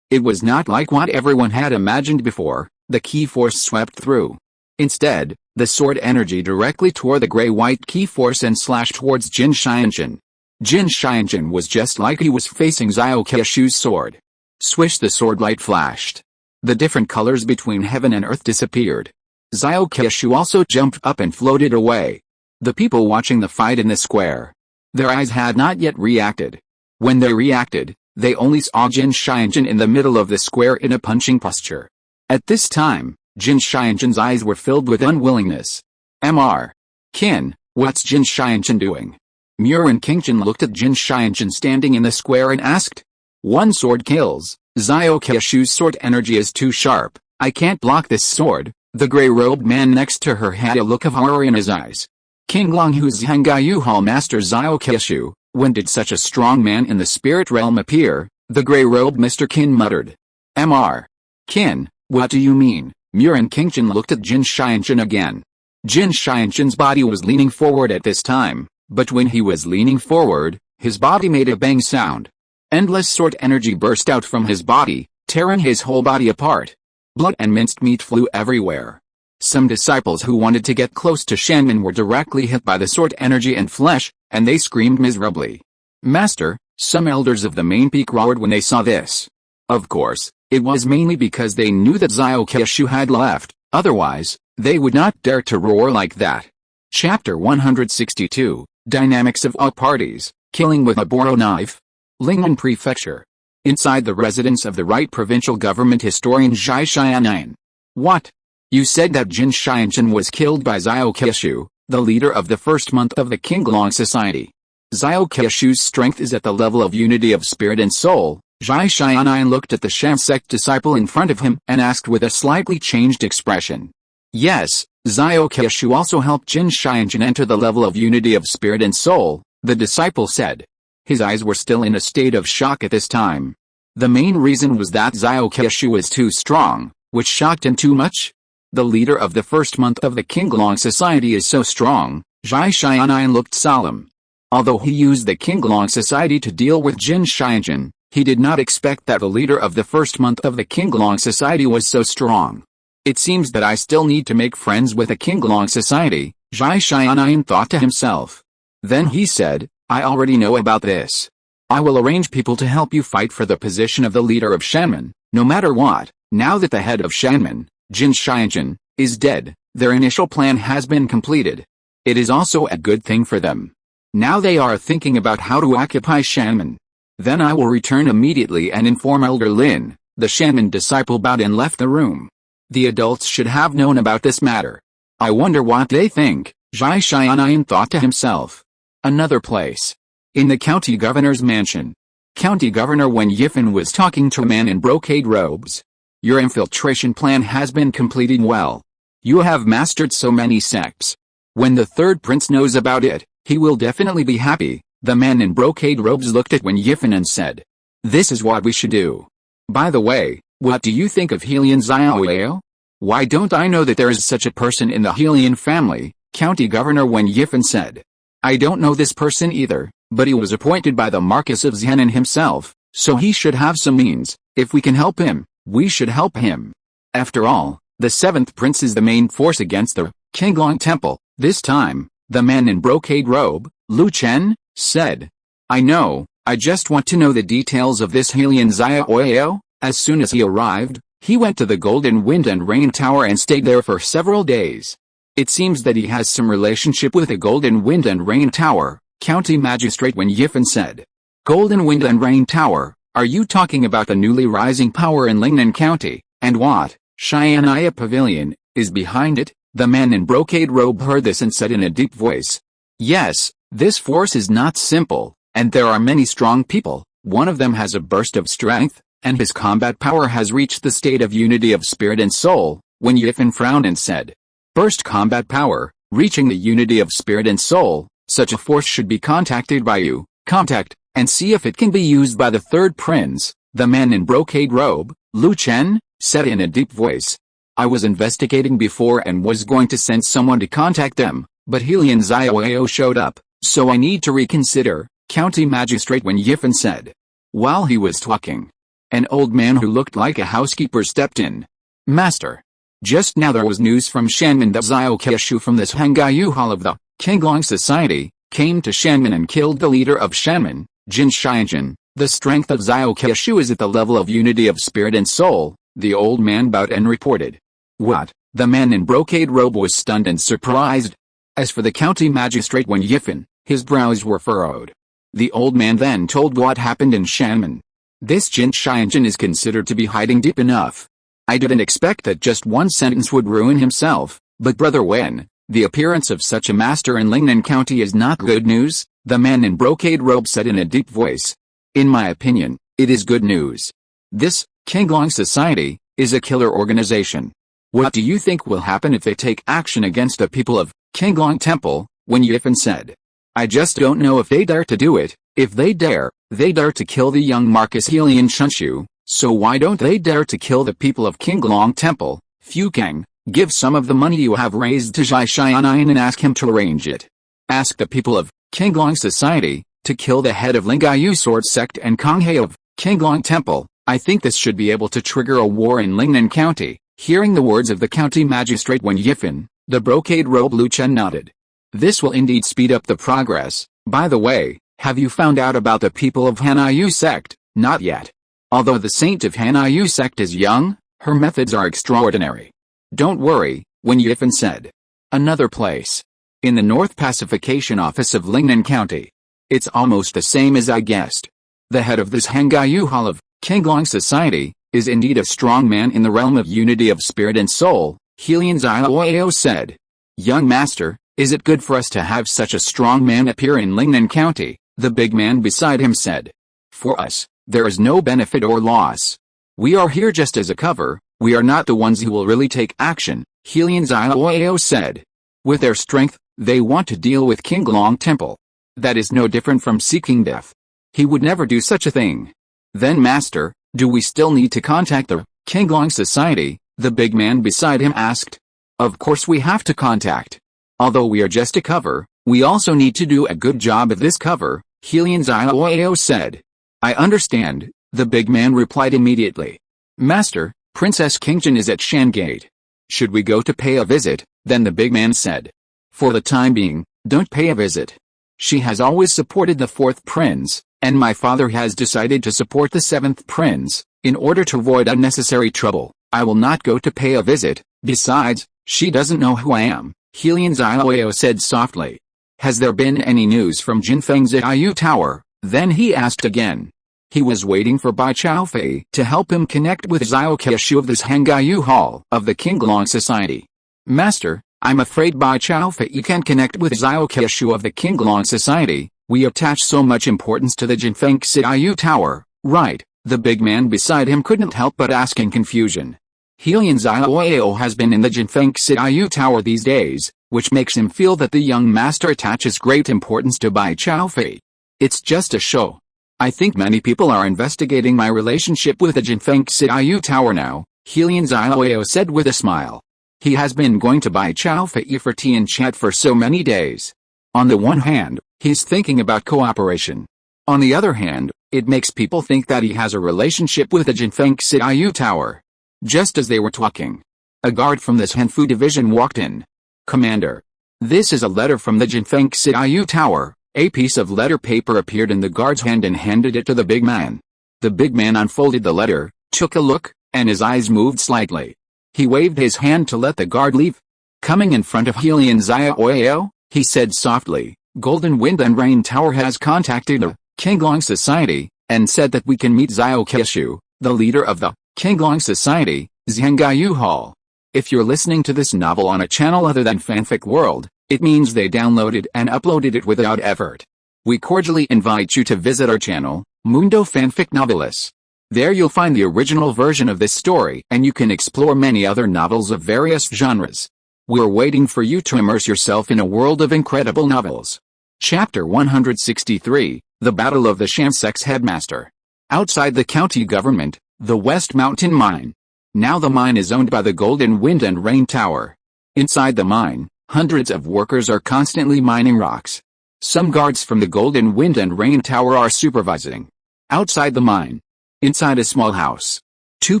It was not like what everyone had imagined before. The ki force swept through. Instead, the sword energy directly tore the gray-white ki force and slashed towards Jin Xianqin. Jin Xianqin was just like he was facing Xiao Keishu's sword. Swish, the sword light flashed. The different colors between heaven and earth disappeared. Xiao Keishu also jumped up and floated away. The people watching the fight in the square. Their eyes had not yet reacted. When they reacted, they only saw Jin Xianjun in the middle of the square in a punching posture. At this time, Jin Xianjun's eyes were filled with unwillingness. Mr. Qin, what's Jin Xianjun doing? Murin Qingchen looked at Jin Xianjun standing in the square and asked. One sword kills. Xiao Keishu's sword energy is too sharp. I can't block this sword. The gray-robed man next to her had a look of horror in his eyes. King Longhu's Hangaiyu Hall Master Xiao Keishu, when did such a strong man in the spirit realm appear? The gray-robed Mr. Qin muttered. Mr. Qin, what do you mean? Murin Qingchen looked at Jin Xianjun again. Jin Xianjun's body was leaning forward at this time, but when he was leaning forward, his body made a bang sound. Endless sword energy burst out from his body, tearing his whole body apart. Blood and minced meat flew everywhere. Some disciples who wanted to get close to Shanman were directly hit by the sword energy and flesh, and they screamed miserably. Master, some elders of the main peak roared when they saw this. Of course, it was mainly because they knew that Xiao Keishu had left, otherwise, they would not dare to roar like that. Chapter 162, Dynamics of all Parties, Killing with a Boro Knife. Lingnan Prefecture. Inside the residence of the right provincial government historian Zhai Xianyan. What? You said that Jin Xianjun was killed by Xiao Keishu, the leader of the first month of the Qinglong Society. Xiao Keishu's strength is at the level of unity of spirit and soul. Zhai Xianyan looked at the Sham sect disciple in front of him and asked with a slightly changed expression. Yes, Xiao Keishu also helped Jin Xianjun enter the level of unity of spirit and soul, the disciple said. His eyes were still in a state of shock at this time. The main reason was that Xiao Keishu was too strong, which shocked him too much. The leader of the first month of the Qinglong Society is so strong. Zhai Xianyan looked solemn. Although he used the Qinglong Society to deal with Jin Xianjun, he did not expect that the leader of the first month of the Qinglong Society was so strong. It seems that I still need to make friends with the Qinglong Society, Zhai Xianyan thought to himself. Then he said, I already know about this. I will arrange people to help you fight for the position of the leader of Shanman, no matter what. Now that the head of Shanman, Jin Xianjun, is dead, their initial plan has been completed. It is also a good thing for them. Now they are thinking about how to occupy Shanman. Then I will return immediately and inform Elder Lin. The Shanman disciple bowed and left the room. The adults should have known about this matter. I wonder what they think, Zhai Xianyan thought to himself. Another place. In the county governor's mansion. County Governor Wen Yifan was talking to a man in brocade robes. Your infiltration plan has been completed well. You have mastered so many sects. When the third prince knows about it, he will definitely be happy. The man in brocade robes looked at Wen Yifan and said. This is what we should do. By the way, what do you think of Helian Xiaoyao? Why don't I know that there is such a person in the Helian family? County Governor Wen Yifan said. I don't know this person either, but he was appointed by the Marquis of Xianan himself, so he should have some means. If we can help him, we should help him. After all, the seventh prince is the main force against the Qinglong Temple. This time, the man in brocade robe, Lu Chen, said. I know, I just want to know the details of this Helian Xiaoyao. As soon as he arrived, he went to the Golden Wind and Rain Tower and stayed there for several days. It seems that he has some relationship with the Golden Wind and Rain Tower, County Magistrate Wen Yifan said. Golden Wind and Rain Tower, are you talking about the newly rising power in Lingnan County, and what, Xianaya Pavilion, is behind it? The man in brocade robe heard this and said in a deep voice. Yes, this force is not simple, and there are many strong people. One of them has a burst of strength, and his combat power has reached the state of unity of spirit and soul. Wen Yifan frowned and said. Burst combat power, reaching the unity of spirit and soul, such a force should be contacted by you. Contact, and see if it can be used by the third prince. The man in brocade robe, Lu Chen, said in a deep voice. I was investigating before and was going to send someone to contact them, but Helian Xiaoyao showed up, so I need to reconsider, County Magistrate Wen Yifan said. While he was talking, an old man who looked like a housekeeper stepped in. Master. Just now there was news from Shanman that Xiao Keishu from this Hangaiyu Hall of the Qinglong Society came to Shanman and killed the leader of Shanman, Jin Xianjun. The strength of Xiao Keishu is at the level of unity of spirit and soul, the old man bowed and reported. What? The man in brocade robe was stunned and surprised. As for the county magistrate Wen Yifan, his brows were furrowed. The old man then told what happened in Shanmen. This Jin Xianjin is considered to be hiding deep enough. I didn't expect that just one sentence would ruin himself, but Brother Wen, the appearance of such a master in Lingnan County is not good news, the man in brocade robe said in a deep voice. In my opinion, it is good news. This, Qinglong Society, is a killer organization. What do you think will happen if they take action against the people of Qinglong Temple? Wen Yifan said. I just don't know if they dare to do it. If they dare to kill the young Marcus Helian Shunshu, so why don't they dare to kill the people of Qinglong Temple? Fu Kang, give some of the money you have raised to Zhai Xianyan and ask him to arrange it. Ask the people of Qinglong Society to kill the head of Lingayu Sword Sect and Konghe of Qinglong Temple. I think this should be able to trigger a war in Lingnan County. Hearing the words of the county magistrate Wen Yifan, the brocade robe Lu Chen nodded. This will indeed speed up the progress. By the way, have you found out about the people of Hanayu sect? Not yet. Although the saint of Hanayu sect is young, her methods are extraordinary. Don't worry, Wen Yifan said. Another place. In the North Pacification Office of Lingnan County. It's almost the same as I guessed. The head of this Hangayu Hall of Qinglong Society is indeed a strong man in the realm of unity of spirit and soul, Helian Zioao said. Young master, is it good for us to have such a strong man appear in Lingnan County? The big man beside him said. For us, there is no benefit or loss. We are here just as a cover, we are not the ones who will really take action, Helian Zioao said. With their strength, they want to deal with Qinglong Temple. That is no different from seeking death. He would never do such a thing. Then master, do we still need to contact the Qinglong Society? The big man beside him asked. Of course we have to contact. Although we are just a cover, we also need to do a good job at this cover, Helian Zioao said. I understand, the big man replied immediately. Master, Princess Qingjin is at Shan Gate. Should we go to pay a visit? Then the big man said. For the time being, don't pay a visit. She has always supported the fourth prince, and my father has decided to support the seventh prince. In order to avoid unnecessary trouble, I will not go to pay a visit. Besides, she doesn't know who I am, Helian Zioao said softly. Has there been any news from Jinfeng's Iyu Tower? Then he asked again. He was waiting for Bai Chaofei to help him connect with Zhao Keishu of this Hangayu Hall of the Qinglong Society. Master, I'm afraid Bai Chaofei can't connect with Zhao Keishu of the Qinglong Society. We attach so much importance to the Jinfeng Iyu Tower, right? The big man beside him couldn't help but ask in confusion. Helian Zioao has been in the Jinfeng Iyu Tower these days, which makes him feel that the young master attaches great importance to Bai Chaofei. It's just a show. I think many people are investigating my relationship with the Jinfeng Iyu Tower now, Helian Zioao said with a smile. He has been going to Bai Chaofei for tea and chat for so many days. On the one hand, he's thinking about cooperation. On the other hand, it makes people think that he has a relationship with the Jinfeng Iyu Tower. Just as they were talking, a guard from this Hanfu division walked in. Commander. This is a letter from the Jinfeng Iyu Tower. A piece of letter paper appeared in the guard's hand and handed it to the big man. The big man unfolded the letter, took a look, and his eyes moved slightly. He waved his hand to let the guard leave. Coming in front of Helian Zioao, he said softly, Golden Wind and Rain Tower has contacted the Qinglong Society, and said that we can meet Zhao Keishu, the leader of the Qinglong Society, Zhangayu Hall. If you're listening to this novel on a channel other than Fanfic World, it means they downloaded and uploaded it without effort. We cordially invite you to visit our channel, Mundo Fanfic Novelis. There you'll find the original version of this story and you can explore many other novels of various genres. We're waiting for you to immerse yourself in a world of incredible novels. Chapter 163, The Battle of the Shan Sects Headmaster. Outside the county government, the West Mountain Mine. Now the mine is owned by the Golden Wind and Rain Tower. Inside the mine, hundreds of workers are constantly mining rocks. Some guards from the Golden Wind and Rain Tower are supervising. Outside the mine. Inside a small house. Two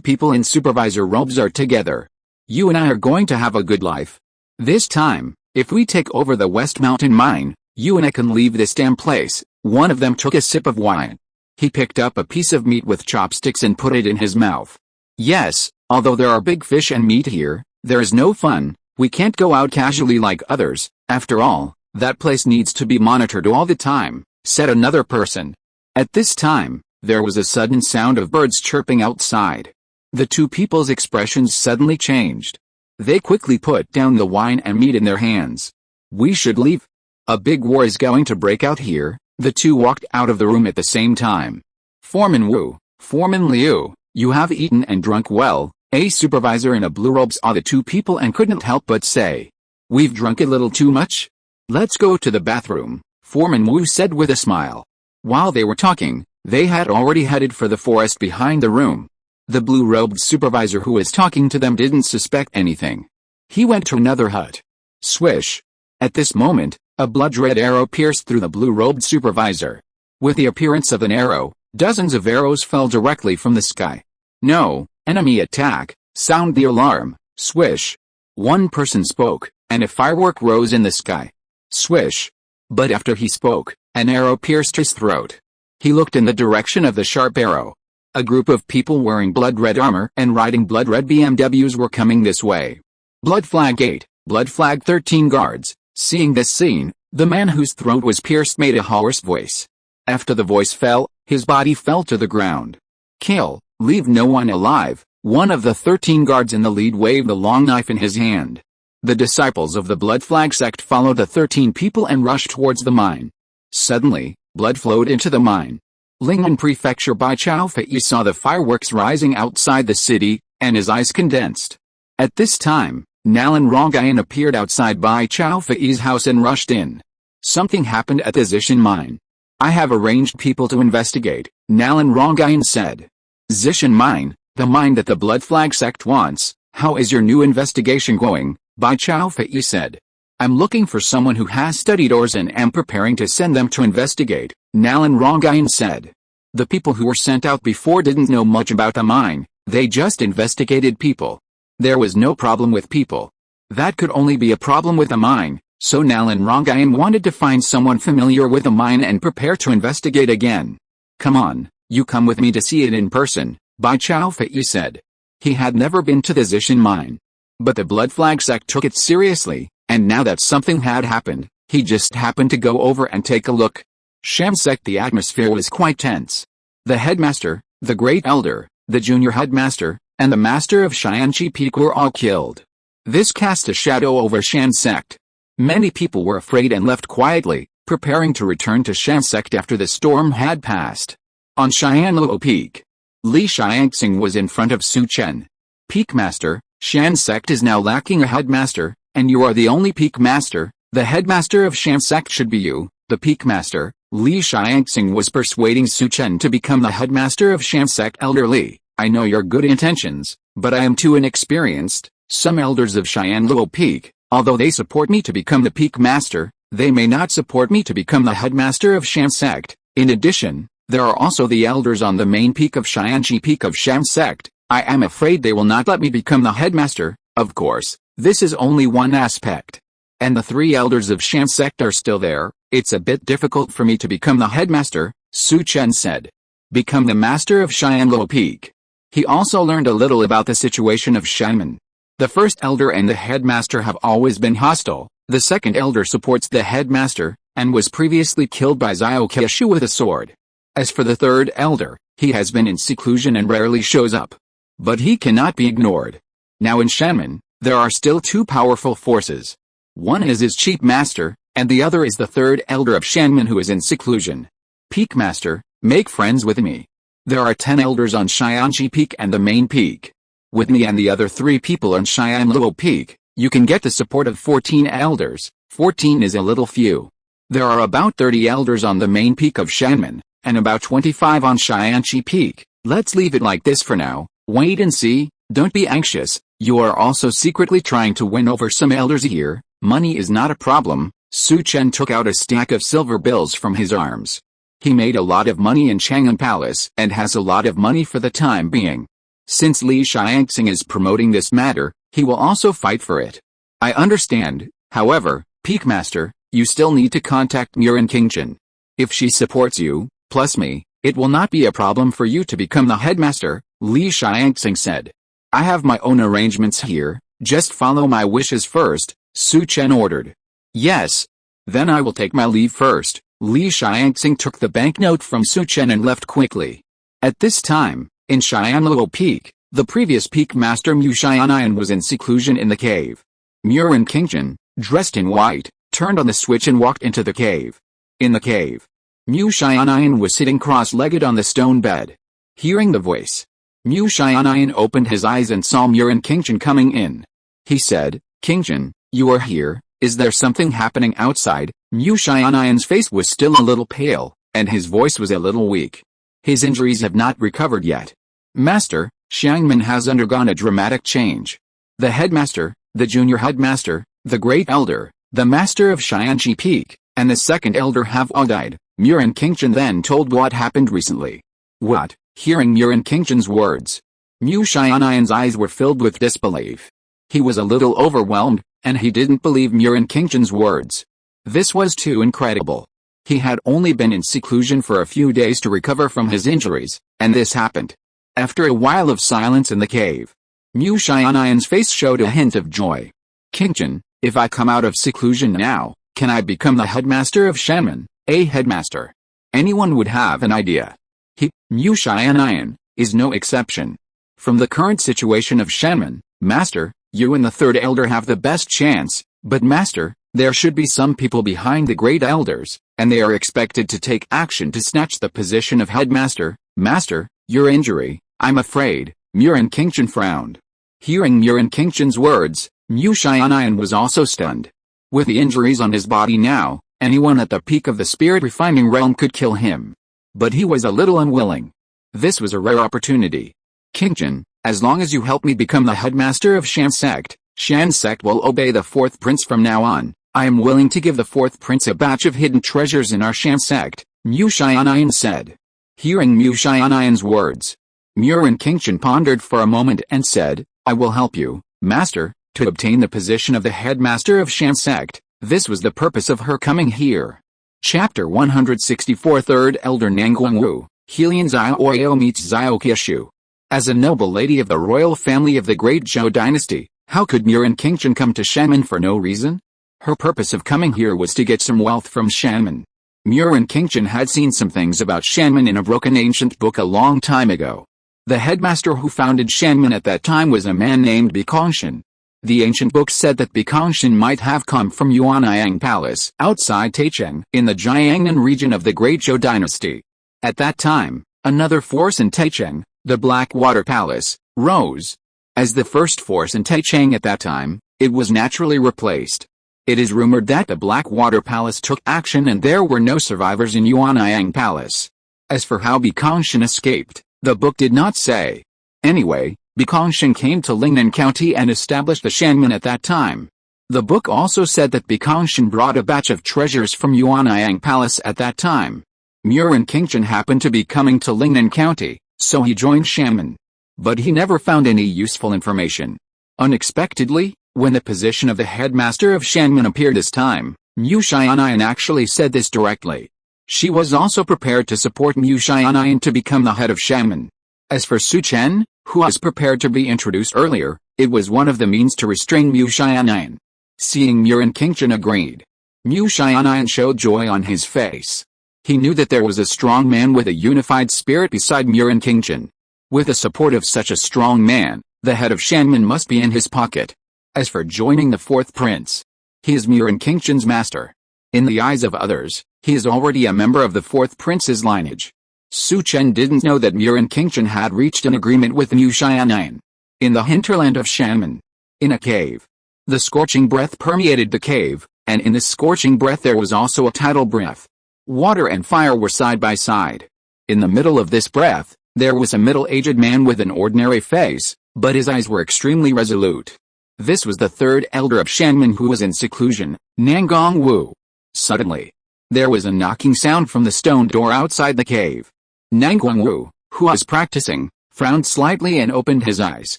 people in supervisor robes are together. You and I are going to have a good life. This time, if we take over the West Mountain Mine, you and I can leave this damn place. One of them took a sip of wine. He picked up a piece of meat with chopsticks and put it in his mouth. Yes, although there are big fish and meat here, there is no fun We can't go out casually like others, after all, that place needs to be monitored all the time, said another person. At this time, there was a sudden sound of birds chirping outside. The two people's expressions suddenly changed. They quickly put down the wine and meat in their hands. We should leave. A big war is going to break out here. The two walked out of the room at the same time. Foreman Wu, Foreman Liu, you have eaten and drunk well. A supervisor in a blue robe saw the two people and couldn't help but say, "We've drunk a little too much. Let's go to the bathroom," Foreman Wu said with a smile. While they were talking, they had already headed for the forest behind the room. The blue-robed supervisor who was talking to them didn't suspect anything. He went to another hut. Swish! At this moment, a blood-red arrow pierced through the blue-robed supervisor. With the appearance of an arrow, dozens of arrows fell directly from the sky. "No, enemy attack, sound the alarm," swish. One person spoke, and a firework rose in the sky. Swish. But after he spoke, an arrow pierced his throat. He looked in the direction of the sharp arrow. A group of people wearing blood-red armor and riding blood-red BMWs were coming this way. Blood flag 8, blood flag 13 guards. Seeing this scene, the man whose throat was pierced made a hoarse voice. After the voice fell, his body fell to the ground. "Kill, leave no one alive," one of the 13 guards in the lead waved a long knife in his hand. The disciples of the Blood Flag sect followed the 13 people and rushed towards the mine. Suddenly, blood flowed into the mine. Lingnan Prefecture Bai Tianyu saw the fireworks rising outside the city, and his eyes condensed. At this time, Nalan Rongayan appeared outside Bai Tianyu's house and rushed in. Something happened at the Zishan mine. "I have arranged people to investigate," Nalan Rongayan said. "Zishan mine, the mine that the Blood Flag sect wants, how is your new investigation going?" Bai Tianyu said. "I'm looking for someone who has studied ores and am preparing to send them to investigate," Nalan Rongayan said. The people who were sent out before didn't know much about the mine, they just investigated people. There was no problem with people. That could only be a problem with the mine, so Nalan Rongayan wanted to find someone familiar with the mine and prepare to investigate again. "Come on, you come with me to see it in person," Bai Tianyu said. He had never been to the Zishan mine. But the Blood Flag sect took it seriously, and now that something had happened, he just happened to go over and take a look. Sham sect. The atmosphere was quite tense. The headmaster, the great elder, the junior headmaster, and the master of Xianqi Peak were all killed. This cast a shadow over Shan sect. Many people were afraid and left quietly, preparing to return to Shan sect after the storm had passed. On Xianluo Peak, Li Xiangxing was in front of Su Chen. "Peak master, Shan sect is now lacking a headmaster, and you are the only peak master. The headmaster of Shan sect should be you, the peak master." Li Xiangxing was persuading Su Chen to become the headmaster of Shan sect. "Elder Li, I know your good intentions, but I am too inexperienced. Some elders of Xianluo Peak, although they support me to become the peak master, they may not support me to become the headmaster of Shan sect. In addition, there are also the elders on the main peak of Xianqi Peak of Shan sect. I am afraid they will not let me become the headmaster." Of course, this is only one aspect. "And the 3 elders of Shan sect are still there. It's a bit difficult for me to become the headmaster," Su Chen said. "Become the master of Xianluo Peak." He also learned a little about the situation of Shanmen. The first elder and the headmaster have always been hostile. The second elder supports the headmaster, and was previously killed by Xiao Qiushu with a sword. As for the third elder, he has been in seclusion and rarely shows up. But he cannot be ignored. Now in Shanmen, there are still 2 powerful forces. One is his chief master, and the other is the third elder of Shanmen who is in seclusion. "Peak master, make friends with me. There are 10 elders on Xianqi Peak and the main peak. With me and the other 3 people on Xianluo Peak, you can get the support of 14 elders. 14 is a little few. There are about 30 elders on the main peak of Shanmen, and about 25 on Xianqi Peak. Let's leave it like this for now. Wait and see, don't be anxious. You are also secretly trying to win over some elders here. Money is not a problem." Su Chen took out a stack of silver bills from his arms. He made a lot of money in Chang'an Palace and has a lot of money for the time being. Since Li Xiangxing is promoting this matter, he will also fight for it. "I understand, however, Peak Master, you still need to contact Murin Qingchen. If she supports you, plus me, it will not be a problem for you to become the headmaster," Li Xiangxing said. "I have my own arrangements here, Just follow my wishes first, Su Chen ordered. Yes. Then I will take my leave first. Li Xiangxing took the banknote from Su Chen and left quickly. At this time, in Xianluo Peak, the previous peak master Mu Xiannian was in seclusion in the cave. Murin Qingchen, dressed in white, turned on the switch and walked into the cave. In the cave, Mu Xiannian was sitting cross-legged on the stone bed. Hearing the voice, Mu Xiannian opened his eyes and saw Murin Qingchen coming in. He said, "Qingchen, you are here, is there something happening outside?" Mu Xiannian's face was still a little pale, and his voice was a little weak. His injuries have not recovered yet. Master, Xiangmen has undergone a dramatic change. The headmaster, the junior headmaster, the great elder, the master of Xianqi Peak, and the second elder have all died. Murin Qingchen then told what happened recently. What? Hearing Murin Qingchen's words, Mu Xiannian's eyes were filled with disbelief. He was a little overwhelmed, and he didn't believe Murin Qingchen's words. This was too incredible. He had only been in seclusion for a few days to recover from his injuries, and this happened. After a while of silence in the cave, Mu Xiannian's face showed a hint of joy. Qingchen, if I come out of seclusion now, can I become the headmaster of Xianmen, a headmaster? Anyone would have an idea. He, Mu Xiannian, is no exception. From the current situation of Xianmen, Master, you and the third elder have the best chance, but Master, there should be some people behind the great elders, and they are expected to take action to snatch the position of headmaster. Master, your injury, I'm afraid. Murin Qingchen frowned. Hearing Murin Qingchen's words, Mu Xiannian was also stunned. With the injuries on his body now, anyone at the peak of the spirit refining realm could kill him. But he was a little unwilling. This was a rare opportunity. Qingchen, as long as you help me become the headmaster of Shan sect, Shan sect will obey the fourth prince from now on. I am willing to give the fourth prince a batch of hidden treasures in our Shan sect, Mu Xiannian said. Hearing Mu Xiannian's words, Murin Qingchen pondered for a moment and said, I will help you, Master, to obtain the position of the headmaster of Shan sect. This was the purpose of her coming here. Chapter 164 Third Elder Nangguangwu, Helian Zhao Oyo meets Zhao Qiushu. As a noble lady of the royal family of the great Zhou dynasty, how could Murin Qingchen come to Xianmen for no reason? Her purpose of coming here was to get some wealth from Xianmen. Murin Qingchen had seen some things about Xianmen in a broken ancient book a long time ago. The headmaster who founded Xianmen at that time was a man named Bikongshan. The ancient book said that Bikongshan might have come from Yuanyang Palace outside Taicheng in the Jiangnan region of the Great Zhou dynasty. At that time, another force in Taicheng, the Blackwater Palace, rose. As the first force in Taicheng at that time, it was naturally replaced. It is rumored that the Blackwater Palace took action and there were no survivors in Yuanyang Palace. As for how Bikongshan escaped, the book did not say. Anyway, Bikongshan came to Lingnan County and established the Xianmen at that time. The book also said that Bikongshan brought a batch of treasures from Yuanyang Palace at that time. Murin Qingchen happened to be coming to Lingnan County, so he joined Xianmen. But he never found any useful information. Unexpectedly, when the position of the headmaster of Xianmen appeared this time, Mu Xiannian actually said this directly. She was also prepared to support Mu Xiannian to become the head of Xianmen. As for Su Chen, who was prepared to be introduced earlier, it was one of the means to restrain Mu Xiannian. Seeing Murin Qingchen agreed, Mu Xiannian showed joy on his face. He knew that there was a strong man with a unified spirit beside Murin Qingchen. With the support of such a strong man, the head of Xianmen must be in his pocket. As for joining the fourth prince, he is Murin Qingchen's master. In the eyes of others, he is already a member of the fourth prince's lineage. Su Chen didn't know that Murin Qingchen had reached an agreement with Mu Xiannian. In the hinterland of Xianmen, in a cave, the scorching breath permeated the cave, and in this scorching breath there was also a tidal breath. Water and fire were side by side. In the middle of this breath, there was a middle-aged man with an ordinary face, but his eyes were extremely resolute. This was the third elder of Xianmen who was in seclusion, Nangguangwu. Suddenly, there was a knocking sound from the stone door outside the cave. Nangguangwu, who was practicing, frowned slightly and opened his eyes.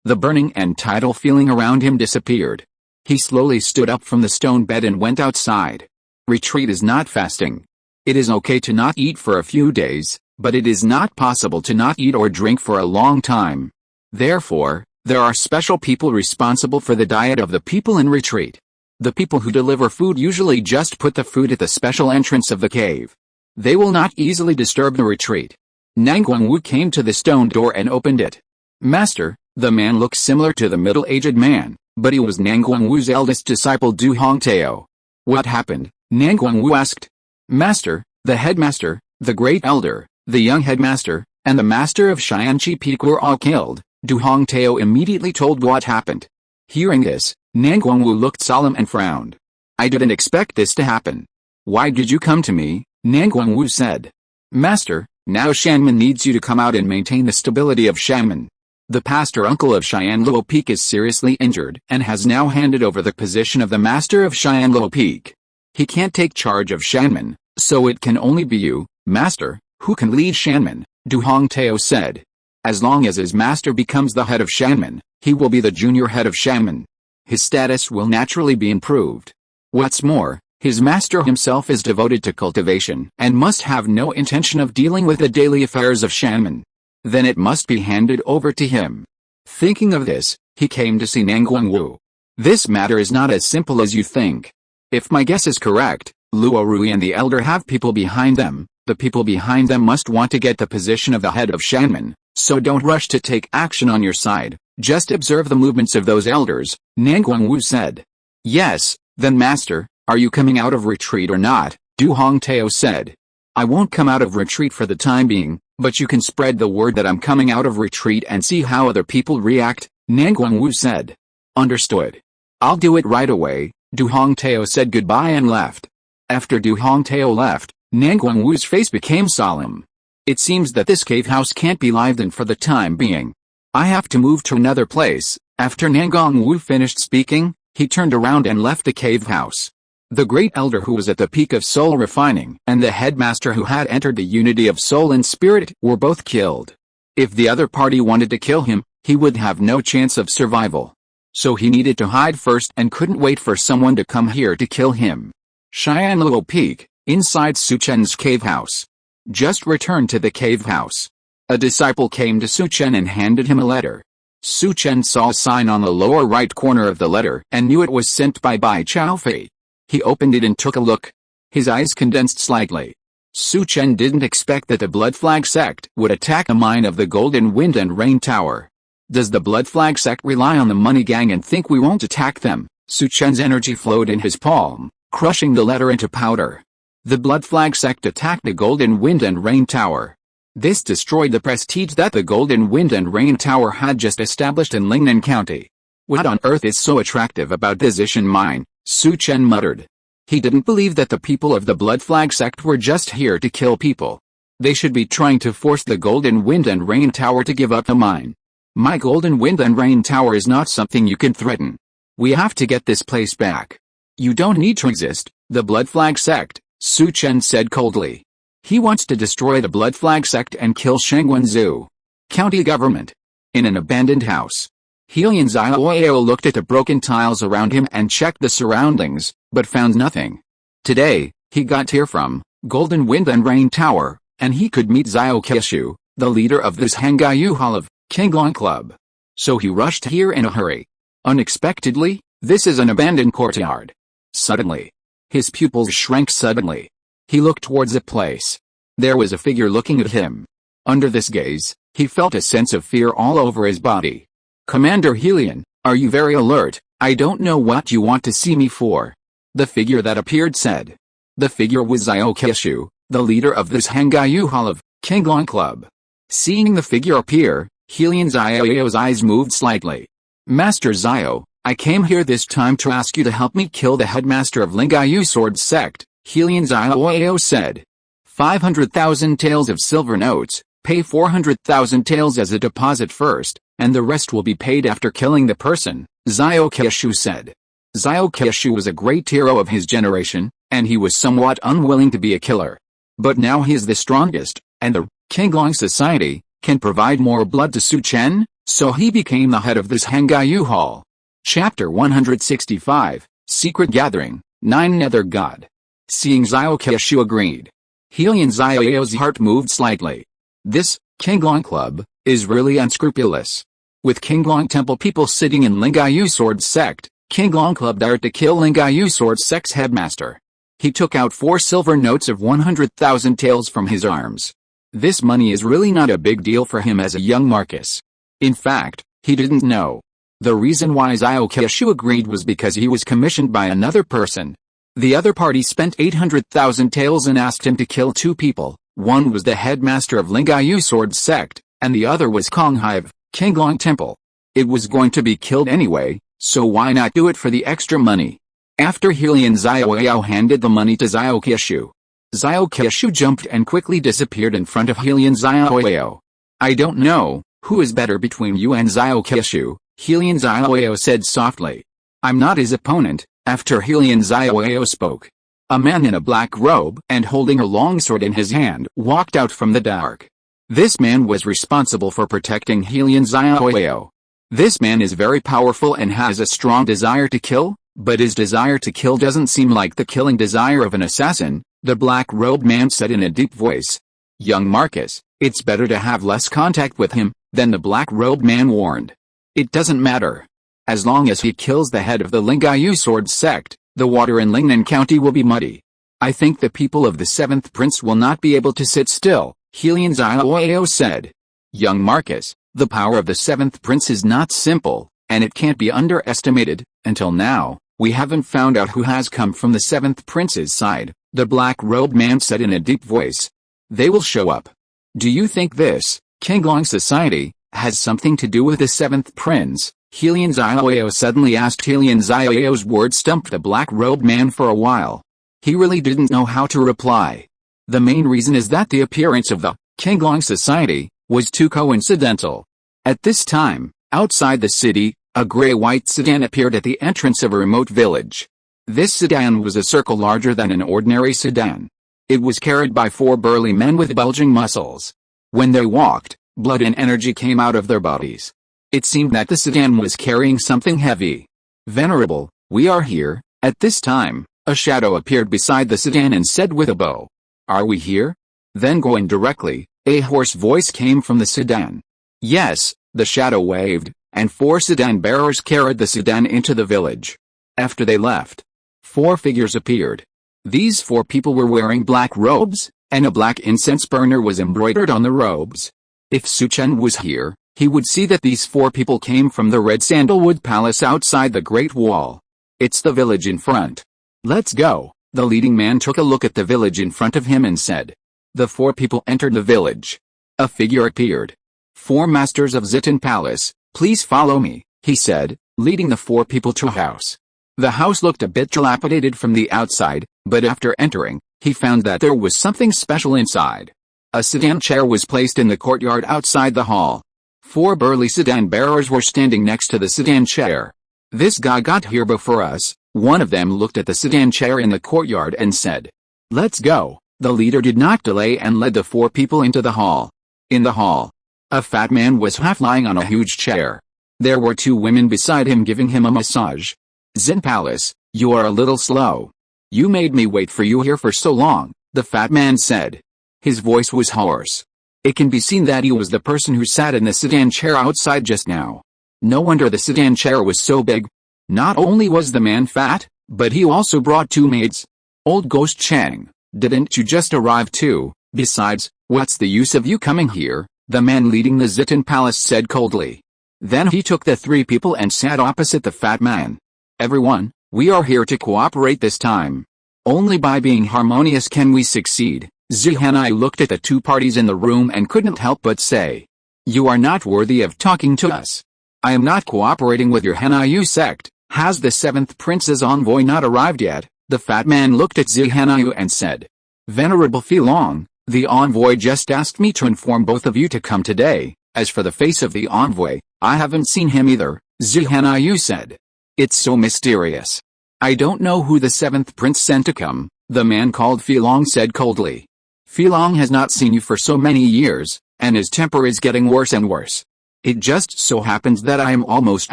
The burning and tidal feeling around him disappeared. He slowly stood up from the stone bed and went outside. Retreat is not fasting. It is okay to not eat for a few days, but it is not possible to not eat or drink for a long time. Therefore, There are special people responsible for the diet of the people in retreat. The people who deliver food usually just put the food at the special entrance of the cave. They will not easily disturb the retreat. Nangguangwu came to the stone door and opened it. Master, the man looked similar to the middle-aged man, but he was Nangguangwu's eldest disciple Du Hongtao. What happened? Nangguangwu asked. Master, the headmaster, the great elder, the young headmaster, and the master of Xianqi Peak were all killed. Du Hongtao immediately told what happened. Hearing this, Nangguangwu looked solemn and frowned. I didn't expect this to happen. Why did you come to me? Nangguangwu said. Master, now Shanman needs you to come out and maintain the stability of Shanman. The pastor uncle of Xianluo Peak is seriously injured and has now handed over the position of the master of Xianluo Peak. He can't take charge of Shanman, so it can only be you, master, who can lead Shanman, Du Hongtao said. As long as his master becomes the head of Shanman, he will be the junior head of Shanman. His status will naturally be improved. What's more, his master himself is devoted to cultivation and must have no intention of dealing with the daily affairs of Shanman. Then it must be handed over to him. Thinking of this, he came to see Nangguangwu. This matter is not as simple as you think. If my guess is correct, Luo Rui and the elder have people behind them. The people behind them must want to get the position of the head of Shanman, so don't rush to take action on your side, just observe the movements of those elders, Nangguangwu said. Yes, then master, are you coming out of retreat or not? Du Hongtao said. I won't come out of retreat for the time being, but you can spread the word that I'm coming out of retreat and see how other people react, Nangguangwu said. Understood. I'll do it right away. Du Hongtao said goodbye and left. After Du Hongtao left, Nangguangwu's face became solemn. It seems that this cave house can't be lived in for the time being. I have to move to another place. After Nangguangwu finished speaking, he turned around and left the cave house. The great elder who was at the peak of soul refining and the headmaster who had entered the unity of soul and spirit were both killed. If the other party wanted to kill him, he would have no chance of survival. So he needed to hide first and couldn't wait for someone to come here to kill him. Xianluo Peak, inside Su Chen's cave house. Just returned to the cave house. A disciple came to Su Chen and handed him a letter. Su Chen saw a sign on the lower right corner of the letter and knew it was sent by Bai Tianyu. He opened it and took a look. His eyes condensed slightly. Su Chen didn't expect that the Blood Flag sect would attack a mine of the Golden Wind and Rain Tower. Does the Blood Flag sect rely on the money gang and think we won't attack them? Su Chen's energy flowed in his palm, crushing the letter into powder. The Blood Flag sect attacked the Golden Wind and Rain Tower. This destroyed the prestige that the Golden Wind and Rain Tower had just established in Lingnan County. What on earth is so attractive about this Ishan mine? Su Chen muttered. He didn't believe that the people of the Blood Flag sect were just here to kill people. They should be trying to force the Golden Wind and Rain Tower to give up the mine. My Golden Wind and Rain Tower is not something you can threaten. We have to get this place back. You don't need to exist, the Blood Flag sect, Su Chen said coldly. He wants to destroy the Blood Flag sect and kill Shengguanzhou county government. In an abandoned house. Helian Xiaoyao looked at the broken tiles around him and checked the surroundings, but found nothing. Today, he got here from Golden Wind and Rain Tower, and he could meet Xiao Keshu, the leader of this Hangaiyu Hall of Qinglong Club. So he rushed here in a hurry. Unexpectedly, this is an abandoned courtyard. Suddenly, his pupils shrank suddenly. He looked towards the place. There was a figure looking at him. Under this gaze, he felt a sense of fear all over his body. Commander Helian, are you very alert? I don't know what you want to see me for. The figure that appeared said. The figure was Xiao Keshu, the leader of this Hangaiyu Hall of Qinglong Club. Seeing the figure appear, Helian Xiaoyao's eyes moved slightly. Master Xiao, I came here this time to ask you to help me kill the headmaster of Lingaiyu Sword Sect, Helian Xiaoyao said. 500,000 taels of silver notes, pay 400,000 taels as a deposit first, and the rest will be paid after killing the person, Xiao Keshu said. Xiao Keshu was a great hero of his generation, and he was somewhat unwilling to be a killer. But now he is the strongest, and the Qinglong Society can provide more blood to Su Chen, so he became the head of this Hangaiyu Hall. Chapter 165, Secret Gathering, 9 Nether God. Seeing Xiao Keshu agreed. Helian Xiaoyao's heart moved slightly. This Qinglong Club is really unscrupulous. With Qinglong Temple people sitting in Lingayu Sword Sect, Qinglong Club dared to kill Lingayu Sword Sect's headmaster. He took out 4 silver notes of 100,000 taels from his arms. This money is really not a big deal for him as a young Marcus. In fact, he didn't know. The reason why Xiao Qiushu agreed was because he was commissioned by another person. The other party spent 800,000 taels and asked him to kill 2 people. One was the headmaster of Lingayu Sword Sect, and the other was Konghai of Qinglong Temple. It was going to be killed anyway, so why not do it for the extra money? After Helian Xiaoyao handed the money to Xiao Qiushu, Xiao Qiushu jumped and quickly disappeared in front of Helian Xiaoyao. I don't know, who is better between you and Xiao Qiushu, Helian Xiaoyao said softly. I'm not his opponent. After Helian Xiaoyao spoke, a man in a black robe and holding a long sword in his hand walked out from the dark. This man was responsible for protecting Helian Xiaoyao. This man is very powerful and has a strong desire to kill, but his desire to kill doesn't seem like the killing desire of an assassin, the black-robed man said in a deep voice. Young Marcus, it's better to have less contact with him, than the black-robed man warned. It doesn't matter. As long as he kills the head of the Lingayu Sword Sect, the water in Lingnan County will be muddy. I think the people of the 7th Prince will not be able to sit still, Helian Xiaoyao said. Young Marcus, the power of the 7th Prince is not simple, and it can't be underestimated. Until now, we haven't found out who has come from the 7th Prince's side, the black-robed man said in a deep voice. They will show up. Do you think this, Qinglong society, has something to do with the 7th Prince? Helian Xiaoyao suddenly asked. Helian Xiaoyao's words stumped the black-robed man for a while. He really didn't know how to reply. The main reason is that the appearance of the Qinglong society was too coincidental. At this time, outside the city, a gray-white sedan appeared at the entrance of a remote village. This sedan was a circle larger than an ordinary sedan. It was carried by 4 burly men with bulging muscles. When they walked, blood and energy came out of their bodies. It seemed that the sedan was carrying something heavy. Venerable, we are here. At this time, a shadow appeared beside the sedan and said with a bow. Are we here? Then going directly, a hoarse voice came from the sedan. Yes, the shadow waved, and 4 sedan bearers carried the sedan into the village. After they left, 4 figures appeared. These 4 people were wearing black robes, and a black incense burner was embroidered on the robes. If Su Chen was here, he would see that these 4 people came from the red sandalwood palace outside the Great Wall. It's the village in front. Let's go. The leading man took a look at the village in front of him and said. The 4 people entered the village. A figure appeared. 4 masters of Zitan Palace, please follow me, he said, leading the 4 people to a house. The house looked a bit dilapidated from the outside, but after entering, he found that there was something special inside. A sedan chair was placed in the courtyard outside the hall. 4 burly sedan bearers were standing next to the sedan chair. This guy got here before us. One of them looked at the sedan chair in the courtyard and said, let's go. The leader did not delay and led the 4 people into the hall. In the hall, a fat man was half lying on a huge chair. There were 2 women beside him giving him a massage. Zin Palace, you are a little slow. You made me wait for you here for so long, the fat man said. His voice was hoarse. It can be seen that he was the person who sat in the sedan chair outside just now. No wonder the sedan chair was so big. Not only was the man fat, but he also brought 2 maids. Old Ghost Chang, didn't you just arrive too? Besides, what's the use of you coming here? The man leading the Zitan Palace said coldly. Then he took the 3 people and sat opposite the fat man. Everyone, we are here to cooperate this time. Only by being harmonious can we succeed. Zihanai looked at the 2 parties in the room and couldn't help but say. You are not worthy of talking to us. I am not cooperating with your Hanayu sect. Has the 7th Prince's envoy not arrived yet? The fat man looked at Zihanayu and said. Venerable Filong, the envoy just asked me to inform both of you to come today. As for the face of the envoy, I haven't seen him either, Zihanayu said. It's so mysterious. I don't know who the 7th Prince sent to come, the man called Filong said coldly. Filong has not seen you for so many years, and his temper is getting worse and worse. It just so happens that I am almost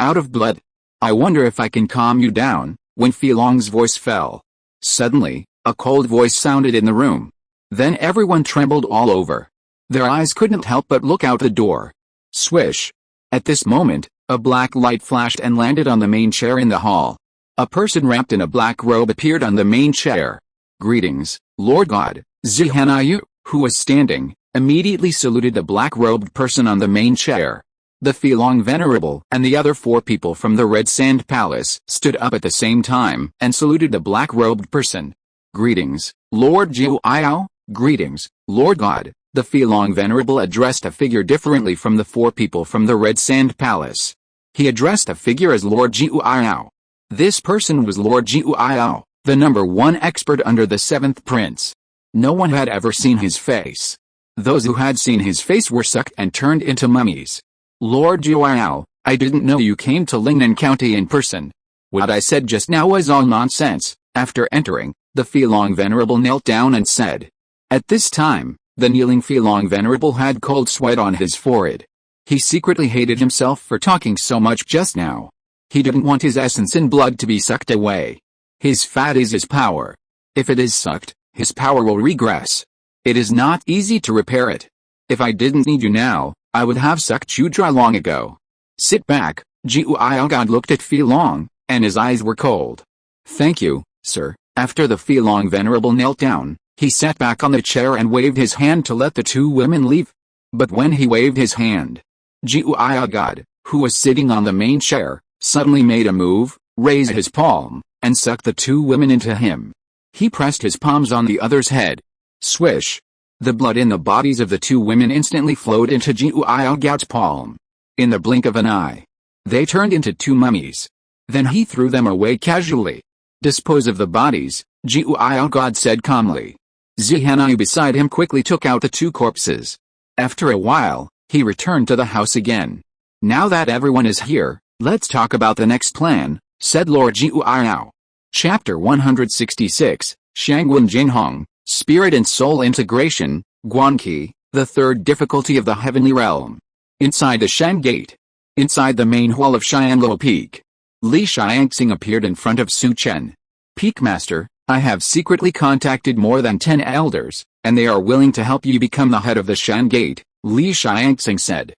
out of blood. I wonder if I can calm you down. When Filong's voice fell, suddenly, a cold voice sounded in the room. Then everyone trembled all over. Their eyes couldn't help but look out the door. Swish! At this moment, a black light flashed and landed on the main chair in the hall. A person wrapped in a black robe appeared on the main chair. "Greetings, Lord God." Tianyu, who was standing, immediately saluted the black-robed person on the main chair. The Feng Venerable and the other 4 people from the Red Sand Palace stood up at the same time and saluted the black-robed person. "Greetings, Lord Jiao." "Greetings, Lord God." The Feng Venerable addressed a figure differently from the 4 people from the Red Sand Palace. He addressed a figure as Lord Jiao. This person was Lord Jiao, the number 1 expert under the 7th Prince. No one had ever seen his face. Those who had seen his face were sucked and turned into mummies. "Lord Jiao, I didn't know you came to Lingnan County in person. What I said just now was all nonsense." After entering, the Feng Venerable knelt down and said. At this time, the kneeling Feng Venerable had cold sweat on his forehead. He secretly hated himself for talking so much just now. He didn't want his essence and blood to be sucked away. His fat is his power. If it is sucked, his power will regress. It is not easy to repair it. If I didn't need you now, I would have sucked you dry long ago. Sit back. Jiao God looked at Feng, and his eyes were cold. "Thank you, sir." After the Feng Venerable knelt down, he sat back on the chair and waved his hand to let the 2 women leave. But when he waved his hand, Jiao God, who was sitting on the main chair, suddenly made a move, raised his palm, and sucked the 2 women into him. He pressed his palms on the other's head. Swish! The blood in the bodies of the 2 women instantly flowed into Jiao God's palm. In the blink of an eye, they turned into 2 mummies. Then he threw them away casually. "Dispose of the bodies," Jiao God said calmly. Tianyu beside him quickly took out the 2 corpses. After a while, he returned to the house again. "Now that everyone is here, let's talk about the next plan," said Lord Jiao. Chapter 166, Shangwen Jinghong, Spirit and Soul Integration, Guanqi, the 3rd difficulty of the Heavenly Realm. Inside the Shan Gate. Inside the main hall of Xianluo Peak. Li Xiangxing appeared in front of Su Chen. "Peak Master, I have secretly contacted more than 10 elders, and they are willing to help you become the head of the Shan Gate," Li Xiangxing said.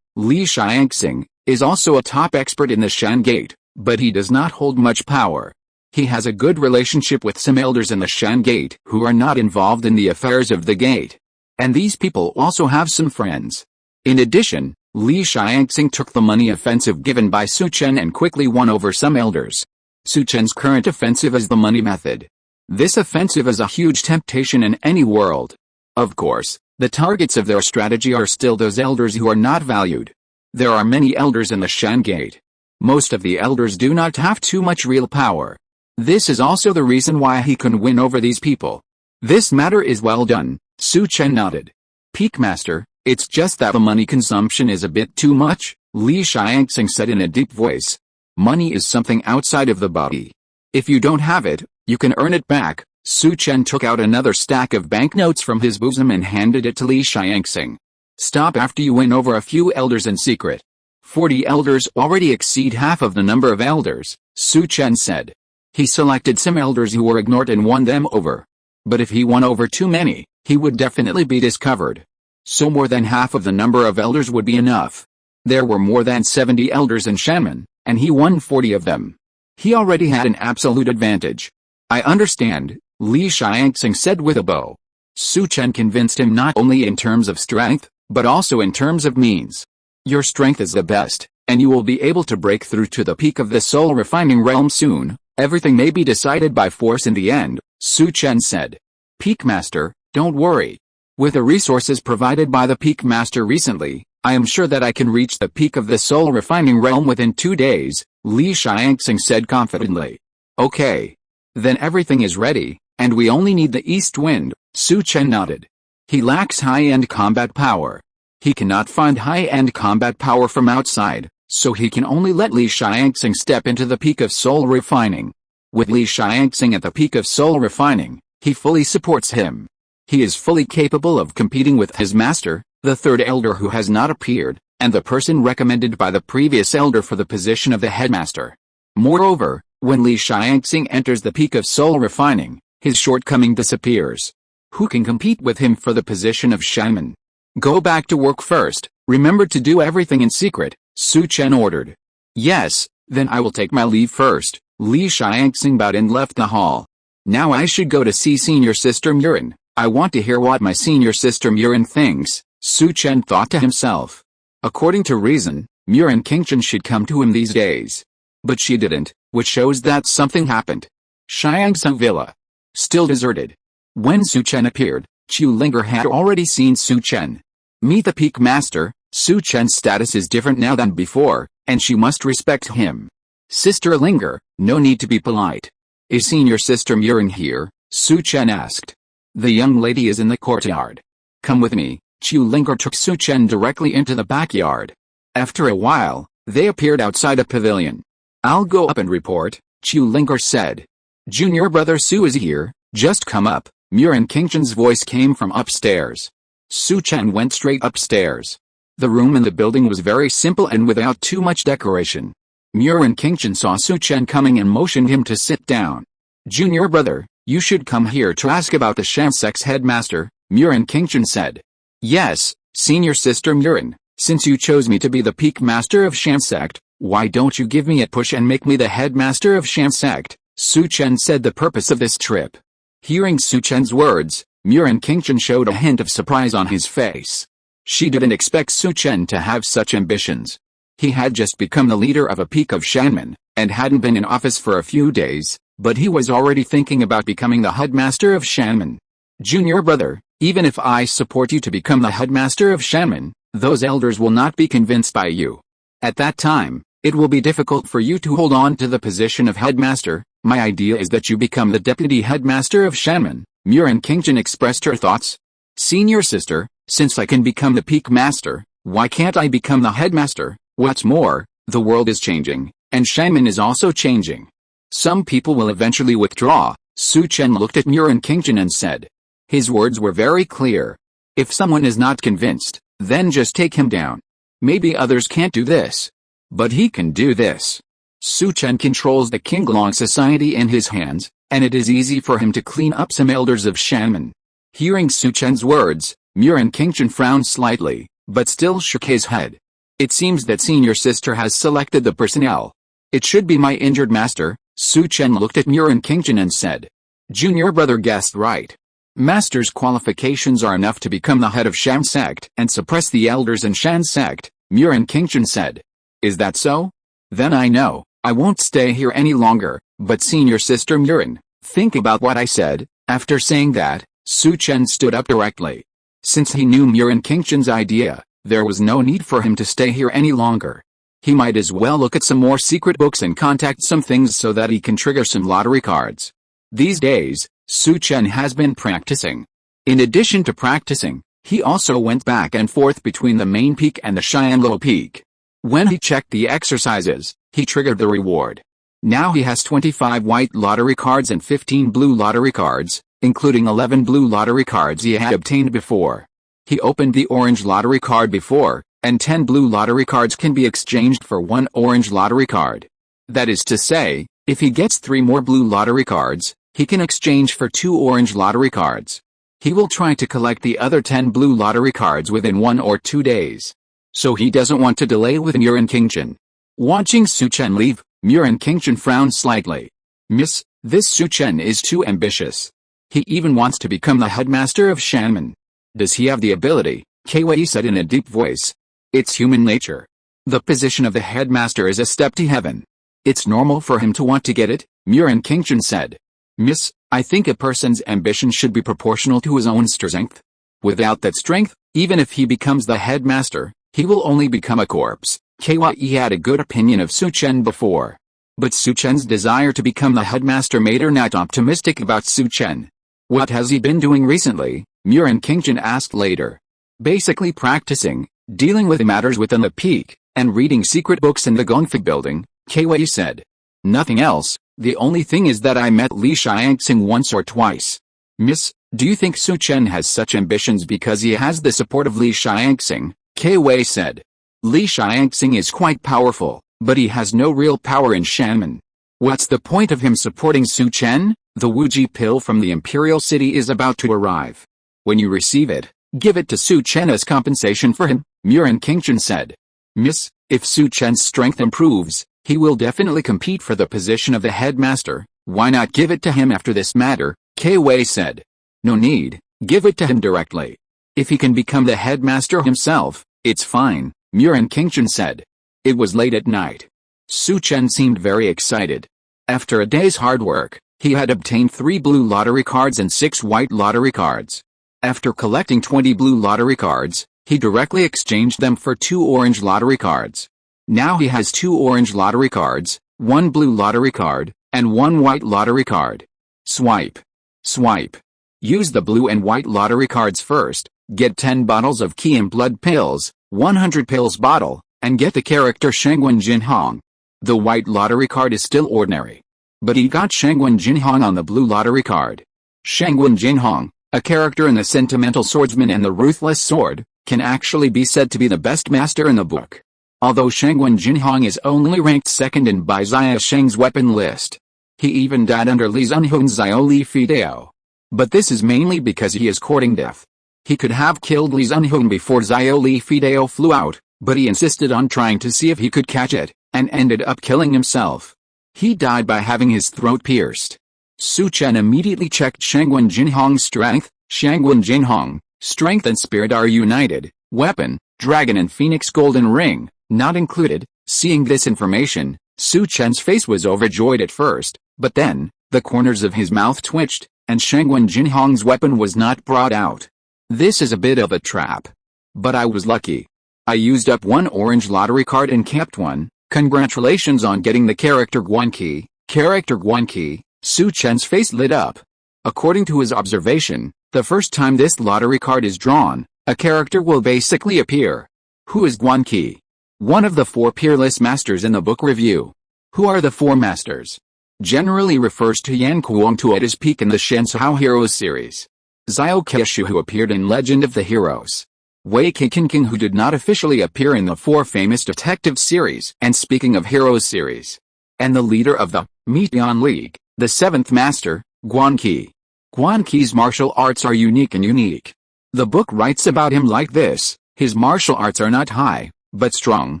Li Xiangxing, is also a top expert in the Shan Gate, but he does not hold much power. He has a good relationship with some elders in the Shan Gate who are not involved in the affairs of the gate. And these people also have some friends. In addition, Li Xiangxing took the money offensive given by Su Chen and quickly won over some elders. Su Chen's current offensive is the money method. This offensive is a huge temptation in any world. Of course, the targets of their strategy are still those elders who are not valued. There are many elders in the Shan Gate. Most of the elders do not have too much real power. This is also the reason why he can win over these people. "This matter is well done," Su Chen nodded. "Peak Master, it's just that the money consumption is a bit too much," Li Xiangxing said in a deep voice. "Money is something outside of the body. If you don't have it, you can earn it back." Su Chen took out another stack of banknotes from his bosom and handed it to Li Xiangxing. "Stop after you win over a few elders in secret. 40 elders already exceed half of the number of elders," Su Chen said. He selected some elders who were ignored and won them over. But if he won over too many, he would definitely be discovered. So more than half of the number of elders would be enough. There were more than 70 elders in Shanman, and he won 40 of them. He already had an absolute advantage. "I understand," Li Xiangxing said with a bow. Su Chen convinced him not only in terms of strength, but also in terms of means. "Your strength is the best, and you will be able to break through to the peak of the soul refining realm soon. Everything may be decided by force in the end," Su Chen said. "Peak Master, don't worry. With the resources provided by the Peak Master recently, I am sure that I can reach the peak of the soul refining realm within 2 days," Li Xiangxing said confidently. "Okay. Then everything is ready, and we only need the east wind," Su Chen nodded. He lacks high-end combat power. He cannot find high-end combat power from outside, so he can only let Li Xiangxing step into the peak of soul refining. With Li Xiangxing at the peak of soul refining, he fully supports him. He is fully capable of competing with his master, the 3rd elder who has not appeared, and the person recommended by the previous elder for the position of the headmaster. Moreover, when Li Xiangxing enters the peak of soul refining, his shortcoming disappears. Who can compete with him for the position of shaman? Go back to work first. Remember to do everything in secret, Su Chen ordered. Yes, then I will take my leave first. Li Xiangxing bowed and left the hall. Now I should go to see senior sister Murin. I want to hear what my senior sister Murin thinks, Su Chen thought to himself. According to reason, Murin Qingchen should come to him these days. But she didn't, which shows that something happened. Xiangsu Villa. Still deserted. When Su Chen appeared, Chu Linger had already seen Su Chen. Meet the peak master. Su Chen's status is different now than before, and she must respect him. Sister Linger, no need to be polite. Is senior sister Murin here? Su Chen asked. The young lady is in the courtyard. Come with me. Chu Linger took Su Chen directly into the backyard. After a while, they appeared outside a pavilion. I'll go up and report, Chu Linger said. Junior brother Su is here, just come up. Murin Qingchen's voice came from upstairs. Su Chen went straight upstairs. The room in the building was very simple and without too much decoration. Murin Qingchen saw Su Chen coming and motioned him to sit down. Junior brother, you should come here to ask about the Sham sect's headmaster, Murin Qingchen said. Yes, senior sister Murin, since you chose me to be the peak master of Sham sect, why don't you give me a push and make me the headmaster of Sham sect? Su Chen said the purpose of this trip. Hearing Su Chen's words, Murin Qingchen showed a hint of surprise on his face. She didn't expect Su Chen to have such ambitions. He had just become the leader of a peak of Shanmen, and hadn't been in office for a few days, but he was already thinking about becoming the headmaster of Shanmen. Junior brother, even if I support you to become the headmaster of Shanmen, those elders will not be convinced by you. At that time, it will be difficult for you to hold on to the position of headmaster. My idea is that you become the deputy headmaster of Shanmen. Murin Qingchen expressed her thoughts. Senior sister, since I can become the peak master, why can't I become the headmaster? What's more, the world is changing, and Shanmen is also changing. Some people will eventually withdraw. Su Chen looked at Murin Qingchen and said. His words were very clear. If someone is not convinced, then just take him down. Maybe others can't do this. But he can do this. Su Chen controls the Qinglong society in his hands, and it is easy for him to clean up some elders of Shanmen. Hearing Su Chen's words, Murin Qingchen frowned slightly, but still shook his head. It seems that senior sister has selected the personnel. It should be my injured master. Su Chen looked at Murin Qingchen and said. Junior brother guessed right. Master's qualifications are enough to become the head of Sham sect and suppress the elders in Shan sect, Murin Qingchen said. Is that so? Then I know, I won't stay here any longer, but senior sister Murin, think about what I said. After saying that, Su Chen stood up directly. Since he knew Murin Qingchen's idea, there was no need for him to stay here any longer. He might as well look at some more secret books and contact some things so that he can trigger some lottery cards. These days, Su Chen has been practicing. In addition to practicing, he also went back and forth between the main peak and the Xianluo peak. When he checked the exercises, he triggered the reward. Now he has 25 white lottery cards and 15 blue lottery cards, including 11 blue lottery cards he had obtained before. He opened the orange lottery card before, and 10 blue lottery cards can be exchanged for 1 orange lottery card. That is to say, if he gets 3 more blue lottery cards, he can exchange for 2 orange lottery cards. He will try to collect the other 10 blue lottery cards within 1 or 2 days. So he doesn't want to delay with Murin Qingchen. Watching Su Chen leave, Murin Qingchen frowned slightly. Miss, this Su Chen is too ambitious. He even wants to become the headmaster of Shanmen. Does he have the ability? Kwei said in a deep voice. It's human nature. The position of the headmaster is a step to heaven. It's normal for him to want to get it, Murin Qingchen said. Miss, I think a person's ambition should be proportional to his own strength. Without that strength, even if he becomes the headmaster, he will only become a corpse. Kwei had a good opinion of Su Chen before. But Su Chen's desire to become the headmaster made her not optimistic about Su Chen. What has he been doing recently? Murin Qingchen asked later. Basically practicing, dealing with matters within the peak, and reading secret books in the Gongfei building, Kwei said. Nothing else, the only thing is that I met Li Xiangxing once or twice. Miss, do you think Su Chen has such ambitions because he has the support of Li Xiangxing? Kwei said. Li Xiangxing is quite powerful, but he has no real power in Shanmen. What's the point of him supporting Su Chen? The Wuji pill from the Imperial City is about to arrive. When you receive it, give it to Su Chen as compensation for him, Murin Qingchen said. Miss, If Su Chen's strength improves, he will definitely compete for the position of the headmaster. Why not give it to him after this matter? Kai Wei said. No need, give it to him directly. If he can become the headmaster himself, it's fine, Murin Qingchen said. It was late at night. Su Chen seemed very excited. After a day's hard work, he had obtained 3 blue lottery cards and 6 white lottery cards. After collecting 20 blue lottery cards, he directly exchanged them for 2 orange lottery cards. Now he has 2 orange lottery cards, 1 blue lottery card, and 1 white lottery card. Swipe. Swipe. Use the blue and white lottery cards first, get 10 bottles of Qi and blood pills, 100 pills bottle, and get the character Shangwen Jinhong. The white lottery card is still ordinary. But he got Shangwen Jinhong on the blue lottery card. Shangwen Jinhong, a character in the Sentimental Swordsman and the Ruthless Sword, can actually be said to be the best master in the book. Although Shangwen Jinhong is only ranked 2nd in Bai Sheng's weapon list. He even died under Li Zunhun's Xiao Li Fidao. But this is mainly because he is courting death. He could have killed Li Zunhun before Xiao Li Fidao flew out, but he insisted on trying to see if he could catch it, and ended up killing himself. He died by having his throat pierced. Su Chen immediately checked Shangwen Jinhong's strength. Shangwen Jinhong, strength and spirit are united, weapon, dragon and phoenix golden ring, not included. Seeing this information, Su Chen's face was overjoyed at first, but then, the corners of his mouth twitched, and Shangwen Jinhong's weapon was not brought out. This is a bit of a trap. But I was lucky. I used up 1 orange lottery card and kept 1. Congratulations on getting the character Guanqi. Character Guanqi. Su Chen's face lit up. According to his observation, the first time this lottery card is drawn, a character will basically appear. Who is Guanqi? One of the 4 peerless masters in the book review. Who are the 4 masters? Generally refers to Yan Kuangtu at his peak in the Shenshao Heroes series. Xiao Keishu, who appeared in Legend of the Heroes. Wei Qingqing, who did not officially appear in the 4 famous detective series and Speaking of Heroes series. And the leader of the Meteon League, the 7th master, Guanqi. Guanqi's martial arts are unique and unique. The book writes about him like this: his martial arts are not high, but strong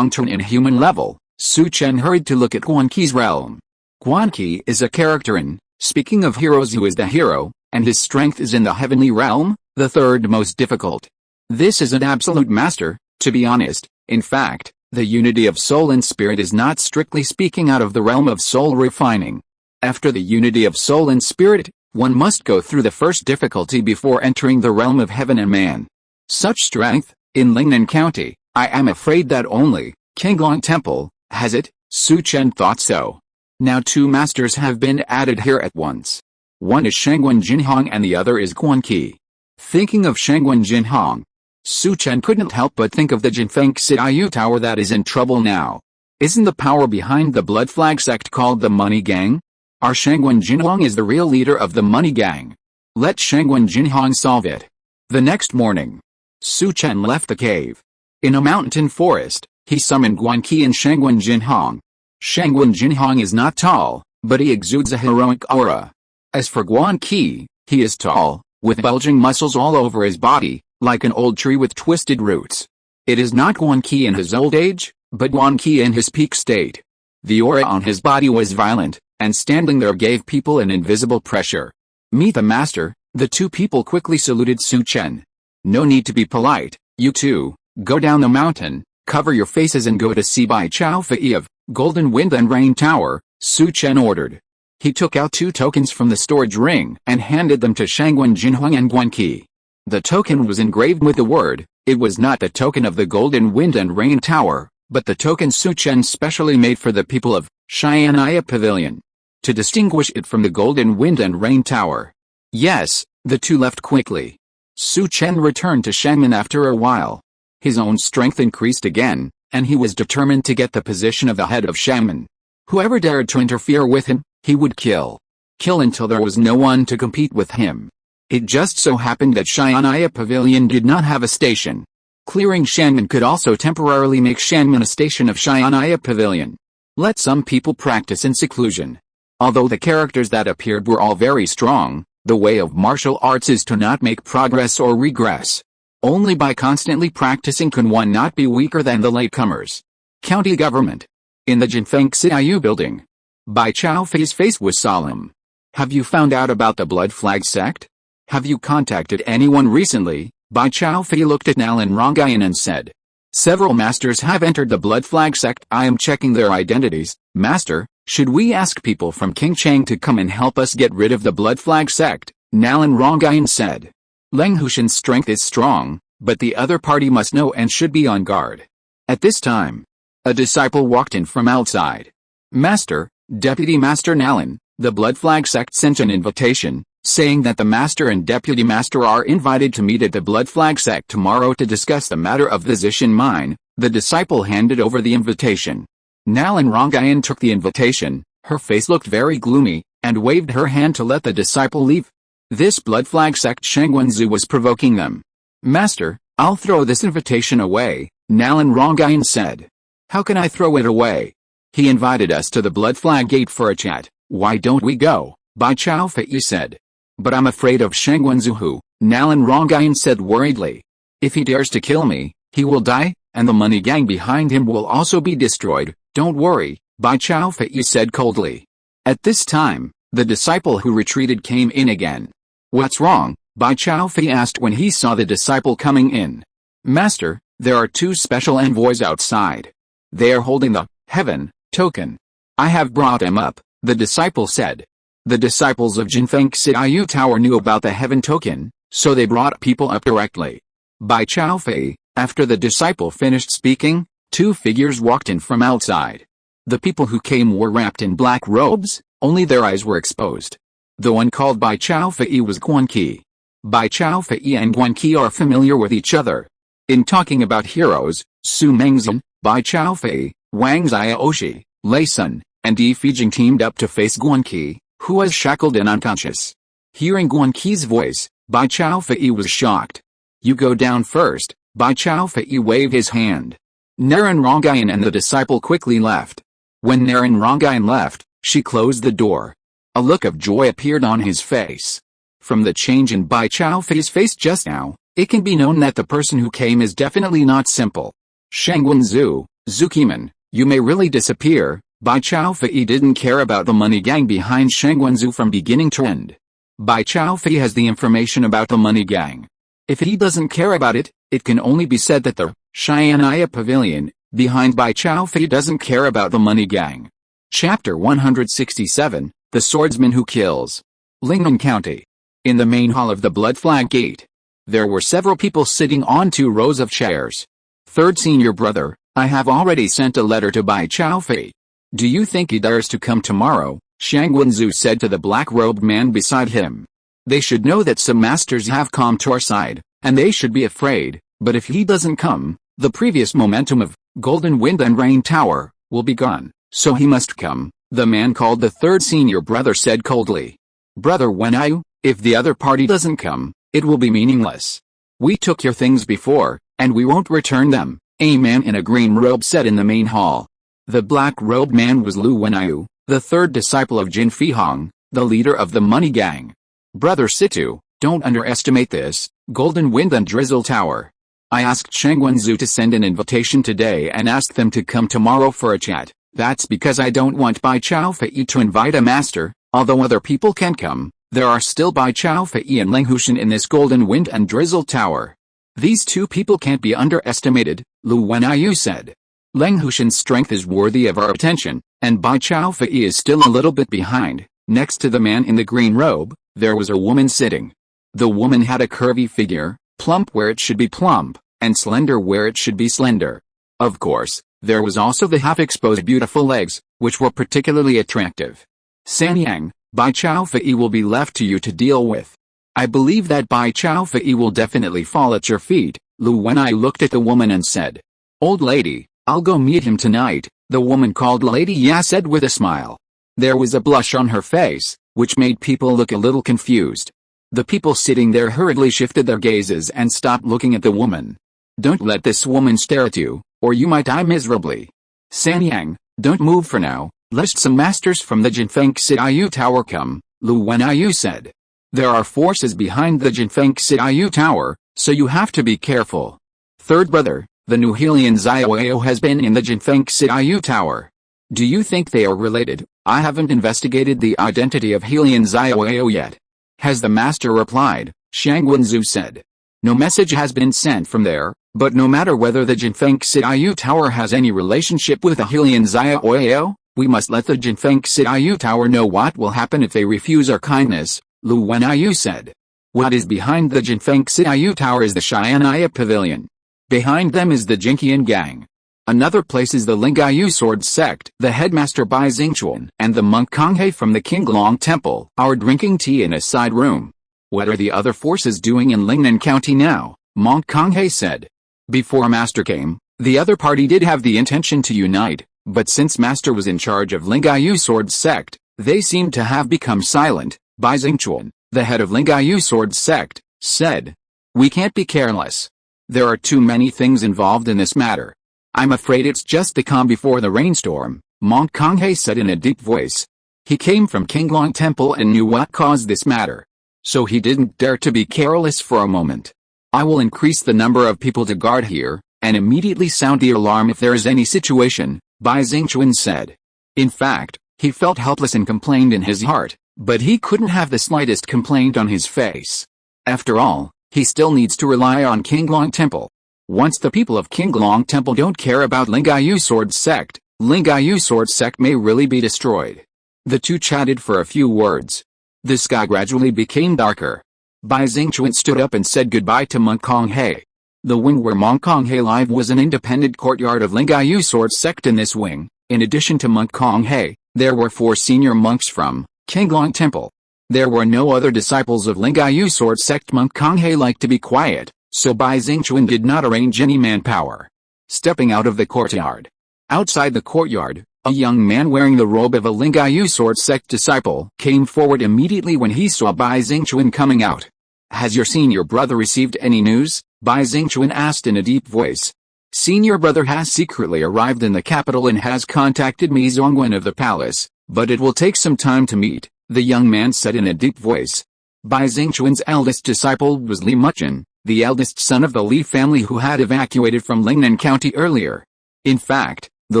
to an inhuman level. Su Chen hurried to look at Guanqi's realm. Guanqi is a character in Speaking of Heroes who is the hero, and his strength is in the heavenly realm, the 3rd most difficult. This is an absolute master, to be honest. In fact, the unity of soul and spirit is not strictly speaking out of the realm of soul refining. After the unity of soul and spirit, one must go through the first difficulty before entering the realm of heaven and man. Such strength, in Lingnan County, I am afraid that only Qinglong Temple has it. Su Chen thought so. Now 2 masters have been added here at once. One is Shangwen Jinhong and the other is Guanqi. Thinking of Shangwen Jinhong, Su Chen couldn't help but think of the Jinfeng Xiaoyu Tower that is in trouble now. Isn't the power behind the Blood Flag sect called the Money Gang? Our Shangwen Jinhong is the real leader of the Money Gang. Let Shangwen Jinhong solve it. The next morning, Su Chen left the cave. In a mountain forest, he summoned Guanqi and Shangwen Jinhong. Shangwen Jinhong is not tall, but he exudes a heroic aura. As for Guanqi, he is tall, with bulging muscles all over his body, like an old tree with twisted roots. It is not Guanqi in his old age, but Guanqi in his peak state. The aura on his body was violent, and standing there gave people an invisible pressure. Meet the master. The 2 people quickly saluted Su Chen. No need to be polite, you 2, go down the mountain, cover your faces and go to see Bai Chao Fei of Golden Wind and Rain Tower, Su Chen ordered. He took out 2 tokens from the storage ring and handed them to Shangwen Jinhong and Guanqi. The token was engraved with the word. It was not the token of the Golden Wind and Rain Tower, but the token Su Chen specially made for the people of Xian'ai Pavilion, to distinguish it from the Golden Wind and Rain Tower. Yes, the 2 left quickly. Su Chen returned to Shangmen after a while. His own strength increased again, and he was determined to get the position of the head of Shangmen. Whoever dared to interfere with him, he would kill. Kill until there was no one to compete with him. It just so happened that Xian'ai Pavilion did not have a station. Clearing Shangmen could also temporarily make Shangmen a station of Xian'ai Pavilion. Let some people practice in seclusion. Although the characters that appeared were all very strong, the way of martial arts is to not make progress or regress. Only by constantly practicing can one not be weaker than the latecomers. County government. In the Jinfeng Xiaoyu building. Bai Chaofei's face was solemn. Have you found out about the Blood Flag sect? Have you contacted anyone recently? Bai Chaofei looked at Nalan Rongayan and said. Several masters have entered the Blood Flag sect. I am checking their identities. Master, should we ask people from King Chang to come and help us get rid of the Blood Flag sect? Nalan Rongayan said. Leng Hushan's strength is strong, but the other party must know and should be on guard. At this time, a disciple walked in from outside. Master, Deputy Master Nalan, the Blood Flag sect sent an invitation, saying that the Master and Deputy Master are invited to meet at the Blood Flag sect tomorrow to discuss the matter of the Zishan mine. The disciple handed over the invitation. Nalan Rongayan took the invitation, her face looked very gloomy, and waved her hand to let the disciple leave. This Blood Flag sect Shengwenzu was provoking them. Master, I'll throw this invitation away, Nalan Rongayan said. How can I throw it away? He invited us to the Blood Flag gate for a chat. Why don't we go? Bai Chaofei said. But I'm afraid of Shengwenzu, Nalan Rongayan said worriedly. If he dares to kill me, he will die, and the money gang behind him will also be destroyed. Don't worry, Bai Chaofei said coldly. At this time, the disciple who retreated came in again. What's wrong? Bai Chaofei asked when he saw the disciple coming in. Master, there are two special envoys outside. They are holding the heaven token. I have brought them up, the disciple said. The disciples of Jinfeng Xiaoyu Tower knew about the heaven token, so they brought people up directly. Bai Chaofei, after the disciple finished speaking, two figures walked in from outside. The people who came were wrapped in black robes, only their eyes were exposed. The one called Bai Chaofei was Guanqi. Bai Chaofei and Guanqi are familiar with each other. In talking about heroes, Su Mengzhen, Bai Chaofei, Wang Xiaoshi, Lei Sun, and Yi Fijing teamed up to face Guanqi, who was shackled and unconscious. Hearing Guanqi's voice, Bai Chaofei was shocked. You go down first, Bai Chaofei waved his hand. Naran Rongayan and the disciple quickly left. When Naran Rongayan left, she closed the door. A look of joy appeared on his face. From the change in Bai Chaofei's face just now, it can be known that the person who came is definitely not simple. Shengwenzu, Zukiman, you may really disappear. Bai Chaofei didn't care about the money gang behind Shengwenzu from beginning to end. Bai Chaofei has the information about the money gang. If he doesn't care about it, it can only be said that the Xianaya Pavilion behind Bai Chaofei doesn't care about the money gang. Chapter 167, The Swordsman Who Kills. Lingnan County. In the main hall of the Blood Flag Gate, there were several people sitting on 2 rows of chairs. Third senior brother, I have already sent a letter to Bai Chaofei. Do you think he dares to come tomorrow? Shangwenzu said to the black-robed man beside him. They should know that some masters have come to our side, and they should be afraid, but if he doesn't come, the previous momentum of Golden Wind and Rain Tower will be gone, so he must come, the man called the third senior brother said coldly. Brother Wenyu, if the other party doesn't come, it will be meaningless. We took your things before, and we won't return them, a man in a green robe said in the main hall. The black-robed man was Lu Wenyu, the third disciple of Jin Fihong, the leader of the money gang. Brother Situ, don't underestimate this, Golden Wind and Drizzle Tower. I asked Shengwenzu to send an invitation today and asked them to come tomorrow for a chat. That's because I don't want Bai Chaofei to invite a master, although other people can come. There are still Bai Chaofei and Leng Hushan in this Golden Wind and Drizzle Tower. These two people can't be underestimated, Lu Wenyu said. Leng Hushan's strength is worthy of our attention, and Bai Chaofei is still a little bit behind. Next to the man in the green robe, there was a woman sitting. The woman had a curvy figure, plump where it should be plump, and slender where it should be slender. Of course, there was also the half-exposed beautiful legs, which were particularly attractive. Sanyang, Bai Chaofei will be left to you to deal with. I believe that Bai Chaofei will definitely fall at your feet, Lu Wenyu looked at the woman and said. Old lady, I'll go meet him tonight, the woman called Lady Ya said with a smile. There was a blush on her face, which made people look a little confused. The people sitting there hurriedly shifted their gazes and stopped looking at the woman. Don't let this woman stare at you, or you might die miserably. Sanyang, don't move for now, lest some masters from the Jinfeng Xiaoyu Tower come, Lu Wenyu said. There are forces behind the Jinfeng Xiaoyu Tower, so you have to be careful. Third brother, The new Helian Xiaoyao has been in the Jinfeng Xiaoyu Tower. Do you think they are related? I haven't investigated the identity of Helian Xiaoyao yet. Has the master replied, Shang Wenzu said. No message has been sent from there, but no matter whether the Jinfeng Xiaoyu Tower has any relationship with the Helian Xiaoyao, we must let the Jinfeng Xiaoyu Tower know what will happen if they refuse our kindness, Lu Wenyu said. What is behind the Jinfeng Xiaoyu Tower is the Xianaya Pavilion. Behind them is the Jinqian Gang. Another place is the Lingaiyu Sword Sect. The headmaster Bai Xingchuan and the monk Konghe from the Qinglong Temple are drinking tea in a side room. What are the other forces doing in Lingnan County now? Monk Konghe said. Before Master came, the other party did have the intention to unite, but since Master was in charge of Lingaiyu Sword Sect, they seem to have become silent. Bai Xingchuan, the head of Lingaiyu Sword Sect, said. We can't be careless. There are too many things involved in this matter. I'm afraid it's just the calm before the rainstorm, Monk Konghe said in a deep voice. He came from Qinglong Temple and knew what caused this matter. So he didn't dare to be careless for a moment. I will increase the number of people to guard here, and immediately sound the alarm if there is any situation, Bai Xingchuan said. In fact, he felt helpless and complained in his heart, but he couldn't have the slightest complaint on his face. After all, he still needs to rely on Qinglong Temple. Once the people of Qinglong Temple don't care about Lingaiyu Sword Sect, Lingaiyu Sword Sect may really be destroyed. The two chatted for a few words. The sky gradually became darker. Bai Xingchuan stood up and said goodbye to Monk Konghe. The wing where Monk Konghe lived was an independent courtyard of Lingaiyu Sword Sect. In this wing, in addition to Monk Konghe, there were 4 senior monks from Qinglong Temple. There were no other disciples of Lingaiyu Sword Sect. Monk Konghe liked to be quiet, so Bai Xingchuan did not arrange any manpower. Stepping out of the courtyard. Outside the courtyard, a young man wearing the robe of a Lingaiyu Sword Sect disciple came forward immediately when he saw Bai Xingchuan coming out. Has your senior brother received any news? Bai Xingchuan asked in a deep voice. Senior brother has secretly arrived in the capital and has contacted me Zongwen of the palace, but it will take some time to meet, the young man said in a deep voice. Bai Xingchuan's eldest disciple was Li Muchen, the eldest son of the Li family who had evacuated from Lingnan County earlier. In fact, the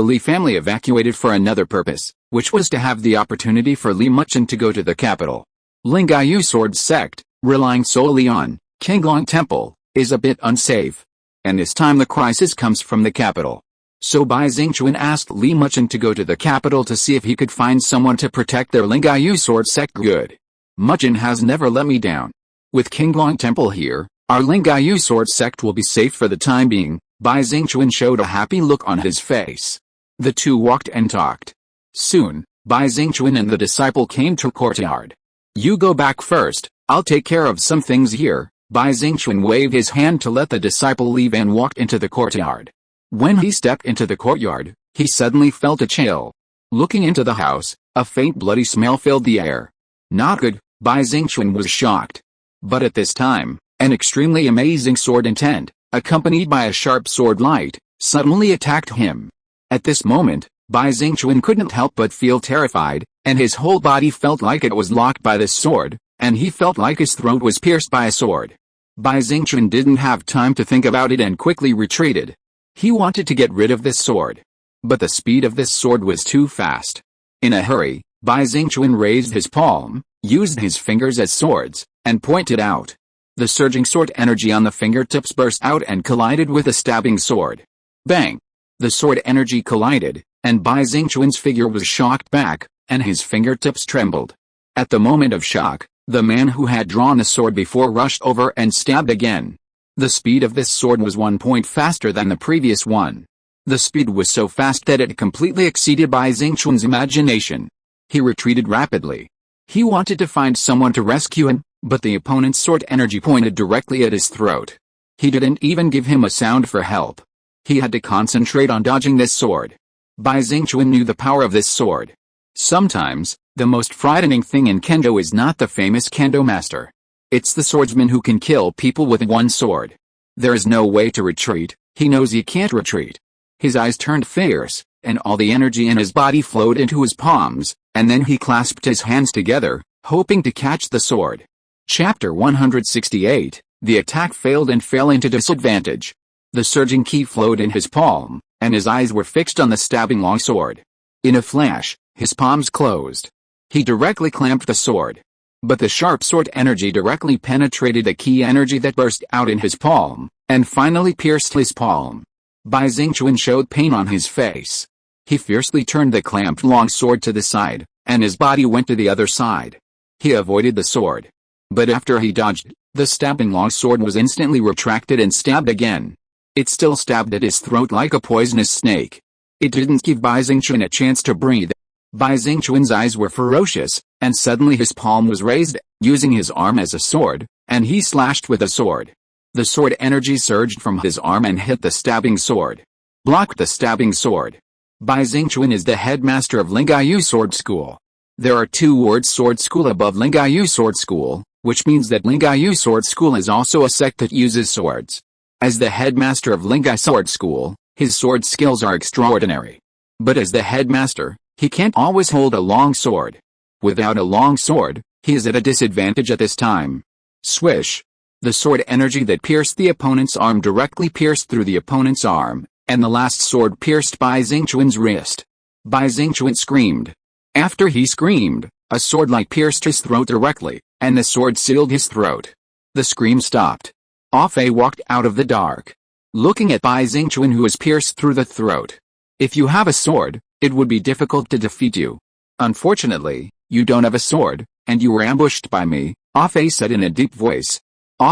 Li family evacuated for another purpose, which was to have the opportunity for Li Muchen to go to the capital. Lingaiyu Sword Sect, relying solely on Qinglong Temple, is a bit unsafe. And this time the crisis comes from the capital. So Bai Xingchuan asked Li Muchen to go to the capital to see if he could find someone to protect their Lingaiyu Sword Sect. Good. Muchen has never let me down. With Qinglong Temple here, our Lingaiyu Sword Sect will be safe for the time being. Bai Xingchuan showed a happy look on his face. The two walked and talked. Soon, Bai Xingchuan and the disciple came to courtyard. You go back first, I'll take care of some things here. Bai Xingchuan waved his hand to let the disciple leave and walked into the courtyard. When he stepped into the courtyard, he suddenly felt a chill. Looking into the house, a faint bloody smell filled the air. Not good, Bai Xingchuan was shocked. But at this time, an extremely amazing sword intent, accompanied by a sharp sword light, suddenly attacked him. At this moment, Bai Xingchuan couldn't help but feel terrified, and his whole body felt like it was locked by this sword, and he felt like his throat was pierced by a sword. Bai Xingchuan didn't have time to think about it and quickly retreated. He wanted to get rid of this sword. But the speed of this sword was too fast. In a hurry, Bai Xingchuan raised his palm, used his fingers as swords, and pointed out. The surging sword energy on the fingertips burst out and collided with the stabbing sword. Bang! The sword energy collided, and Bai Xingchuan's figure was shocked back, and his fingertips trembled. At the moment of shock, the man who had drawn the sword before rushed over and stabbed again. The speed of this sword was 1 point faster than the previous one. The speed was so fast that it completely exceeded Bai Xingchuan's imagination. He retreated rapidly. He wanted to find someone to rescue him, but the opponent's sword energy pointed directly at his throat. He didn't even give him a sound for help. He had to concentrate on dodging this sword. Bai Xingchuan knew the power of this sword. Sometimes, the most frightening thing in kendo is not the famous kendo master. It's the swordsman who can kill people with one sword. There is no way to retreat, he knows he can't retreat. His eyes turned fierce, and all the energy in his body flowed into his palms, and then he clasped his hands together, hoping to catch the sword. Chapter 168, The attack failed and fell into disadvantage. The surging ki flowed in his palm, and his eyes were fixed on the stabbing longsword. In a flash, his palms closed. He directly clamped the sword. But the sharp sword energy directly penetrated the ki energy that burst out in his palm, and finally pierced his palm. Bai Tianyu showed pain on his face. He fiercely turned the clamped longsword to the side, and his body went to the other side. He avoided the sword. But after he dodged, the stabbing longsword was instantly retracted and stabbed again. It still stabbed at his throat like a poisonous snake. It didn't give Bai Tianyu a chance to breathe. Bai Tianyu's eyes were ferocious, and suddenly his palm was raised, using his arm as a sword, and he slashed with the sword. The sword energy surged from his arm and hit the stabbing sword. Blocked the stabbing sword. Bai Tianyu is the headmaster of Lingaiyu Sword School. There are 2 ward sword school above Lingaiyu Sword School, which means that Lingaiyu Sword School is also a sect that uses swords. As the headmaster of Lingai Sword School, his sword skills are extraordinary. But as the headmaster, he can't always hold a long sword. Without a long sword, he is at a disadvantage at this time. Swish! The sword energy that pierced the opponent's arm directly pierced through the opponent's arm, and the last sword pierced Bai Tianyu's wrist. Bai Tianyu screamed. After he screamed, a sword-like pierced his throat directly, and the sword sealed his throat. The scream stopped. Fei walked out of the dark, looking at Bai Tianyu who was pierced through the throat. If you have a sword, it would be difficult to defeat you. Unfortunately, you don't have a sword, and you were ambushed by me, Fei said in a deep voice.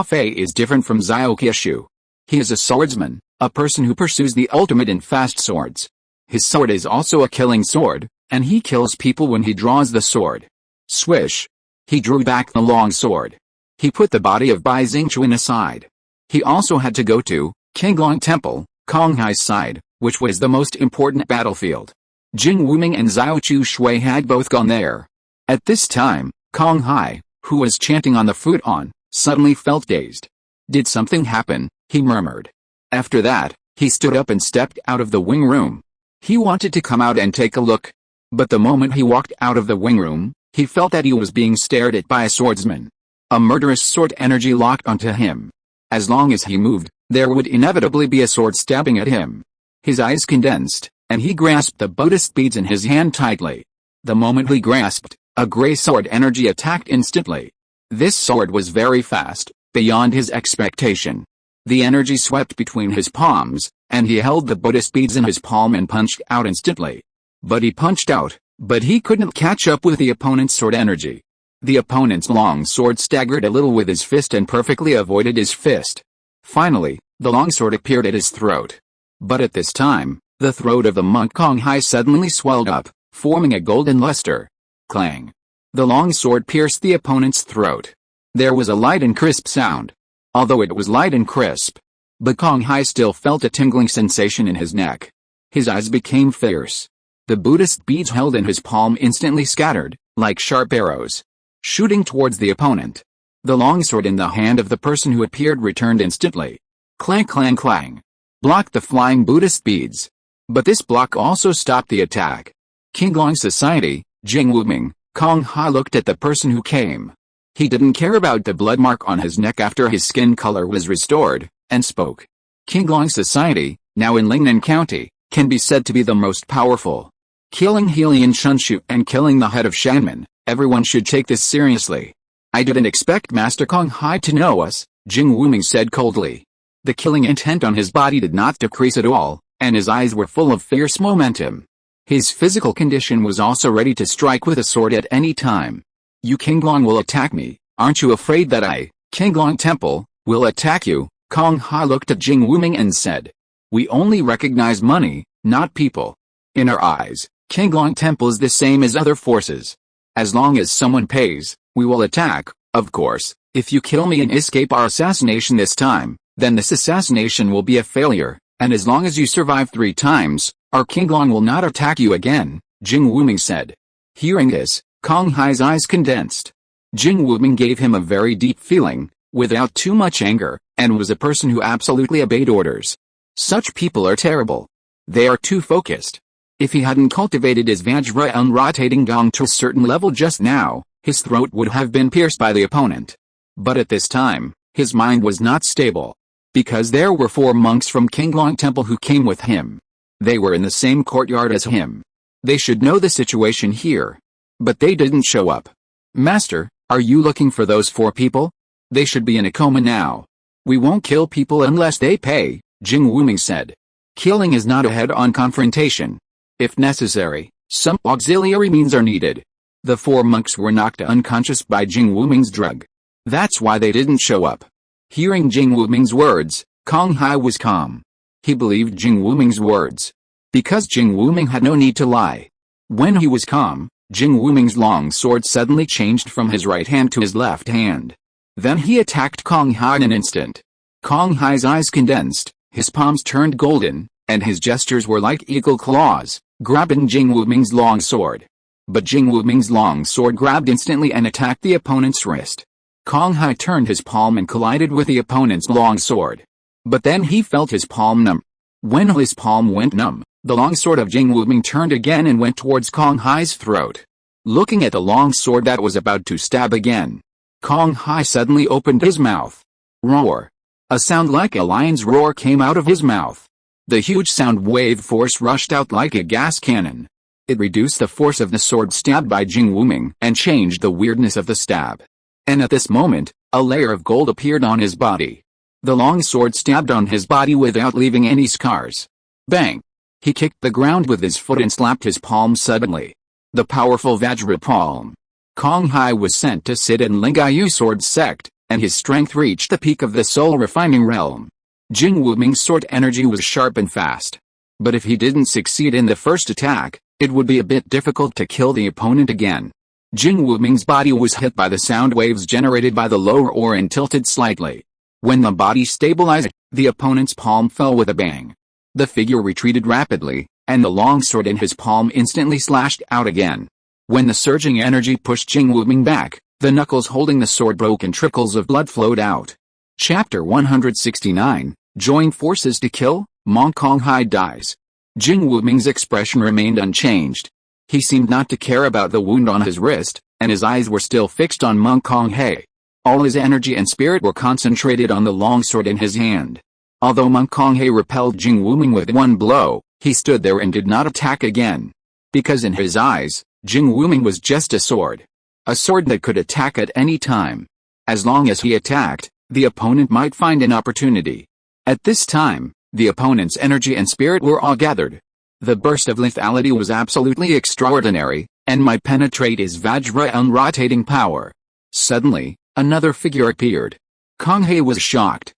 Fei is different from Xiao Qiushu. He is a swordsman, a person who pursues the ultimate in fast swords. His sword is also a killing sword, and he kills people when he draws the sword. Swish! He drew back the long sword. He put the body of Bai Tianyu aside. He also had to go to Qinglong Temple, Konghai's side, which was the most important battlefield. Jing Wuming and Xiao Chu Shui had both gone there. At this time, Konghai, who was chanting on the futon, suddenly felt dazed. Did something happen? He murmured. After that, he stood up and stepped out of the wing room. He wanted to come out and take a look. But the moment he walked out of the wing room, he felt that he was being stared at by a swordsman. A murderous sword energy locked onto him. As long as he moved, there would inevitably be a sword stabbing at him. His eyes condensed, and he grasped the Buddhist beads in his hand tightly. The moment he grasped, a gray sword energy attacked instantly. This sword was very fast, beyond his expectation. The energy swept between his palms, and he held the Buddhist beads in his palm and punched out instantly. But he punched out, but he couldn't catch up with the opponent's sword energy. The opponent's long sword staggered a little with his fist and perfectly avoided his fist. Finally, the long sword appeared at his throat. But at this time, the throat of the monk Konghai suddenly swelled up, forming a golden luster. Clang! The long sword pierced the opponent's throat. There was a light and crisp sound. Although it was light and crisp, but Konghai still felt a tingling sensation in his neck. His eyes became fierce. The Buddhist beads held in his palm instantly scattered, like sharp arrows, shooting towards the opponent. The longsword in the hand of the person who appeared returned instantly. Clang clang clang. Blocked the flying Buddhist beads. But this block also stopped the attack. Qinglong Society, Jing Wuming, Konghai looked at the person who came. He didn't care about the blood mark on his neck after his skin color was restored, and spoke. Qinglong Society, now in Lingnan County, can be said to be the most powerful. Killing Helian Shunshu and killing the head of Shanman, everyone should take this seriously. I didn't expect Master Konghai to know us, Jing Wuming said coldly. The killing intent on his body did not decrease at all, and his eyes were full of fierce momentum. His physical condition was also ready to strike with a sword at any time. You Qinglong will attack me, aren't you afraid that I, Qinglong Temple, will attack you? Konghai looked at Jing Wuming and said. We only recognize money, not people. In our eyes, Qinglong Temple is the same as other forces. As long as someone pays, we will attack. Of course, if you kill me and escape our assassination this time, then this assassination will be a failure, and as long as you survive 3 times, our Qinglong will not attack you again, Jing Wuming said. Hearing this, Konghai's eyes condensed. Jing Wuming gave him a very deep feeling, without too much anger, and was a person who absolutely obeyed orders. Such people are terrible. They are too focused. If he hadn't cultivated his Vajra unrotating gong to a certain level just now, his throat would have been pierced by the opponent. But at this time, his mind was not stable. Because there were 4 monks from Qinglong Temple who came with him. They were in the same courtyard as him. They should know the situation here. But they didn't show up. Master, are you looking for those 4 people? They should be in a coma now. We won't kill people unless they pay, Jing Wuming said. Killing is not a head-on confrontation. If necessary, some auxiliary means are needed. The 4 monks were knocked unconscious by Jing Wuming's drug. That's why they didn't show up. Hearing Jing Wuming's words, Kong Hai was calm. He believed Jing Wuming's words. Because Jing Wuming had no need to lie. When he was calm, Jing Wuming's long sword suddenly changed from his right hand to his left hand. Then he attacked Kong Hai in an instant. Kong Hai's eyes condensed, his palms turned golden, and his gestures were like eagle claws, grabbing Jing Wuming's long sword. But Jing Wuming's long sword grabbed instantly and attacked the opponent's wrist. Kong Hai turned his palm and collided with the opponent's long sword. But then he felt his palm numb. When his palm went numb, the long sword of Jing Wuming turned again and went towards Kong Hai's throat. Looking at the long sword that was about to stab again, Kong Hai suddenly opened his mouth. Roar. A sound like a lion's roar came out of his mouth. The huge sound wave force rushed out like a gas cannon. It reduced the force of the sword stabbed by Jing Wuming and changed the weirdness of the stab. And at this moment, a layer of gold appeared on his body. The long sword stabbed on his body without leaving any scars. Bang! He kicked the ground with his foot and slapped his palm suddenly. The powerful Vajra palm. Kong Hai was sent to sit in Lingayu sword sect, and his strength reached the peak of the soul refining realm. Jing Wuming's sword energy was sharp and fast. But if he didn't succeed in the first attack, it would be a bit difficult to kill the opponent again. Jing Wuming's body was hit by the sound waves generated by the lower oar and tilted slightly. When the body stabilized, the opponent's palm fell with a bang. The figure retreated rapidly, and the long sword in his palm instantly slashed out again. When the surging energy pushed Jing Wuming back, the knuckles holding the sword broke and trickles of blood flowed out. Chapter 169, Join Forces to Kill, Monk Kong Hai Dies. Jing Wuming's expression remained unchanged. He seemed not to care about the wound on his wrist, and his eyes were still fixed on Monk Kong Hai. All his energy and spirit were concentrated on the long sword in his hand. Although Monk Kong Hai repelled Jing Wuming with one blow, he stood there and did not attack again. Because in his eyes, Jing Wuming was just a sword. A sword that could attack at any time. As long as he attacked, the opponent might find an opportunity. At this time, the opponent's energy and spirit were all gathered. The burst of lethality was absolutely extraordinary, and might penetrate his Vajra unrotating power. Suddenly, another figure appeared. Kong Hai was shocked.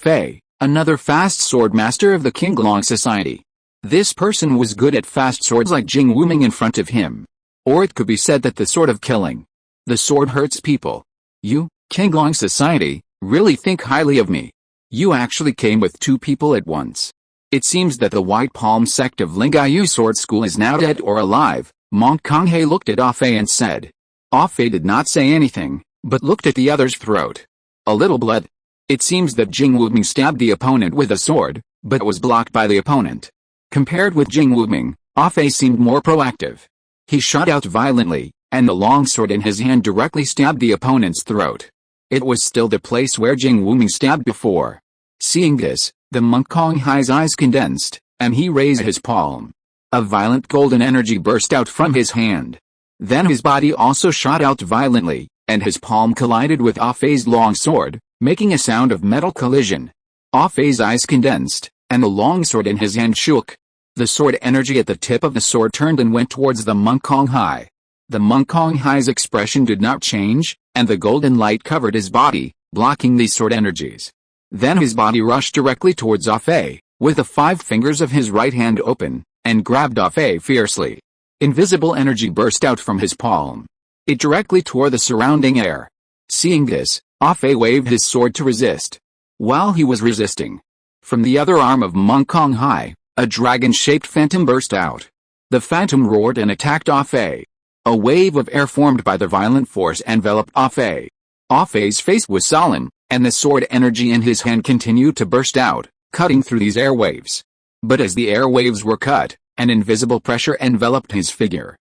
Fei, another fast sword master of the Qinglong Society. This person was good at fast swords like Jing Wuming in front of him. Or it could be said that the sword of killing. The sword hurts people. You, Qinglong Society, really think highly of me. You actually came with 2 people at once. It seems that the White Palm sect of Lingayu Sword School is now dead or alive. Monk Kong Hai looked at Fei and said. Fei did not say anything, but looked at the other's throat. A little blood. It seems that Jing Wuming stabbed the opponent with a sword, but was blocked by the opponent. Compared with Jing Wuming, Fei seemed more proactive. He shot out violently, and the long sword in his hand directly stabbed the opponent's throat. It was still the place where Jing Wuming stabbed before. Seeing this, the Monk Kong Hai's eyes condensed, and he raised his palm. A violent golden energy burst out from his hand. Then his body also shot out violently, and his palm collided with Fei's long sword, making a sound of metal collision. Fei's eyes condensed, and the long sword in his hand shook. The sword energy at the tip of the sword turned and went towards the Monk Kong Hai. The Monk Kong Hai's expression did not change, and the golden light covered his body, blocking these sword energies. Then his body rushed directly towards Fei, with the 5 fingers of his right hand open, and grabbed Fei fiercely. Invisible energy burst out from his palm. It directly tore the surrounding air. Seeing this, Fei waved his sword to resist. While he was resisting, from the other arm of Monk Kong Hai, a dragon-shaped phantom burst out. The phantom roared and attacked Fei. A wave of air formed by the violent force enveloped Fei. Fei's face was solemn, and the sword energy in his hand continued to burst out, cutting through these airwaves. But as the airwaves were cut, an invisible pressure enveloped his figure.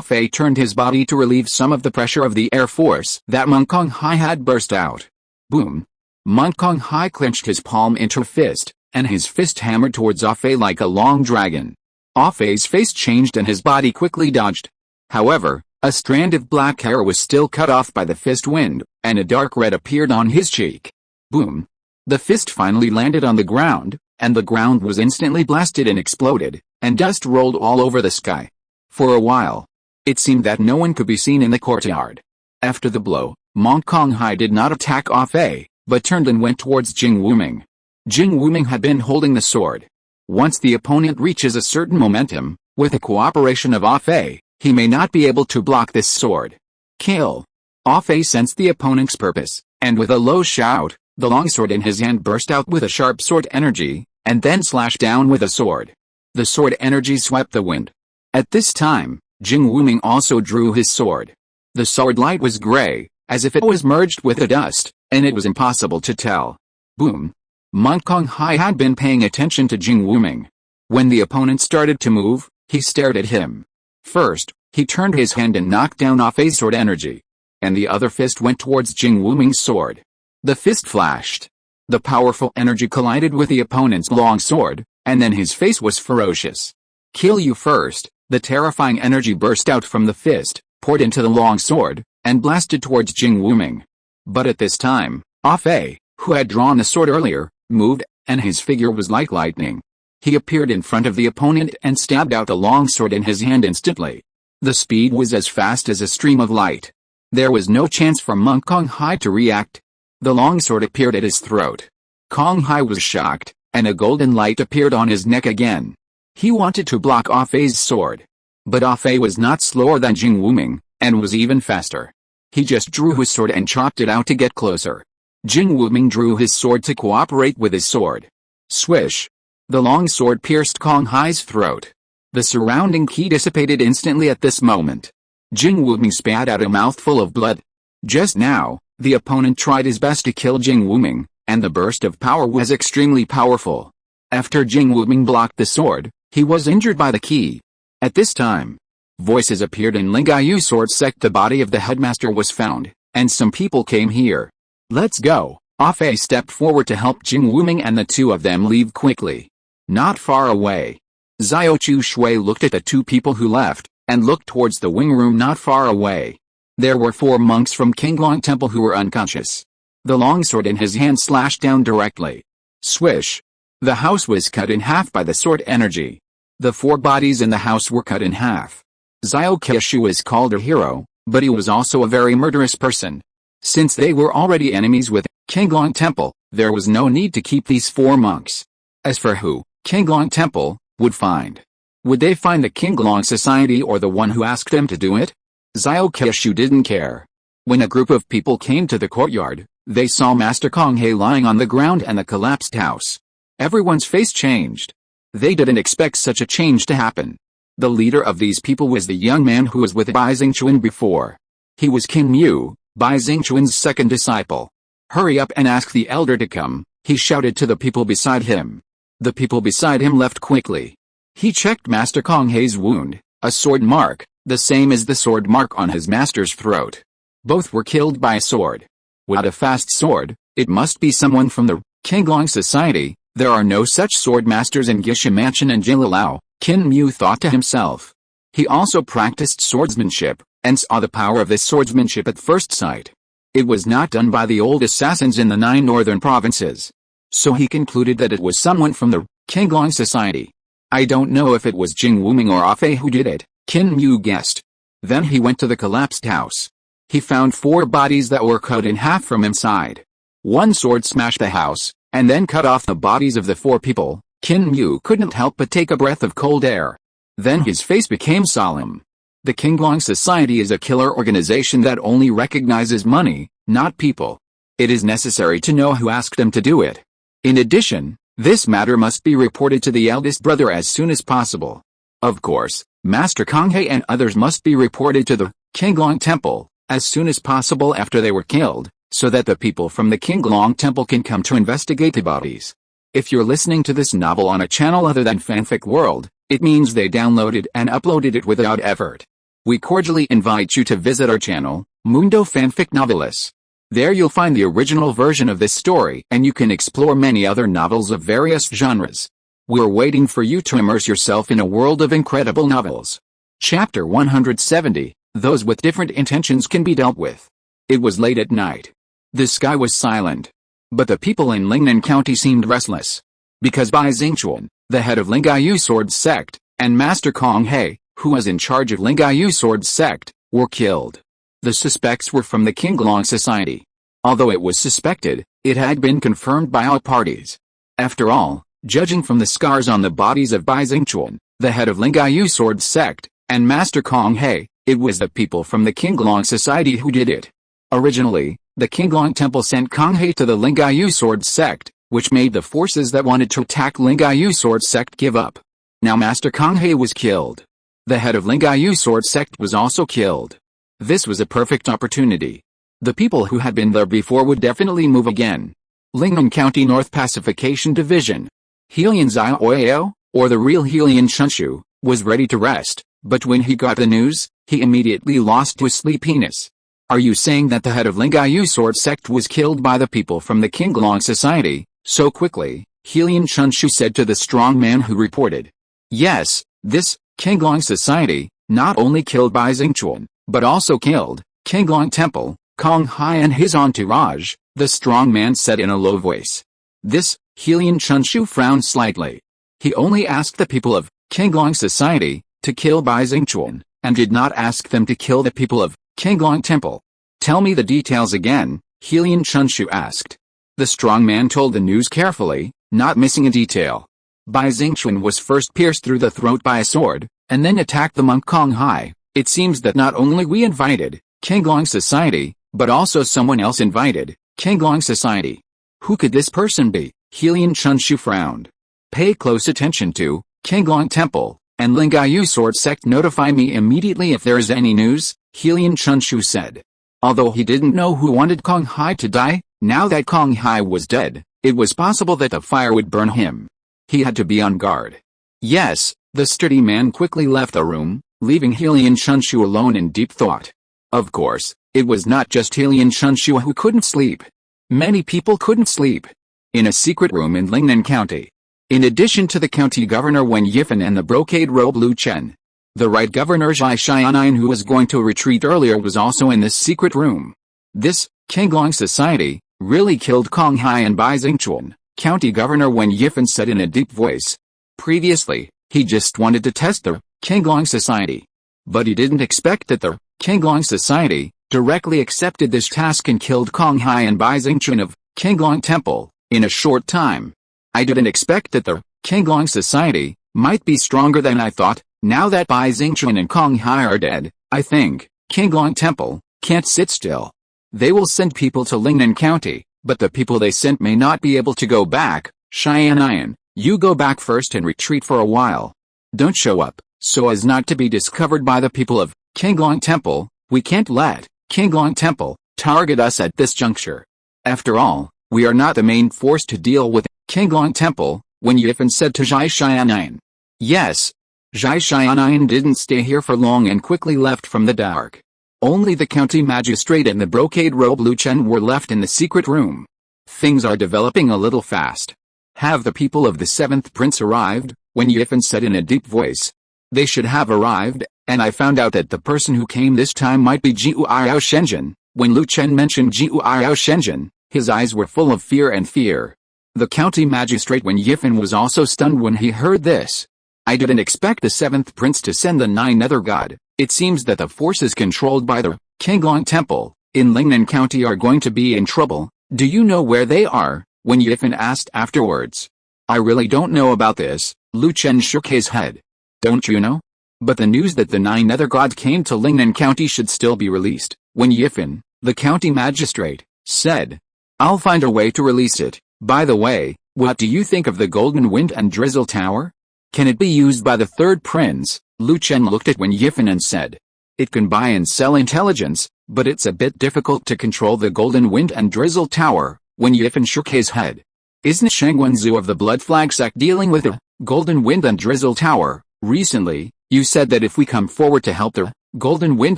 Fei turned his body to relieve some of the pressure of the air force that Monk Kong Hai had burst out. Boom! Monk Kong Hai clenched his palm into a fist, and his fist hammered towards Ah Fei like a long dragon. Ah Fei's face changed and his body quickly dodged. However, a strand of black hair was still cut off by the fist wind, and a dark red appeared on his cheek. Boom! The fist finally landed on the ground, and the ground was instantly blasted and exploded, and dust rolled all over the sky. For a while, it seemed that no one could be seen in the courtyard. After the blow, Monk Kong Hai did not attack Ah Fei, but turned and went towards Jing Wuming. Jing Wuming had been holding the sword. Once the opponent reaches a certain momentum, with the cooperation of Ah Fei, he may not be able to block this sword. Kill! Ah Fei sensed the opponent's purpose, and with a low shout, the longsword in his hand burst out with a sharp sword energy, and then slashed down with a sword. The sword energy swept the wind. At this time, Jing Wuming also drew his sword. The sword light was gray, as if it was merged with the dust, and it was impossible to tell. Boom! Monk Kong Hai had been paying attention to Jing Wuming. When the opponent started to move, he stared at him. First, he turned his hand and knocked down Ah Fei's sword energy. And the other fist went towards Jing Wuming's sword. The fist flashed. The powerful energy collided with the opponent's long sword, and then his face was ferocious. Kill you first! The terrifying energy burst out from the fist, poured into the long sword, and blasted towards Jing Wuming. But at this time, Ah Fei, who had drawn the sword earlier, moved, and his figure was like lightning. He appeared in front of the opponent and stabbed out the long sword in his hand instantly. The speed was as fast as a stream of light. There was no chance for Monk Kong Hai to react. The long sword appeared at his throat. Kong Hai was shocked, and a golden light appeared on his neck again. He wanted to block Ah Fei's sword. But Ah Fei was not slower than Jing Wuming, and was even faster. He just drew his sword and chopped it out to get closer. Jing Wuming drew his sword to cooperate with his sword. Swish! The long sword pierced Kong Hai's throat. The surrounding ki dissipated instantly at this moment. Jing Wuming spat out a mouthful of blood. Just now, the opponent tried his best to kill Jing Wuming, and the burst of power was extremely powerful. After Jing Wuming blocked the sword, he was injured by the ki. At this time, voices appeared in Lingayu sword sect. The body of the headmaster was found, and some people came here. Let's go! Ah Fei stepped forward to help Jing Wuming and the two of them leave quickly. Not far away, Xiao Chu Shui looked at the two people who left, and looked towards the wing room not far away. There were 4 monks from Qinglong Temple who were unconscious. The longsword in his hand slashed down directly. Swish! The house was cut in half by the sword energy. The 4 bodies in the house were cut in half. Xiao Keshu was called a hero, but he was also a very murderous person. Since they were already enemies with Qinglong Temple, there was no need to keep these 4 monks. As for who Qinglong Temple would find. Would they find the Qinglong Society or the one who asked them to do it? Xiao Keshu didn't care. When a group of people came to the courtyard, they saw Master Kong He lying on the ground and the collapsed house. Everyone's face changed. They didn't expect such a change to happen. The leader of these people was the young man who was with Bai Xingchuan before. He was Qin Mu, Bai Xingchuan's second disciple. Hurry up and ask the elder to come, he shouted to the people beside him. The people beside him left quickly. He checked Master Kong He's wound, a sword mark, the same as the sword mark on his master's throat. Both were killed by a sword. Without a fast sword, it must be someone from the Qinglong Society. There are no such sword masters in Gisha Mansion and Jilalao, Qin Mu thought to himself. He also practiced swordsmanship, and saw the power of this swordsmanship at first sight. It was not done by the old assassins in the 9 northern provinces. So he concluded that it was someone from the Qinglong Society. I don't know if it was Jing Wuming or Ah Fei who did it, Qin Mu guessed. Then he went to the collapsed house. He found 4 bodies that were cut in half from inside. 1 sword smashed the house, and then cut off the bodies of the 4 people. Qin Mu couldn't help but take a breath of cold air. Then his face became solemn. The Qinglong Society is a killer organization that only recognizes money, not people. It is necessary to know who asked them to do it. In addition, this matter must be reported to the eldest brother as soon as possible. Of course, Master Kong He and others must be reported to the Qinglong Temple as soon as possible after they were killed, so that the people from the Qinglong Temple can come to investigate the bodies. If you're listening to this novel on a channel other than Fanfic World, it means they downloaded and uploaded it without effort. We cordially invite you to visit our channel, Mundo Fanfic Novelis. There you'll find the original version of this story, and you can explore many other novels of various genres. We're waiting for you to immerse yourself in a world of incredible novels. Chapter 170, Those with Different Intentions Can Be Dealt With. It was late at night. The sky was silent. But the people in Lingnan County seemed restless. Because Bai Tianyu, the head of Lingaiyu Sword Sect, and Master Kong He, who was in charge of Lingaiyu Sword Sect, were killed. The suspects were from the Qinglong Society. Although it was suspected, it had been confirmed by all parties. After all, judging from the scars on the bodies of Bai Tianyu, the head of Lingaiyu Sword Sect, and Master Kong He, it was the people from the Qinglong Society who did it. Originally, the Qinglong Temple sent Kong He to the Lingaiyu Sword Sect, which made the forces that wanted to attack Lingaiyu Sword Sect give up. Now Master Kong He was killed. The head of Lingaiyu Sword Sect was also killed. This was a perfect opportunity. The people who had been there before would definitely move again. Lingnan County North Pacification Division. Helian Zioyo, or the real Helian Chunshu, was ready to rest, but when he got the news, he immediately lost his sleepiness. Are you saying that the head of Lingaiyu Sword Sect was killed by the people from the Qinglong Society, so quickly? Helian Chunshu said to the strong man who reported. Yes, this Qinglong Society not only killed Bai Tianyu, but also killed Qinglong Temple, Kong Hai and his entourage, the strong man said in a low voice. This, Helian Chunshu frowned slightly. He only asked the people of Qinglong Society to kill Bai Tianyu, and did not ask them to kill the people of Qinglong Temple. Tell me the details again, Helian Chunshu asked. The strong man told the news carefully, not missing a detail. Bai Tianyu was first pierced through the throat by a sword, and then attacked the monk Kong Hai. It seems that not only we invited Qinglong Society, but also someone else invited Qinglong Society. Who could this person be? Helian Chunshu frowned. Pay close attention to Qinglong Temple and Lingaiyu Sword Sect. Notify me immediately if there is any news, Helian Chunshu said. Although he didn't know who wanted Kong Hai to die, now that Kong Hai was dead, it was possible that the fire would burn him. He had to be on guard. Yes, the sturdy man quickly left the room, leaving Helian Chunshu alone in deep thought. Of course, it was not just Helian Chunshu who couldn't sleep. Many people couldn't sleep. In a secret room in Lingnan County. In addition to the county governor Wen Yifan and the brocade-robed Lu Chen. The right governor Zhai Xiaonan, who was going to retreat earlier, was also in this secret room. This Qinglong Society really killed Kong Hai and Bai Tianyu, County Governor Wen Yifan said in a deep voice. Previously, he just wanted to test the Qinglong Society. But he didn't expect that the Qinglong Society directly accepted this task and killed Kong Hai and Bai Tianyu of Qinglong Temple in a short time. I didn't expect that the Qinglong Society might be stronger than I thought. Now that Bai Tianyu and Kong Hai are dead, I think Qinglong Temple can't sit still. They will send people to Lingnan County, but the people they sent may not be able to go back. Xiaonan, you go back first and retreat for a while. Don't show up, so as not to be discovered by the people of Qinglong Temple. We can't let Qinglong Temple target us at this juncture. After all, we are not the main force to deal with Qinglong Temple, Wen Yifan said to Zhai Xiaonan. Yes. Zhai Xiaonan didn't stay here for long and quickly left from the dark. Only the county magistrate and the brocade-robed Lu Chen were left in the secret room. Things are developing a little fast. Have the people of the 7th prince arrived? Wen Yifan said in a deep voice. They should have arrived, and I found out that the person who came this time might be Jiu Yao Shenzhen. When Lu Chen mentioned Jiu Yao Shenzhen, his eyes were full of fear and fear. The county magistrate Wen Yifan was also stunned when he heard this. I didn't expect the 7th prince to send the 9 other god. It seems that the forces controlled by the Qinglong Temple in Lingnan County are going to be in trouble. Do you know where they are? Wen Yifan asked afterwards. I really don't know about this. Lu Chen shook his head. Don't you know? But the news that the 9 other gods came to Lingnan County should still be released. Wen Yifan, the county magistrate, said. I'll find a way to release it. By the way, what do you think of the Golden Wind and Drizzle Tower? Can it be used by the 3rd prince? Lu Chen looked at Wen Yifan and said. It can buy and sell intelligence, but it's a bit difficult to control the Golden Wind and Drizzle Tower. Wen Yifan shook his head. Isn't Shengwenzu of the Blood Flag sect dealing with the Golden Wind and Drizzle Tower? Recently, you said that if we come forward to help the Golden Wind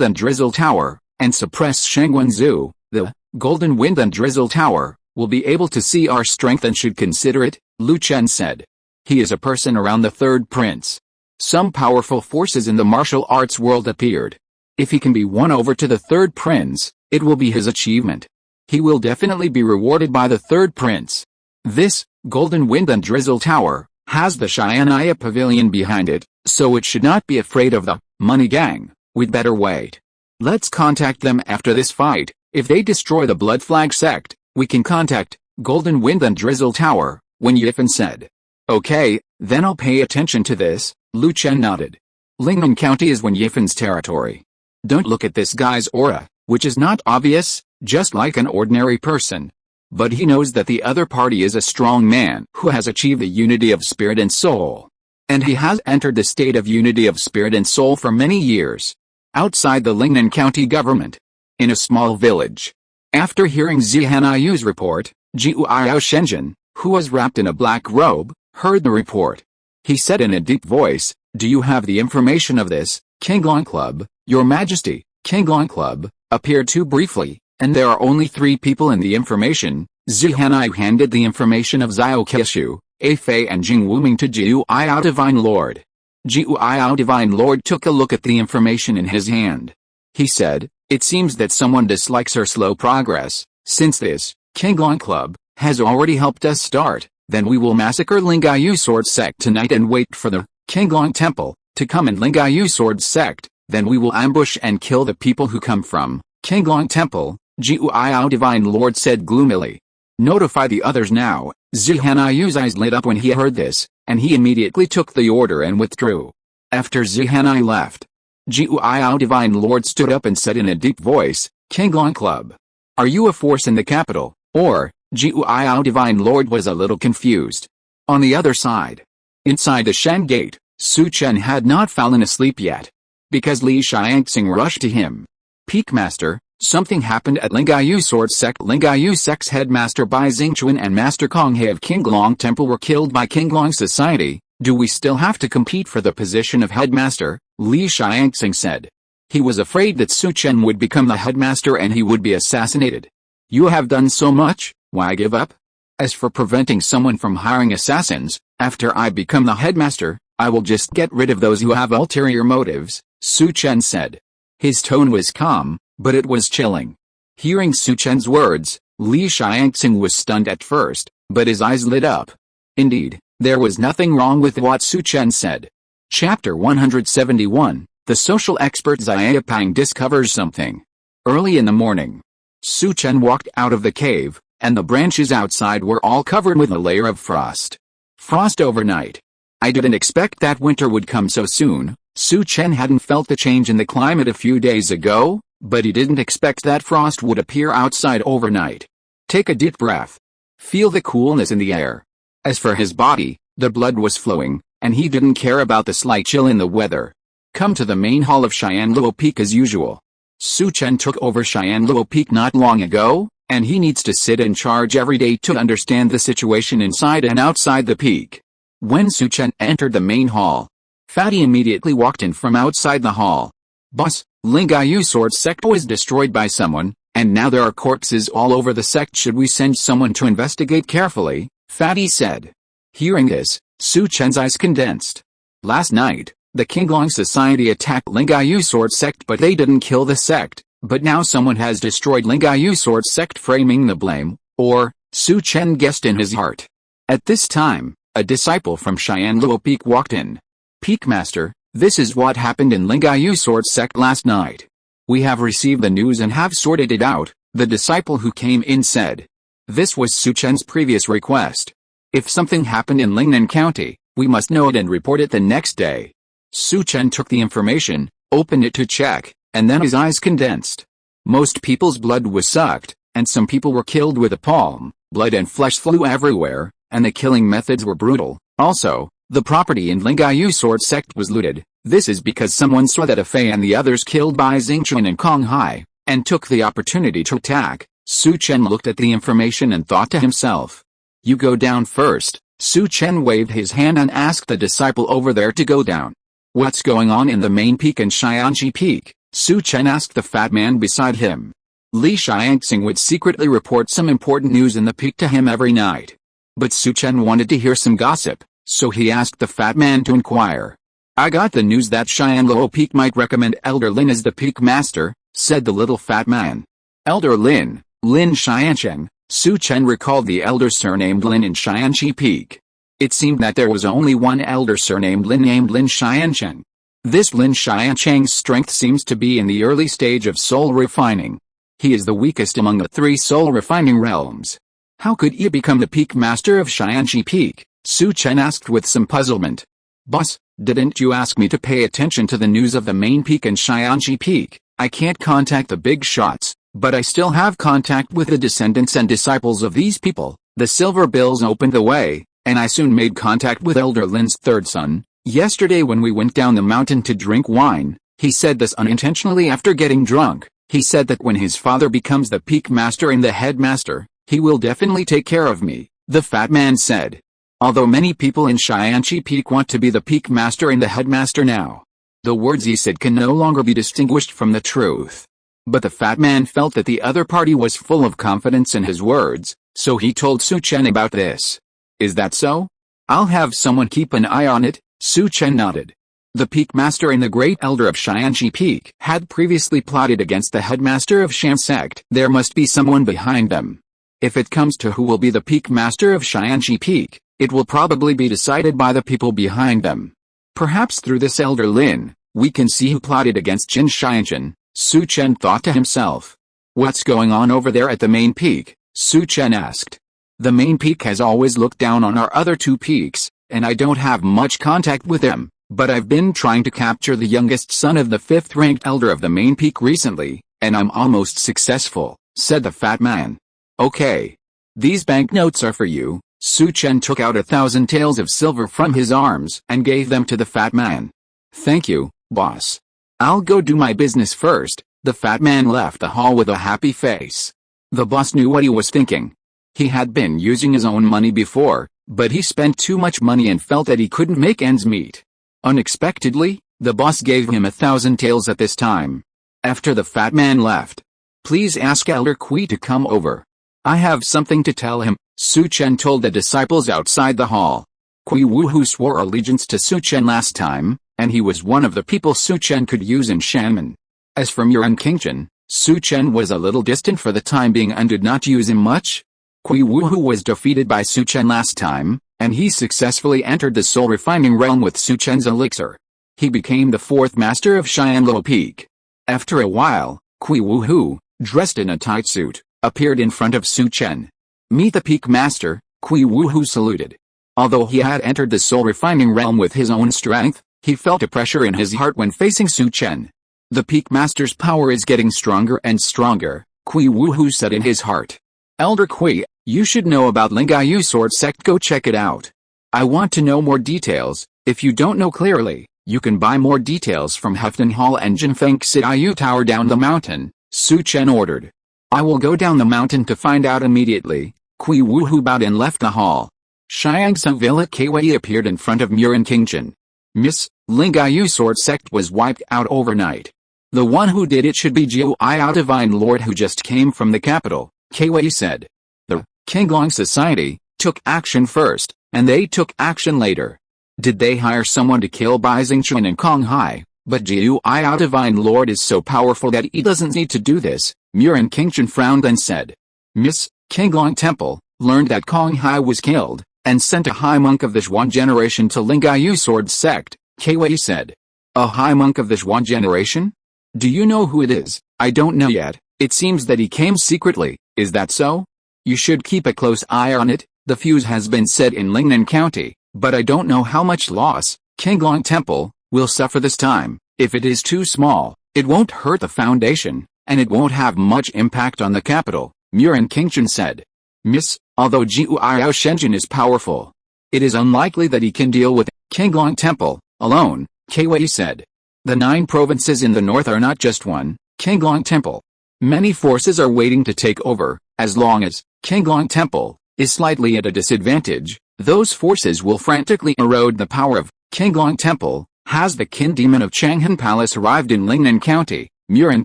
and Drizzle Tower and suppress Shengwenzu, the Golden Wind and Drizzle Tower, will be able to see our strength and should consider it, Lu Chen said. He is a person around the third prince. Some powerful forces in the martial arts world appeared. If he can be won over to the third prince, it will be his achievement. He will definitely be rewarded by the third prince. This, Golden Wind and Drizzle Tower, has the Xianaya Pavilion behind it, so it should not be afraid of the money gang. We'd better wait. Let's contact them after this fight. If they destroy the Blood Flag sect, we can contact Golden Wind and Drizzle Tower, Wen Yifan said. Okay, then I'll pay attention to this, Lu Chen nodded. Lingnan County is Wen Yifan's territory. Don't look at this guy's aura, which is not obvious, just like an ordinary person. But he knows that the other party is a strong man who has achieved the unity of spirit and soul. And he has entered the state of unity of spirit and soul for many years. Outside the Lingnan County government. In a small village. After hearing Zihanayu's report, Jiu'ao Shenzhen, who was wrapped in a black robe, heard the report. He said in a deep voice, "Do you have the information of this, Qinglong Club, Your Majesty?" Qinglong Club appeared too briefly, and there are only 3 people in the information. Zihanayu handed the information of Xiao Keishu, A Fei and Jing Wuming to Jiu'ao Divine Lord. Jiu'ao Divine Lord took a look at the information in his hand. He said, "It seems that someone dislikes our slow progress. Since this, Qinglong Club, has already helped us start, then we will massacre Lingayu Sword Sect tonight and wait for the Qinglong Temple to come in Lingayu Sword Sect, then we will ambush and kill the people who come from Qinglong Temple," Jiu'ao Divine Lord said gloomily. "Notify the others now." Zihanayu's eyes lit up when he heard this, and he immediately took the order and withdrew. After Zihanayu left, Jiu'ao Divine Lord stood up and said in a deep voice, "Qinglong Club, are you a force in the capital, or?" Jiu'ao Divine Lord was a little confused. On the other side, inside the Shen Gate, Su Chen had not fallen asleep yet. Because Li Xiangxing rushed to him. "Peak Master, something happened at Lingayu Sword Sect. Lingayu Sect's headmaster Bai Xingchuan and Master Kong He of Qinglong Temple were killed by Qinglong Society. Do we still have to compete for the position of headmaster?" Li Xiangxing said. He was afraid that Su Chen would become the headmaster and he would be assassinated. "You have done so much, why give up? As for preventing someone from hiring assassins, after I become the headmaster, I will just get rid of those who have ulterior motives," Su Chen said. His tone was calm, but it was chilling. Hearing Su Chen's words, Li Xiangxing was stunned at first, but his eyes lit up. Indeed, there was nothing wrong with what Su Chen said. Chapter 171, The Social Expert Xia Pang discovers something. Early in the morning, Su Chen walked out of the cave, and the branches outside were all covered with a layer of frost. Frost overnight. I didn't expect that winter would come so soon. Su Chen hadn't felt the change in the climate a few days ago, but he didn't expect that frost would appear outside overnight. Take a deep breath. Feel the coolness in the air. As for his body, the blood was flowing, and he didn't care about the slight chill in the weather. Come to the main hall of Xianluo Peak as usual. Su Chen took over Xianluo Peak not long ago, and he needs to sit in charge every day to understand the situation inside and outside the peak. When Su Chen entered the main hall, Fatty immediately walked in from outside the hall. "Boss, Lingayu Sword Sect was destroyed by someone, and now there are corpses all over the sect. Should we send someone to investigate carefully?" Fatty said. Hearing this, Su Chen's eyes condensed. Last night, the Qinglong Society attacked Lingayu Sword Sect, but they didn't kill the sect. But now someone has destroyed Lingayu Sword Sect, framing the blame, or, Su Chen guessed in his heart. At this time, a disciple from Xianluo Peak walked in. "Peak Master, this is what happened in Lingayu Sword Sect last night. We have received the news and have sorted it out," the disciple who came in said. This was Su Chen's previous request. If something happened in Lingnan County, we must know it and report it the next day. Su Chen took the information, opened it to check, and then his eyes condensed. Most people's blood was sucked, and some people were killed with a palm. Blood and flesh flew everywhere, and the killing methods were brutal. Also, the property in Lingayu Sword Sect was looted. This is because someone saw that A Fei and the others killed Bai Xingchuan and Kong Hai, and took the opportunity to attack. Su Chen looked at the information and thought to himself. "You go down first." Su Chen waved his hand and asked the disciple over there to go down. "What's going on in the main peak and Xianji Peak?" Su Chen asked the fat man beside him. Li Xianxing would secretly report some important news in the peak to him every night. But Su Chen wanted to hear some gossip, so he asked the fat man to inquire. I got the news that Xianluo Peak might recommend Elder Lin as the peak master, said the little fat man. Elder Lin, Lin Xiancheng. Su Chen recalled the elder surnamed Lin in Xianxi Peak. It seemed that there was only one elder surnamed Lin named Lin Xiancheng. This Lin Xiancheng's strength seems to be in the early stage of soul refining. He is the weakest among the 3 soul refining realms. How could he become the peak master of Xianxi Peak? Su Chen asked with some puzzlement. Boss, didn't you ask me to pay attention to the news of the main peak and Xianxi Peak? I can't contact the big shots, but I still have contact with the descendants and disciples of these people. The silver bills opened the way, and I soon made contact with Elder Lin's 3rd son. Yesterday when we went down the mountain to drink wine, he said this unintentionally after getting drunk. He said that when his father becomes the peak master and the headmaster, he will definitely take care of me, the fat man said. Although many people in Xianxi Peak want to be the peak master and the headmaster now, the words he said can no longer be distinguished from the truth. But the fat man felt that the other party was full of confidence in his words, so he told Su Chen about this. Is that so? I'll have someone keep an eye on it, Su Chen nodded. The peak master and the great elder of Xianxi Peak had previously plotted against the headmaster of Shan sect. There must be someone behind them. If it comes to who will be the peak master of Xianxi Peak, it will probably be decided by the people behind them. Perhaps through this elder Lin, we can see who plotted against Jin Xianchen, Su Chen thought to himself. What's going on over there at the main peak? Su Chen asked. The main peak has always looked down on our other 2 peaks, and I don't have much contact with them, but I've been trying to capture the youngest son of the 5th-ranked elder of the main peak recently, and I'm almost successful, said the fat man. Okay. These banknotes are for you. Su Chen took out 1,000 taels of silver from his arms and gave them to the fat man. Thank you, boss. I'll go do my business first. The fat man left the hall with a happy face. The boss knew what he was thinking. He had been using his own money before, but he spent too much money and felt that he couldn't make ends meet. Unexpectedly, the boss gave him 1,000 taels at this time. After the fat man left, please ask Elder Kui to come over. I have something to tell him, Su Chen told the disciples outside the hall. Kui Wu, who swore allegiance to Su Chen last time, and he was one of the people Su Chen could use in Shanman. As for Muren Qingchen, Su Chen was a little distant for the time being and did not use him much. Kui Wu, who was defeated by Su Chen last time, and he successfully entered the soul refining realm with Su Chen's elixir. He became the 4th master of Xianluo Peak. After a while, Kui Wu, who, dressed in a tight suit, appeared in front of Su Chen. Meet the peak master, Kui Wu, who saluted. Although he had entered the soul refining realm with his own strength, he felt a pressure in his heart when facing Su Chen. The peak master's power is getting stronger and stronger, Kui Wu, who said in his heart. Elder Kui, you should know about Lingayu Sword Sect. Go check it out. I want to know more details. If you don't know clearly, you can buy more details from Hefton Hall and Jinfeng Xiaoyu Tower down the mountain, Su Chen ordered. I will go down the mountain to find out immediately. Kui Wu, who bowed and left the hall. Xiangsu Villa Kwei appeared in front of Muren Qingchen. Miss, Lingayu Sword Sect was wiped out overnight. The one who did it should be Jiu Ao Divine Lord, who just came from the capital, Kwei said. The Qinglong Society took action first, and they took action later. Did they hire someone to kill Bai Xingchen and Kong Hai? But Jiu Ao Divine Lord is so powerful that he doesn't need to do this. Muren Qingchen frowned and said. Miss, Qinglong Temple learned that Kong Hai was killed, and sent a high monk of the Zhuan generation to Lingayu Sword Sect, Kwei said. A high monk of the Zhuan generation? Do you know who it is? I don't know yet. It seems that he came secretly. Is that so? You should keep a close eye on it. The fuse has been set in Lingnan County, but I don't know how much loss Qinglong Temple will suffer this time. If it is too small, it won't hurt the foundation, and it won't have much impact on the capital, Muren Qingchen said. Miss, although Jiu Ao Shenzhen is powerful, it is unlikely that he can deal with Qinglong Temple alone, Kwei said. The 9 provinces in the north are not just one Qinglong Temple. Many forces are waiting to take over. As long as Qinglong Temple is slightly at a disadvantage, those forces will frantically erode the power of Qinglong Temple. Has the Qin demon of Changhan Palace arrived in Lingnan County? Muren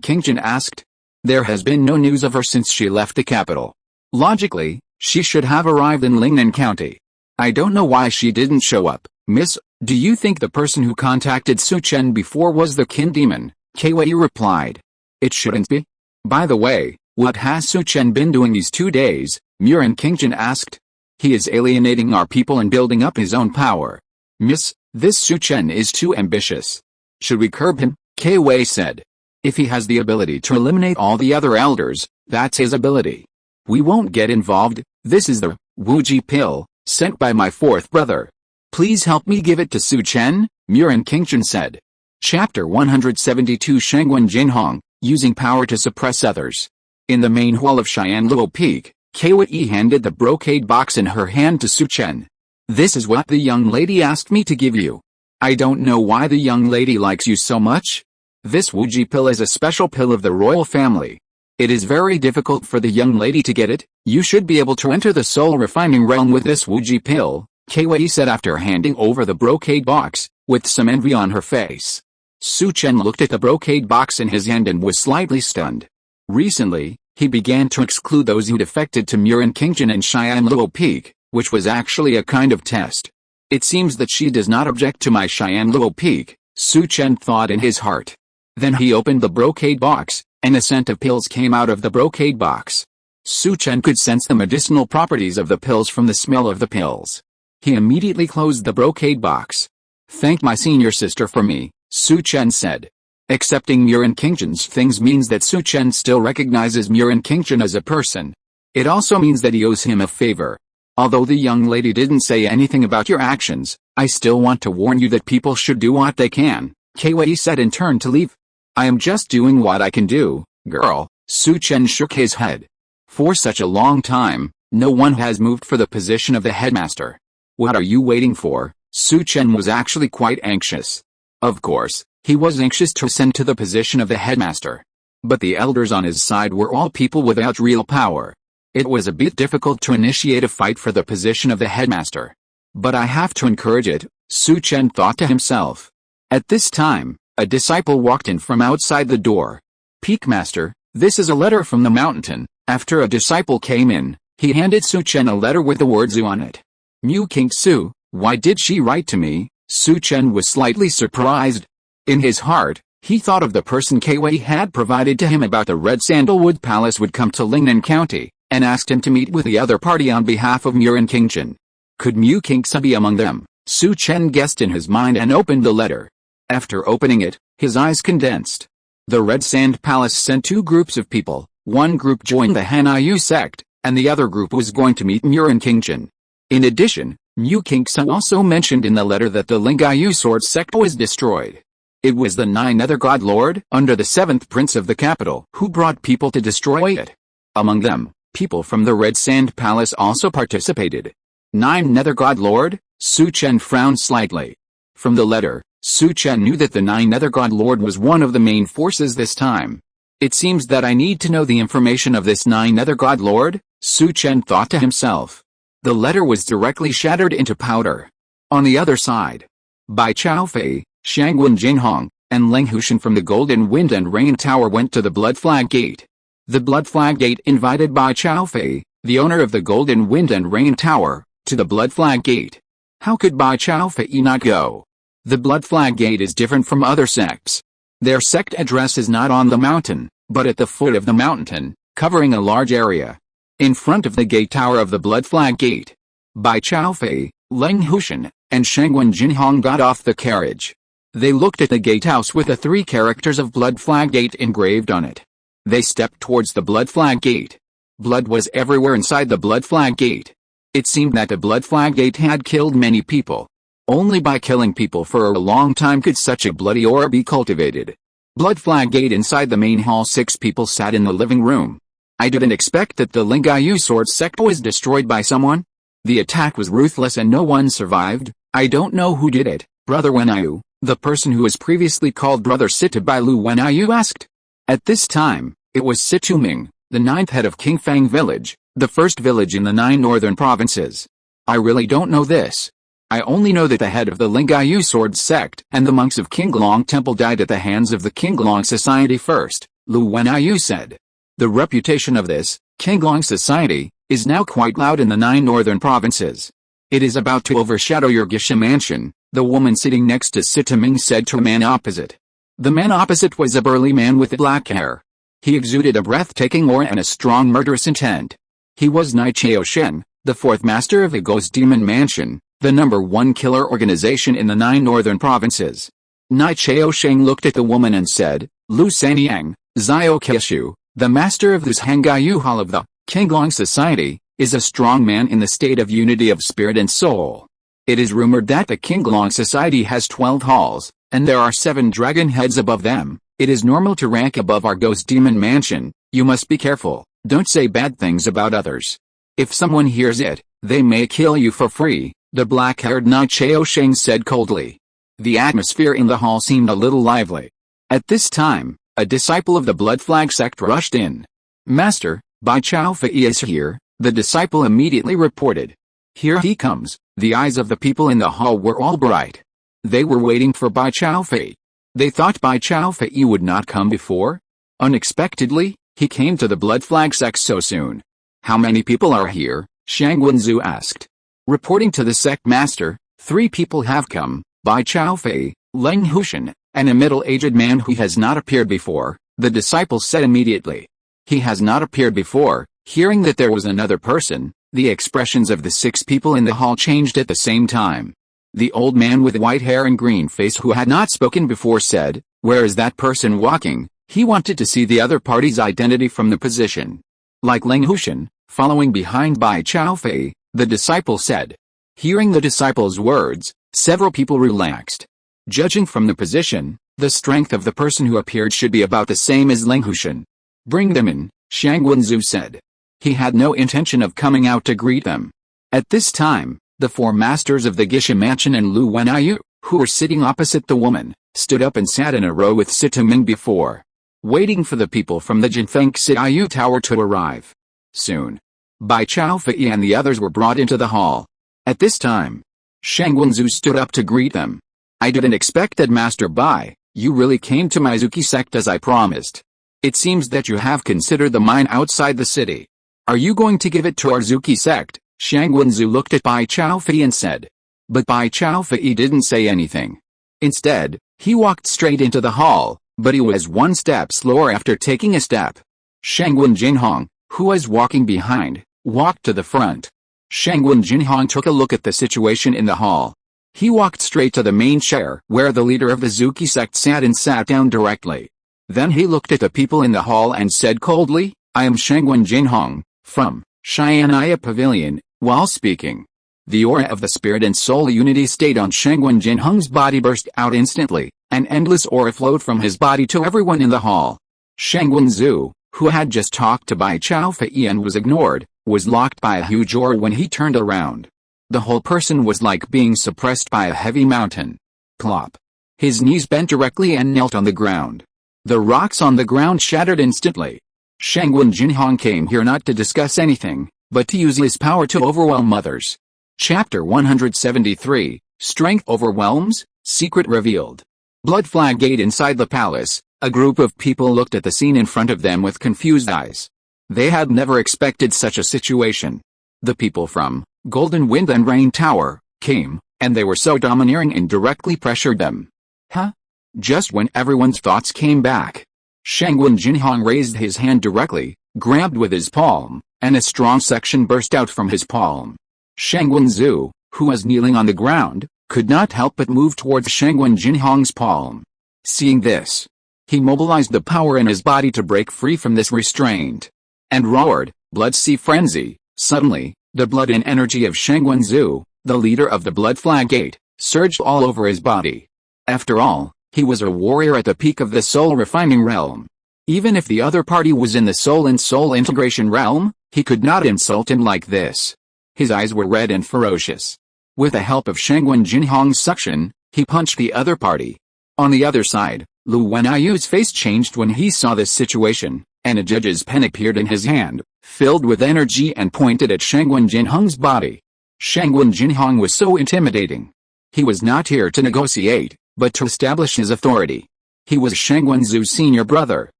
Qingchen asked. There has been no news of her since she left the capital. Logically, she should have arrived in Lingnan County. I don't know why she didn't show up, miss. Do you think the person who contacted Su Chen before was the Qin demon? Kwei replied. It shouldn't be. By the way, what has Su Chen been doing these 2 days? Murin Qingjin asked. He is alienating our people and building up his own power. Miss, this Su Chen is too ambitious. Should we curb him? Kwei said. If he has the ability to eliminate all the other elders, that's his ability. We won't get involved. This is the Wuji pill, sent by my fourth brother. Please help me give it to Su Chen, Murin Qingjin said. Chapter 172 Shangwen Jinhong, using power to suppress others. In the main hall of Xianluo Peak, Kwei handed the brocade box in her hand to Su Chen. This is what the young lady asked me to give you. I don't know why the young lady likes you so much. This Wuji pill is a special pill of the royal family. It is very difficult for the young lady to get it. You should be able to enter the soul refining realm with this Wuji pill, Kwei said after handing over the brocade box, with some envy on her face. Su Chen looked at the brocade box in his hand and was slightly stunned. Recently, he began to exclude those who defected to Murin Qingjin and Xianluo Peak, which was actually a kind of test. It seems that she does not object to my Xianluo Peak, Su Chen thought in his heart. Then he opened the brocade box, and a scent of pills came out of the brocade box. Su Chen could sense the medicinal properties of the pills from the smell of the pills. He immediately closed the brocade box. Thank my senior sister for me, Su Chen said. Accepting Murin Qingjin's things means that Su Chen still recognizes Murin Qingjin as a person. It also means that he owes him a favor. Although the young lady didn't say anything about your actions, I still want to warn you that people should do what they can, Kwei said and turned to leave. I am just doing what I can do, girl, Su Chen shook his head. For such a long time, no one has moved for the position of the headmaster. What are you waiting for? Su Chen was actually quite anxious. Of course, he was anxious to ascend to the position of the headmaster. But the elders on his side were all people without real power. It was a bit difficult to initiate a fight for the position of the headmaster. But I have to encourage it, Su Chen thought to himself. At this time, a disciple walked in from outside the door. Peakmaster, this is a letter from the mountain. After a disciple came in, he handed Su Chen a letter with the words on it. Mu King Su, why did she write to me? Su Chen was slightly surprised. In his heart, he thought of the person Kwei had provided to him about the Red Sandalwood Palace would come to Lingnan County, and asked him to meet with the other party on behalf of Murin Qingjin. Could Mu Kingsa be among them? Su Chen guessed in his mind and opened the letter. After opening it, his eyes condensed. The Red Sand Palace sent 2 groups of people. One group joined the Hanyu sect, and the other group was going to meet Murin Qingjin. In addition, Mu Kingsa also mentioned in the letter that the Lingyu sword sect was destroyed. It was the 9 Nether God Lord, under the 7th Prince of the capital, who brought people to destroy it. Among them, people from the Red Sand Palace also participated. 9 Nether God Lord? Su Chen frowned slightly. From the letter, Su Chen knew that the 9 Nether God Lord was one of the main forces this time. It seems that I need to know the information of this 9 Nether God Lord, Su Chen thought to himself. The letter was directly shattered into powder. On the other side, Bai Chaofei, Shangwen Jinhong, and Leng Hushan from the Golden Wind and Rain Tower went to the Blood Flag Gate. The Blood Flag Gate invited Bai Chaofei, the owner of the Golden Wind and Rain Tower, to the Blood Flag Gate. How could Bai Chaofei not go? The Blood Flag Gate is different from other sects. Their sect address is not on the mountain, but at the foot of the mountain, covering a large area. In front of the gate tower of the Blood Flag Gate, Bai Chaofei, Leng Hushan, and Shangwen Jinhong got off the carriage. They looked at the gatehouse with the 3 characters of Blood Flag Gate engraved on it. They stepped towards the Blood Flag Gate. Blood was everywhere inside the Blood Flag Gate. It seemed that the Blood Flag Gate had killed many people. Only by killing people for a long time could such a bloody aura be cultivated. Blood Flag Gate inside the main hall. 6 people sat in the living room. I didn't expect that the Lingyu sword sect was destroyed by someone. The attack was ruthless and no one survived. I don't know who did it, Brother Wenyu, the person who was previously called Brother Situbailu Wenyu asked. At this time, it was Situming, the 9th head of King Feng village, the first village in the 9 northern provinces. I really don't know this. I only know that the head of the Lingyu sword sect and the monks of Qinglong Temple died at the hands of the Qinglong Society first, Lu Wenyu said. The reputation of this, Qinglong society, is now quite loud in the 9 northern provinces. It is about to overshadow your geisha mansion, the woman sitting next to Sitaming said to a man opposite. The man opposite was a burly man with black hair. He exuded a breathtaking aura and a strong murderous intent. He was Nai Chao Shen, the 4th master of the Ghost Demon Mansion, the #1 killer organization in the 9 northern provinces. Nai Chao Shen looked at the woman and said, Lu Sanyang, Zio Keshu, the master of this Hangayu Hall of the Qinglong Society, is a strong man in the state of unity of spirit and soul. It is rumored that the Qinglong Society has 12 halls, and there are 7 dragon heads above them. It is normal to rank above our Ghost Demon Mansion. You must be careful, don't say bad things about others. If someone hears it, they may kill you for free, the black-haired Nai Chao Sheng said coldly. The atmosphere in the hall seemed a little lively. At this time, a disciple of the Blood Flag sect rushed in. Master, Bai Chao Fei is here, the disciple immediately reported. Here he comes. The eyes of the people in the hall were all bright. They were waiting for Bai Chao Fei. They thought Bai Chao Fei would not come before. Unexpectedly, he came to the Blood Flag sect so soon. How many people are here? Shang Wenzu asked. Reporting to the sect master, 3 people have come, Bai Chao Fei, Leng Hushan, and a middle-aged man who has not appeared before, the disciple said immediately. He has not appeared before. Hearing that there was another person, the expressions of the 6 people in the hall changed at the same time. The old man with white hair and green face who had not spoken before said, Where is that person walking? He wanted to see the other party's identity from the position. Like Leng Hushan, following behind Bai Chao Fei, the disciple said. Hearing the disciple's words, several people relaxed. Judging from the position, the strength of the person who appeared should be about the same as Leng Hushan. Bring them in, Shang Wenzu said. He had no intention of coming out to greet them. At this time, the 4 masters of the Geisha Mansion and Lu Wenyu, who were sitting opposite the woman, stood up and sat in a row with Sitaming before, waiting for the people from the Jinfeng Xiaoyu Tower to arrive. Soon, Bai Chao Fei and the others were brought into the hall. At this time, Shang Wenzu stood up to greet them. I didn't expect that, Master Bai. You really came to Mizuki sect as I promised. It seems that you have considered the mine outside the city. Are you going to give it to our Zuki sect? Shang Wenzu looked at Bai Chao Fei and said. But Bai Chao Fei didn't say anything. Instead, he walked straight into the hall, but he was 1 step slower after taking a step. Shangwen Jinhong, who was walking behind, walked to the front. Shangwen Jinhong took a look at the situation in the hall. He walked straight to the main chair where the leader of the Zuki sect sat and sat down directly. Then he looked at the people in the hall and said coldly, I am Shangwen Jinhong, from Xianaya Pavilion. While speaking, the aura of the spirit and soul unity stayed on Shangwen Jinhong's body burst out instantly. An endless aura flowed from his body to everyone in the hall. Shangwen Zhu, who had just talked to Bai Chao Fei and was ignored, was locked by a huge aura when he turned around. The whole person was like being suppressed by a heavy mountain. Plop. His knees bent directly and knelt on the ground. The rocks on the ground shattered instantly. Shangwen Jinhong came here not to discuss anything, but to use his power to overwhelm others. Chapter 173, Strength Overwhelms, Secret Revealed. Blood Flag Gate inside the palace, a group of people looked at the scene in front of them with confused eyes. They had never expected such a situation. The people from Golden Wind and Rain Tower came, and they were so domineering and directly pressured them. Huh? Just when everyone's thoughts came back, Shangwen Jinhong raised his hand directly, grabbed with his palm, and a strong suction burst out from his palm. Shangwen Zhu, who was kneeling on the ground, could not help but move towards Shangwen Jinhong's palm. Seeing this, he mobilized the power in his body to break free from this restraint, and roared, Blood Sea Frenzy. Suddenly, the blood and energy of Shangwen Zhu, the leader of the Blood Flag Gate, surged all over his body. After all, he was a warrior at the peak of the soul refining realm. Even if the other party was in the soul and soul integration realm, he could not insult him like this. His eyes were red and ferocious. With the help of Shangwen Jinhong's suction, he punched the other party. On the other side, Lu Wenyu's face changed when he saw this situation, and a judge's pen appeared in his hand, filled with energy and pointed at Shangwen Jinhong's body. Shangwen Jinhong was so intimidating. He was not here to negotiate, but to establish his authority. He was Shangwen Zhu's senior brother.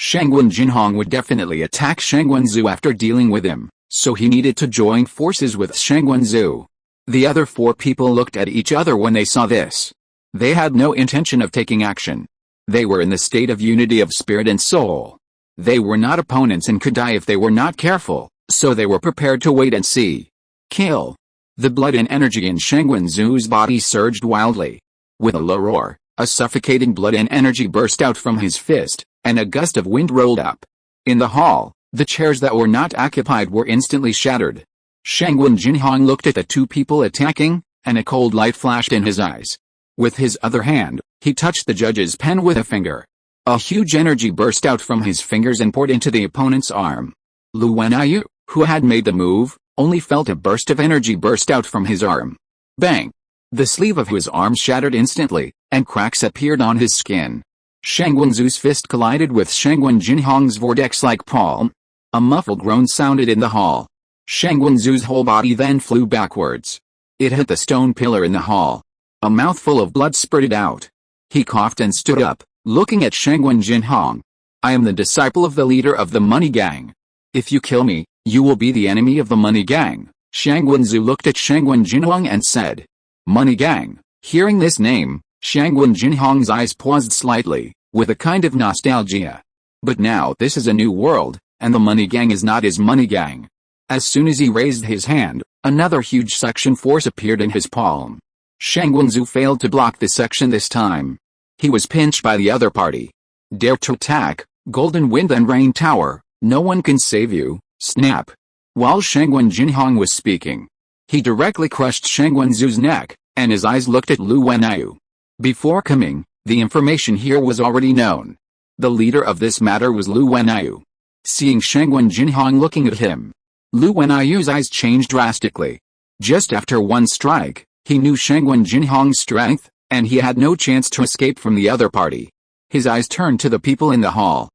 Shangwen Jinhong would definitely attack Shangwen Zhu after dealing with him, so he needed to join forces with Shangwen Zhu. The other 4 people looked at each other when they saw this. They had no intention of taking action. They were in the state of unity of spirit and soul. They were not opponents and could die if they were not careful, so they were prepared to wait and see. Kill. The blood and energy in Shangwen Zhu's body surged wildly. With a low roar, a suffocating blood and energy burst out from his fist, and a gust of wind rolled up. In the hall, the chairs that were not occupied were instantly shattered. Shangwen Jinhong looked at the 2 people attacking, and a cold light flashed in his eyes. With his other hand, he touched the judge's pen with a finger. A huge energy burst out from his fingers and poured into the opponent's arm. Lu Wenyu, who had made the move, only felt a burst of energy burst out from his arm. Bang! The sleeve of his arm shattered instantly, and cracks appeared on his skin. Shangwen Zhu's fist collided with Shangwen Jinhong's vortex-like palm. A muffled groan sounded in the hall. Shangwen Zhu's whole body then flew backwards. It hit the stone pillar in the hall. A mouthful of blood spurted out. He coughed and stood up, looking at Shangwen Jinhong. I am the disciple of the leader of the money gang. If you kill me, you will be the enemy of the money gang. Shangwen Zhu looked at Shangwen Jinhong and said, Money gang. Hearing this name, Shangwen Jinhong's eyes paused slightly, with a kind of nostalgia. But now this is a new world, and the money gang is not his money gang. As soon as he raised his hand, another huge section force appeared in his palm. Shangwen Zhu failed to block the section this time. He was pinched by the other party. Dare to attack, Golden Wind and Rain Tower, no one can save you, snap. While Shangwen Jinhong was speaking, he directly crushed Shangwen Zhu's neck, and his eyes looked at Lu Wenyu. Before coming, the information here was already known. The leader of this matter was Lu Wenyu. Seeing Shangwen Jinhong looking at him, Lu Wenyu's eyes changed drastically. Just after one strike, he knew Shangwen Jinhong's strength, and he had no chance to escape from the other party. His eyes turned to the people in the hall.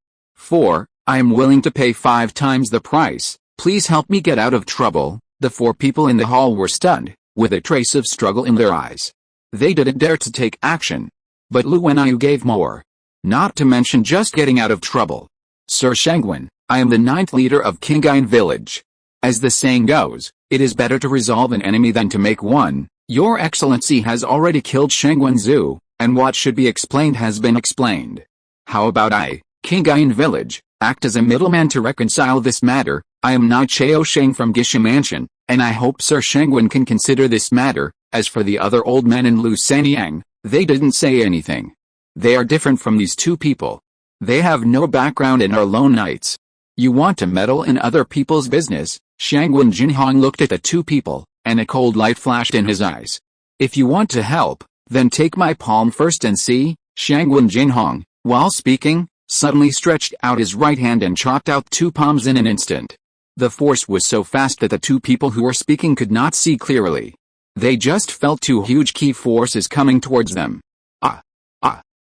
I am willing to pay 5 times the price. Please help me get out of trouble. The 4 people in the hall were stunned, with a trace of struggle in their eyes. They didn't dare to take action. But Lu Wenyu gave more. Not to mention just getting out of trouble. Sir Shangwen, I am the 9th leader of Qingyuan village. As the saying goes, it is better to resolve an enemy than to make one. Your Excellency has already killed Shangwen Zhu, and what should be explained has been explained. How about I, Qingyuan village, act as a middleman to reconcile this matter? I am Na Chao Sheng from Gisha Mansion, and I hope Sir Shangwen can consider this matter. As for the other old men in Lu Sanyang, they didn't say anything. They are different from these 2 people. They have no background and are lone knights. You want to meddle in other people's business? Shangwen Jinhong looked at the 2 people, and a cold light flashed in his eyes. If you want to help, then take my palm first and see. Shangwen Jinhong, while speaking, suddenly stretched out his right hand and chopped out 2 palms in an instant. The force was so fast that the 2 people who were speaking could not see clearly. They just felt 2 huge key forces coming towards them.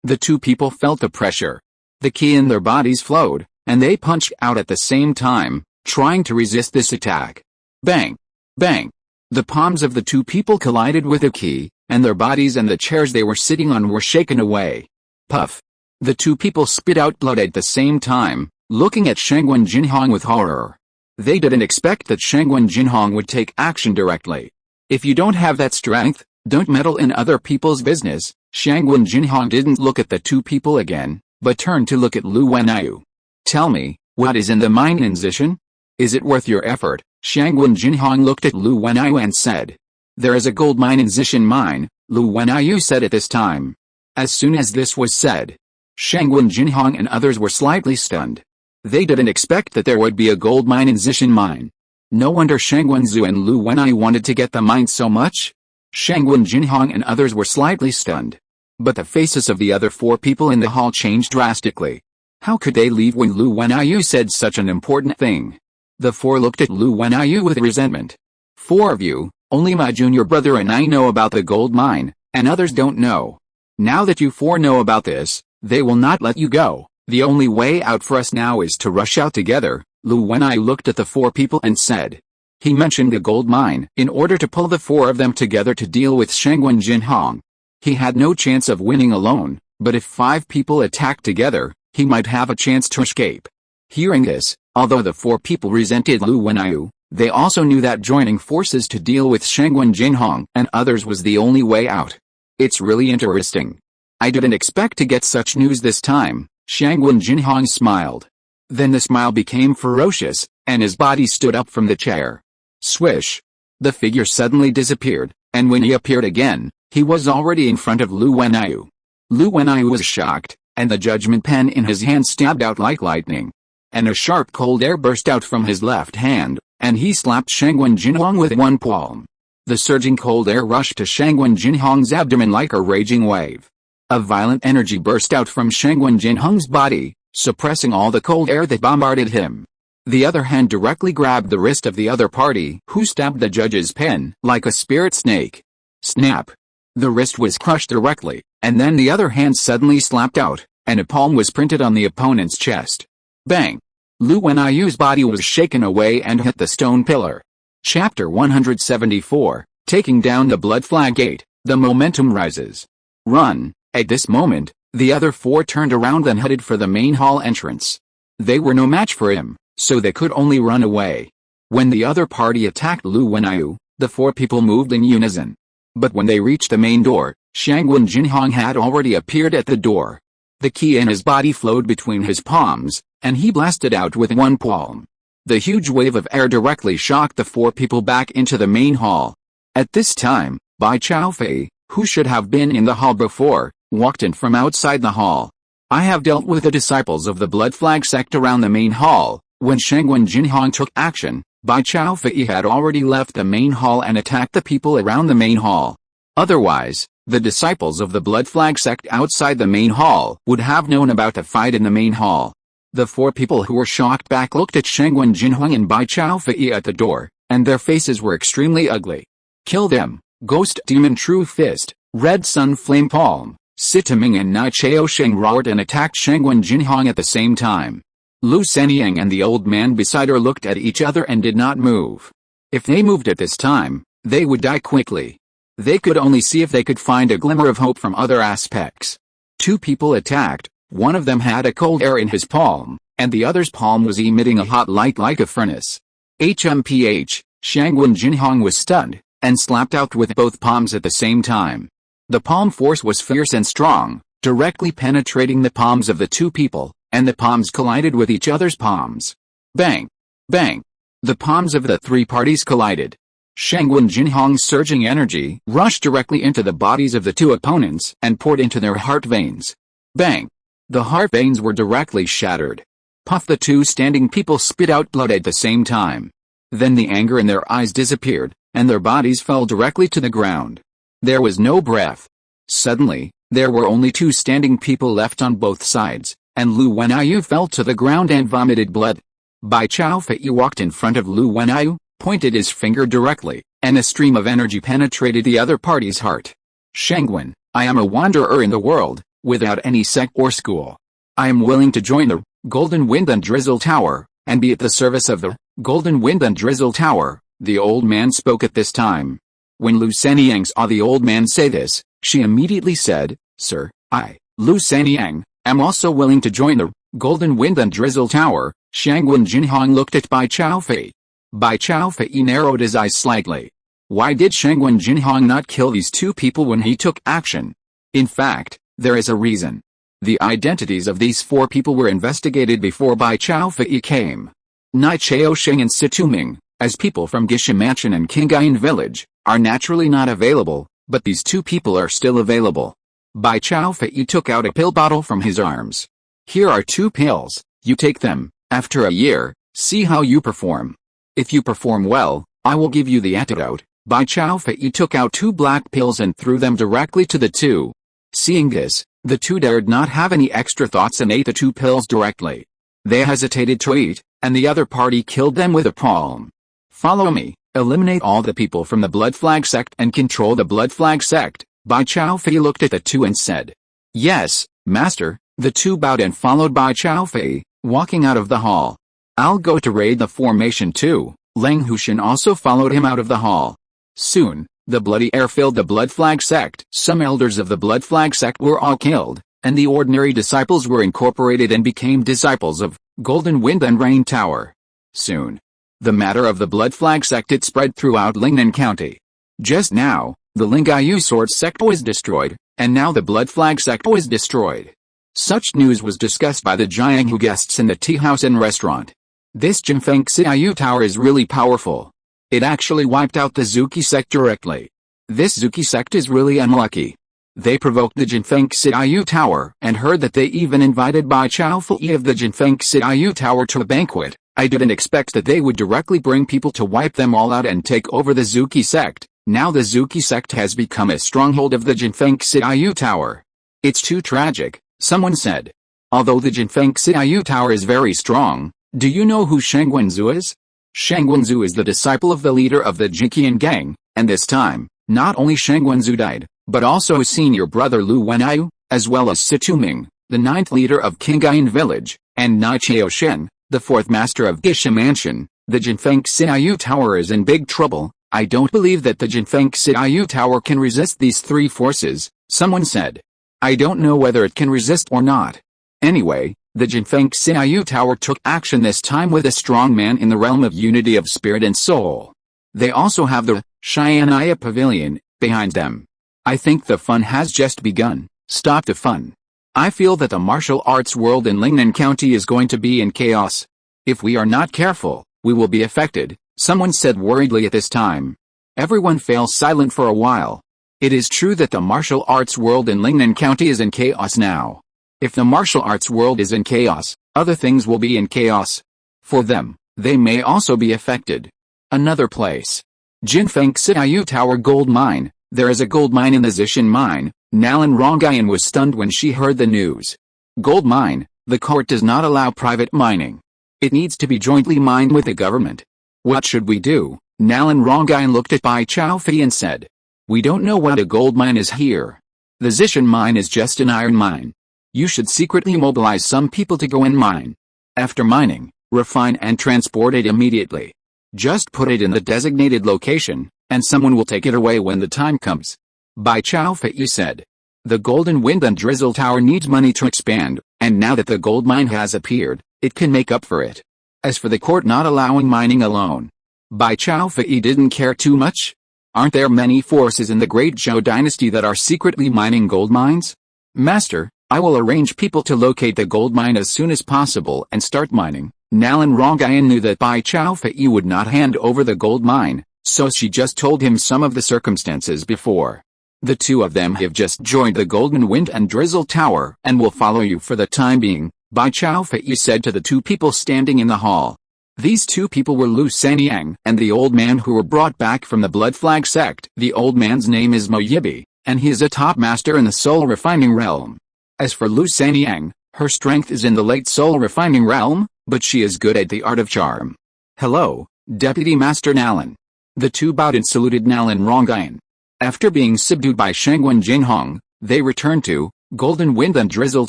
The 2 people felt the pressure. The ki in their bodies flowed, and they punched out at the same time, trying to resist this attack. Bang! Bang! The palms of the 2 people collided with the ki, and their bodies and the chairs they were sitting on were shaken away. Puff! The 2 people spit out blood at the same time, looking at Shangwen Jinhong with horror. They didn't expect that Shangwen Jinhong would take action directly. If you don't have that strength, don't meddle in other people's business. Shangwen Jinhong didn't look at the 2 people again, but turned to look at Lu Wenyu. Tell me, what is in the mine in Zishan? Is it worth your effort? Shangwen Jinhong looked at Lu Wenyu and said. There is a gold mine in Zishan mine, Lu Wenyu said at this time. As soon as this was said, Shangwen Jinhong and others were slightly stunned. They didn't expect that there would be a gold mine in Zishan mine. No wonder Shangwen Zhu and Lu Wenyu wanted to get the mine so much. Shangwen Jinhong and others were slightly stunned. But the faces of the other 4 people in the hall changed drastically. How could they leave when Lu Wenyu said such an important thing? The 4 looked at Lu Wenyu with resentment. 4 of you, only my junior brother and I know about the gold mine, and others don't know. Now that you 4 know about this, they will not let you go. The only way out for us now is to rush out together. Lu Wenyu looked at the 4 people and said. He mentioned the gold mine in order to pull the 4 of them together to deal with Shangwen Jinhong. He had no chance of winning alone, but if 5 people attacked together, he might have a chance to escape. Hearing this, although the four people resented Lu Wenyu, they also knew that joining forces to deal with Shangwen Jinhong and others was the only way out. It's really interesting. I didn't expect to get such news this time, Shangwen Jinhong smiled. Then the smile became ferocious, and his body stood up from the chair. Swish! The figure suddenly disappeared, and when he appeared again, he was already in front of Lu Wenyu. Lu Wenyu was shocked, and the judgment pen in his hand stabbed out like lightning. And a sharp cold air burst out from his left hand, and he slapped Shangwen Jinhong with one palm. The surging cold air rushed to Shangwen Jinhong's abdomen like a raging wave. A violent energy burst out from Shangwen Jinhong's body, suppressing all the cold air that bombarded him. The other hand directly grabbed the wrist of the other party, who stabbed the judge's pen like a spirit snake. Snap! The wrist was crushed directly, and then the other hand suddenly slapped out, and a palm was printed on the opponent's chest. Bang! Lu Wenyu's body was shaken away and hit the stone pillar. Chapter 174, Taking down the Blood Flag Gate, the momentum rises. Run! At this moment, the other four turned around and headed for the main hall entrance. They were no match for him, so they could only run away. When the other party attacked Lu Wenyu, the four people moved in unison. But when they reached the main door, Shangwen Jinhong had already appeared at the door. The ki in his body flowed between his palms, and he blasted out with one palm. The huge wave of air directly shocked the four people back into the main hall. At this time, Bai Tianyu, who should have been in the hall before, walked in from outside the hall. I have dealt with the disciples of the Blood Flag sect around the main hall. When Shangwen Jinhong took action, Bai Tianyu had already left the main hall and attacked the people around the main hall. Otherwise, the disciples of the Blood Flag sect outside the main hall would have known about the fight in the main hall. The four people who were shocked back looked at Shangwen Jinhong and Bai Tianyu at the door, and their faces were extremely ugly. Kill them, Ghost Demon True Fist, Red Sun Flame Palm, Sitaming and Nai Chaosheng roared and attacked Shangwen Jinhong at the same time. Lu Sanyang and the old man beside her looked at each other and did not move. If they moved at this time, they would die quickly. They could only see if they could find a glimmer of hope from other aspects. Two people attacked, one of them had a cold air in his palm, and the other's palm was emitting a hot light like a furnace. HMPH, Shangwen Jinhong was stunned, and slapped out with both palms at the same time. The palm force was fierce and strong, directly penetrating the palms of the two people, and the palms collided with each other's palms. Bang! Bang! The palms of the three parties collided. Shangwen Jinhong's surging energy rushed directly into the bodies of the two opponents and poured into their heart veins. Bang! The heart veins were directly shattered. Puff! The two standing people spit out blood at the same time. Then the anger in their eyes disappeared, and their bodies fell directly to the ground. There was no breath. Suddenly, there were only two standing people left on both sides, and Lu Wenyu fell to the ground and vomited blood. Bai Tianyu walked in front of Lu Wenyu, pointed his finger directly, and a stream of energy penetrated the other party's heart. Shangwen, I am a wanderer in the world, without any sect or school. I am willing to join the Golden Wind and Drizzle Tower, and be at the service of the Golden Wind and Drizzle Tower. The old man spoke at this time. When Lu Sanyang saw the old man say this, she immediately said, Sir, I, Lu Sanyang, am also willing to join the Golden Wind and Drizzle Tower. Shangwen Jinhong looked at Bai Tianyu. Bai Tianyu narrowed his eyes slightly. Why did Shangwen Jinhong not kill these two people when he took action? In fact, there is a reason. The identities of these four people were investigated before Bai Tianyu came. Nai Chaosheng and Situming, as people from Gisha Mansion and Qingayan Village, are naturally not available, but these two people are still available. Bai Tianyu took out a pill bottle from his arms. Here are 2 pills, you take them, after a year, see how you perform. If you perform well, I will give you the antidote. Bai Tianyu took out 2 black pills and threw them directly to the two. Seeing this, the two dared not have any extra thoughts and ate the 2 pills directly. They hesitated to eat, and the other party killed them with a palm. Follow me, eliminate all the people from the Blood Flag sect and control the Blood Flag sect. Bai Tianyu looked at the two and said, Yes, master. The two bowed and followed Bai Tianyu, walking out of the hall. I'll go to raid the formation too. Leng Hushan also followed him out of the hall. Soon, the bloody air filled the Blood Flag sect. Some elders of the Blood Flag sect were all killed, and the ordinary disciples were incorporated and became disciples of Golden Wind and Rain Tower. Soon, the matter of the Blood Flag sect it spread throughout Lingnan County. Just now, the Lingayu Sword sect was destroyed, and now the Blood Flag sect was destroyed. Such news was discussed by the Jianghu guests in the tea house and restaurant. This Jinfeng Xiaoyu Tower is really powerful. It actually wiped out the Zuki sect directly. This Zuki sect is really unlucky. They provoked the Jinfeng Xiaoyu Tower and heard that they even invited Bai Tianyu of the Jinfeng Xiaoyu Tower to a banquet. I didn't expect that they would directly bring people to wipe them all out and take over the Zuki sect. Now the Zuki sect has become a stronghold of the Jinfeng Xiaoyu Tower. It's too tragic, someone said. Although the Jinfeng Xiaoyu Tower is very strong, do you know who Shang Wenzu is? Shang Wenzu is the disciple of the leader of the Jiqian gang, and this time, not only Shang Wenzu died, but also his senior brother Lu Wenyu, as well as Situming, the 9th leader of Qingayan village, and Nai Chao Shen, the 4th master of Gisha Mansion. The Jinfeng Xiaoyu Tower is in big trouble. I don't believe that the Jinfeng Xiaoyu Tower can resist these three forces, someone said. I don't know whether it can resist or not. Anyway, the Jinfeng Xiaoyu Tower took action this time with a strong man in the realm of unity of spirit and soul. They also have the Xianaya Pavilion behind them. I think the fun has just begun. Stop the fun. I feel that the martial arts world in Lingnan County is going to be in chaos. If we are not careful, we will be affected, someone said worriedly at this time. Everyone fell silent for a while. It is true that the martial arts world in Lingnan County is in chaos now. If the martial arts world is in chaos, other things will be in chaos. For them, they may also be affected. Another place. Jinfeng Xiaoyu Tower Gold Mine. There is a gold mine in the Zishan mine. Nalan Rongayan was stunned when she heard the news. Gold mine, the court does not allow private mining. It needs to be jointly mined with the government. What should we do? Nalan Rongayan looked at Bai Tianyu and said. We don't know what a gold mine is here. The Zishan mine is just an iron mine. You should secretly mobilize some people to go and mine. After mining, refine and transport it immediately. Just put it in the designated location, and someone will take it away when the time comes. Bai Tianyu said. The Golden Wind and Drizzle Tower needs money to expand, and now that the gold mine has appeared, it can make up for it. As for the court not allowing mining alone, Bai Tianyu didn't care too much. Aren't there many forces in the Great Zhou dynasty that are secretly mining gold mines? Master, I will arrange people to locate the gold mine as soon as possible and start mining. Nalan Rongayan knew that Bai Tianyu would not hand over the gold mine, so she just told him some of the circumstances before. The two of them have just joined the Golden Wind and Drizzle Tower and will follow you for the time being, Bai Tianyu said to the two people standing in the hall. These two people were Lu Sanyang and the old man who were brought back from the Blood Flag sect. The old man's name is Mo Yibi, and he is a top master in the soul refining realm. As for Lu Sanyang, her strength is in the late soul refining realm, but she is good at the art of charm. Hello, Deputy Master Nalan. The two bowed and saluted Nalan Rongayan. After being subdued by Shangwen Jinhong, they returned to Golden Wind and Drizzle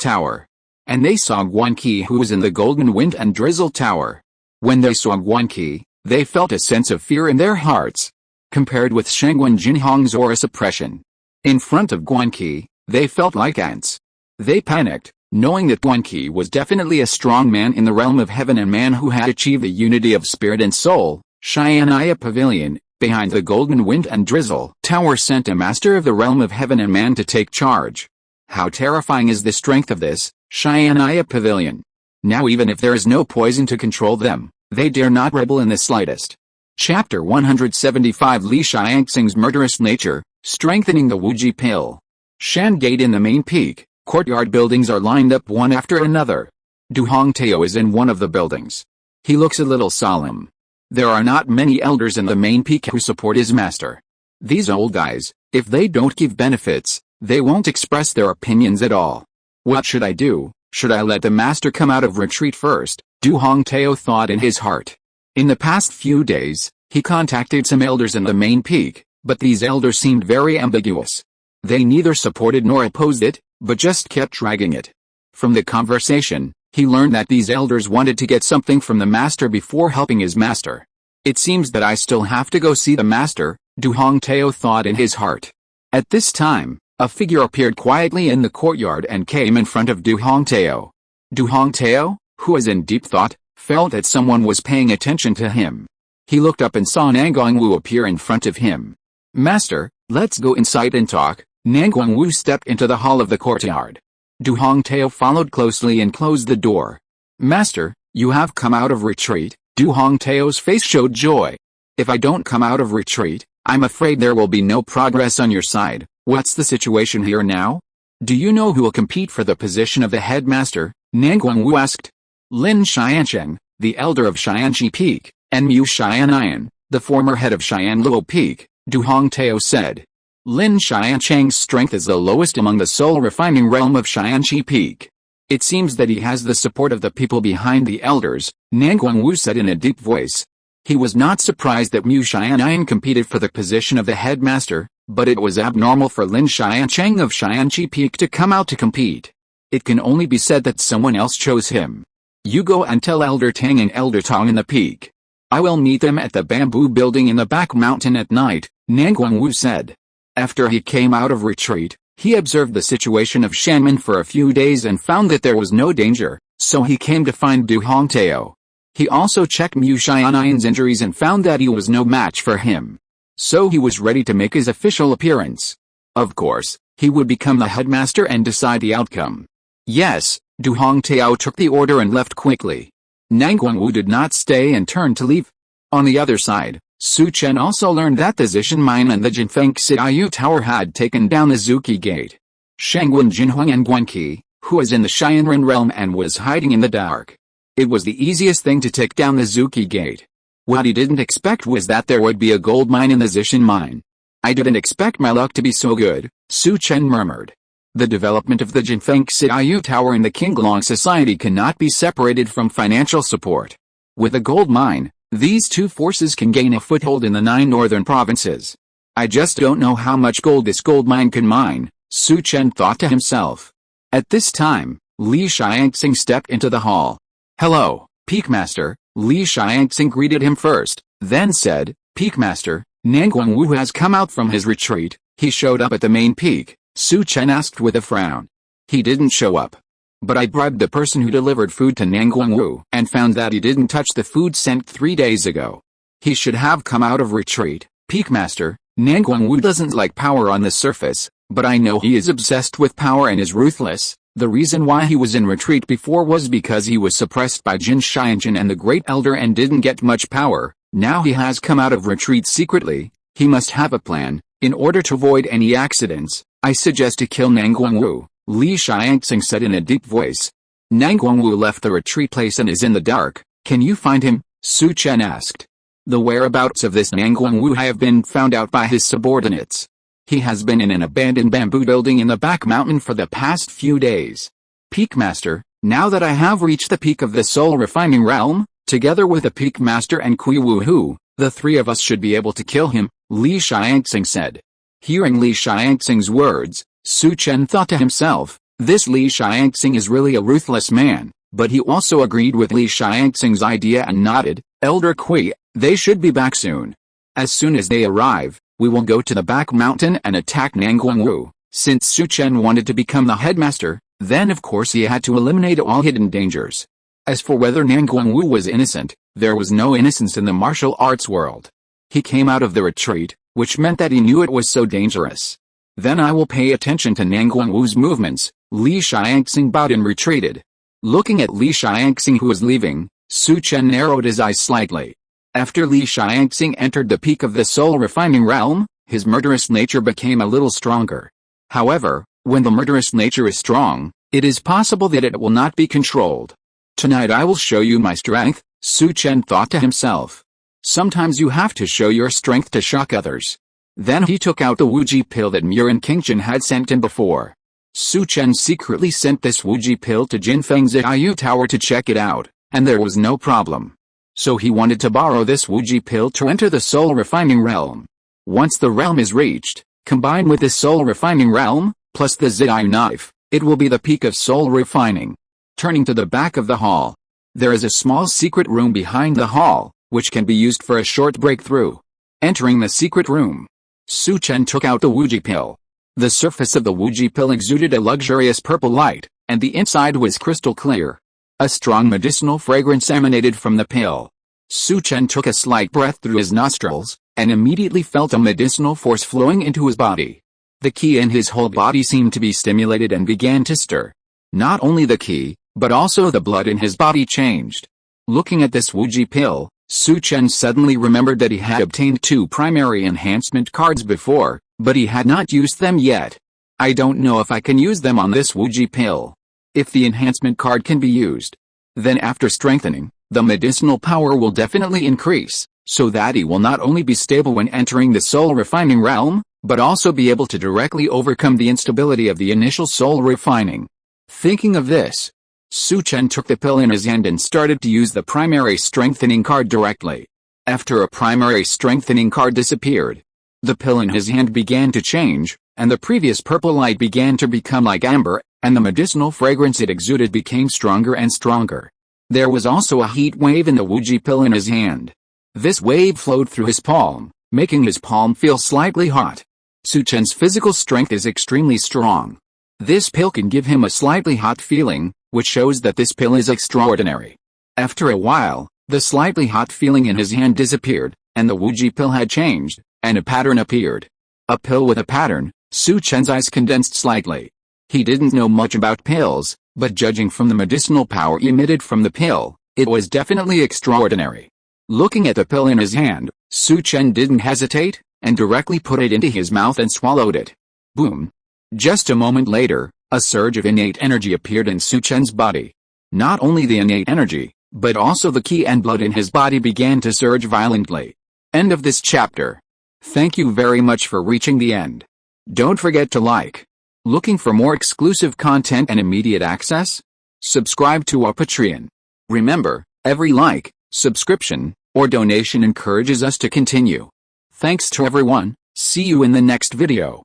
Tower. And they saw Guanqi who was in the Golden Wind and Drizzle Tower. When they saw Guanqi, they felt a sense of fear in their hearts. Compared with Shangwen Jinhong's aura suppression. In front of Guanqi, they felt like ants. They panicked, knowing that Guanqi was definitely a strong man in the realm of heaven and man who had achieved the unity of spirit and soul. Xianaya Pavilion, behind the Golden Wind and Drizzle Tower sent a master of the realm of heaven and man to take charge. How terrifying is the strength of this Xianaya Pavilion. Now even if there is no poison to control them, they dare not rebel in the slightest. Chapter 175 Li Xiangxing's murderous nature, strengthening the Wuji pill. Shan Gate in the main peak, courtyard buildings are lined up one after another. Du Hongtao is in one of the buildings. He looks a little solemn. There are not many elders in the main peak who support his master. These old guys, if they don't give benefits, they won't express their opinions at all. What should I do? Should I let the master come out of retreat first? Du Hongtao thought in his heart. In the past few days, he contacted some elders in the main peak, but these elders seemed very ambiguous. They neither supported nor opposed it, but just kept dragging it. From the conversation, he learned that these elders wanted to get something from the master before helping his master. It seems that I still have to go see the master, Du Hongtao thought in his heart. At this time, A figure appeared quietly in the courtyard and came in front of Du Hongtao. Du Hongtao, who was in deep thought, felt that someone was paying attention to him. He looked up and saw Nanguangwu appear in front of him. "Master, let's go inside and talk." Nanguangwu stepped into the hall of the courtyard. Du Hongtao followed closely and closed the door. "Master, you have come out of retreat?" Du Hongtao's face showed joy. "If I don't come out of retreat, I'm afraid there will be no progress on your side. What's the situation here now? Do you know who will compete for the position of the headmaster?" Nanguangwu asked. Lin Xiancheng, the elder of Xianxi Peak, and Mu Xianayan, the former head of Xianluo Peak, Du Hongtao said. Lin Xiancheng's strength is the lowest among the soul refining realm of Xianxi Peak. It seems that he has the support of the people behind the elders, Nanguangwu said in a deep voice. He was not surprised that Mu Xianayan competed for the position of the headmaster, but it was abnormal for Lin Xiancheng of Xianxi Peak to come out to compete. It can only be said that someone else chose him. You go and tell Elder Tang and Elder Tong in the peak. I will meet them at the bamboo building in the back mountain at night, Nanguangwu said. After he came out of retreat, he observed the situation of Shanman for a few days and found that there was no danger, so he came to find Du Hongtao. He also checked Mu Xianayan's injuries and found that he was no match for him. So he was ready to make his official appearance. Of course, he would become the headmaster and decide the outcome. Yes, Du Hongtao took the order and left quickly. Nanguangwu did not stay and turned to leave. On the other side, Su Chen also learned that the Zishan Mine and the Jinfeng Xiaoyu Tower had taken down the Zuki Gate. Shangwen Jinhuang and Guanqi, who was in the Xianren realm and was hiding in the dark. It was the easiest thing to take down the Zuki Gate. What he didn't expect was that there would be a gold mine in the Zishan Mine. I didn't expect my luck to be so good, Su Chen murmured. The development of the Jinfeng Xiaoyu Tower and the Qinglong Society cannot be separated from financial support. With a gold mine, these two forces can gain a foothold in the 9 northern provinces. I just don't know how much gold this gold mine can mine, Su Chen thought to himself. At this time, Li Xianxing stepped into the hall. Hello, Peakmaster, Li Xianxing greeted him first, then said, Peakmaster, Nanguangwu has come out from his retreat. He showed up at the main peak, Su Chen asked with a frown. He didn't show up. But I bribed the person who delivered food to Nanguangwu and found that he didn't touch the food sent 3 days ago. He should have come out of retreat, Peakmaster. Nanguangwu doesn't like power on the surface, but I know he is obsessed with power and is ruthless. The reason why he was in retreat before was because he was suppressed by Jin Xianjin and the Great Elder and didn't get much power. Now he has come out of retreat secretly. He must have a plan. In order to avoid any accidents, I suggest to kill Nanguangwu, Li Xianxing said in a deep voice. Nanguangwu left the retreat place and is in the dark. Can you find him? Su Chen asked. The whereabouts of this Nanguangwu have been found out by his subordinates. He has been in an abandoned bamboo building in the back mountain for the past few days. Peakmaster, now that I have reached the peak of the soul refining realm, together with the Peakmaster and Kui Wu Hu, the 3 of us should be able to kill him, Li Xianxing said. Hearing Li Xianxing's words, Su Chen thought to himself, this Li Xianxing is really a ruthless man, but he also agreed with Li Xianxing's idea and nodded. Elder Kui, they should be back soon. As soon as they arrive, we will go to the back mountain and attack Nanguangwu. Since Su Chen wanted to become the headmaster, then of course he had to eliminate all hidden dangers. As for whether Nanguangwu was innocent, there was no innocence in the martial arts world. He came out of the retreat, which meant that he knew it was so dangerous. Then I will pay attention to Nanguangwu's movements. Li Xianxing bowed and retreated. Looking at Li Xianxing who was leaving, Su Chen narrowed his eyes slightly. After Li Xianxing entered the peak of the soul refining realm, his murderous nature became a little stronger. However, when the murderous nature is strong, it is possible that it will not be controlled. Tonight I will show you my strength, Su Chen thought to himself. Sometimes you have to show your strength to shock others. Then he took out the Wuji pill that Murin Qingchen had sent him before. Su Chen secretly sent this Wuji pill to Jinfeng Xiaoyu Tower to check it out, and there was no problem. So he wanted to borrow this Wuji pill to enter the soul refining realm. Once the realm is reached, combined with the soul refining realm, plus the Ziyu knife, it will be the peak of soul refining. Turning to the back of the hall, there is a small secret room behind the hall, which can be used for a short breakthrough. Entering the secret room, Su Chen took out the Wuji pill. The surface of the Wuji pill exuded a luxurious purple light, and the inside was crystal clear. A strong medicinal fragrance emanated from the pill. Su Chen took a slight breath through his nostrils, and immediately felt a medicinal force flowing into his body. The qi in his whole body seemed to be stimulated and began to stir. Not only the qi, but also the blood in his body changed. Looking at this Wuji pill, Su Chen suddenly remembered that he had obtained 2 primary enhancement cards before, but he had not used them yet. I don't know if I can use them on this Wuji pill. If the enhancement card can be used, then after strengthening, the medicinal power will definitely increase, so that he will not only be stable when entering the soul refining realm, but also be able to directly overcome the instability of the initial soul refining. Thinking of this, Su Chen took the pill in his hand and started to use the primary strengthening card directly. After a primary strengthening card disappeared, the pill in his hand began to change, and the previous purple light began to become like amber, and the medicinal fragrance it exuded became stronger and stronger. There was also a heat wave in the Wuji pill in his hand. This wave flowed through his palm, making his palm feel slightly hot. Su Chen's physical strength is extremely strong. This pill can give him a slightly hot feeling, which shows that this pill is extraordinary. After a while, the slightly hot feeling in his hand disappeared, and the Wuji pill had changed, and a pattern appeared. A pill with a pattern. Su Chen's eyes condensed slightly. He didn't know much about pills, but judging from the medicinal power emitted from the pill, it was definitely extraordinary. Looking at the pill in his hand, Su Chen didn't hesitate, and directly put it into his mouth and swallowed it. Boom! Just a moment later, a surge of innate energy appeared in Su Chen's body. Not only the innate energy, but also the qi and blood in his body began to surge violently. End of this chapter. Thank you very much for reaching the end. Don't forget to like. Looking for more exclusive content and immediate access? Subscribe to our Patreon. Remember, every like, subscription, or donation encourages us to continue. Thanks to everyone. See you in the next video.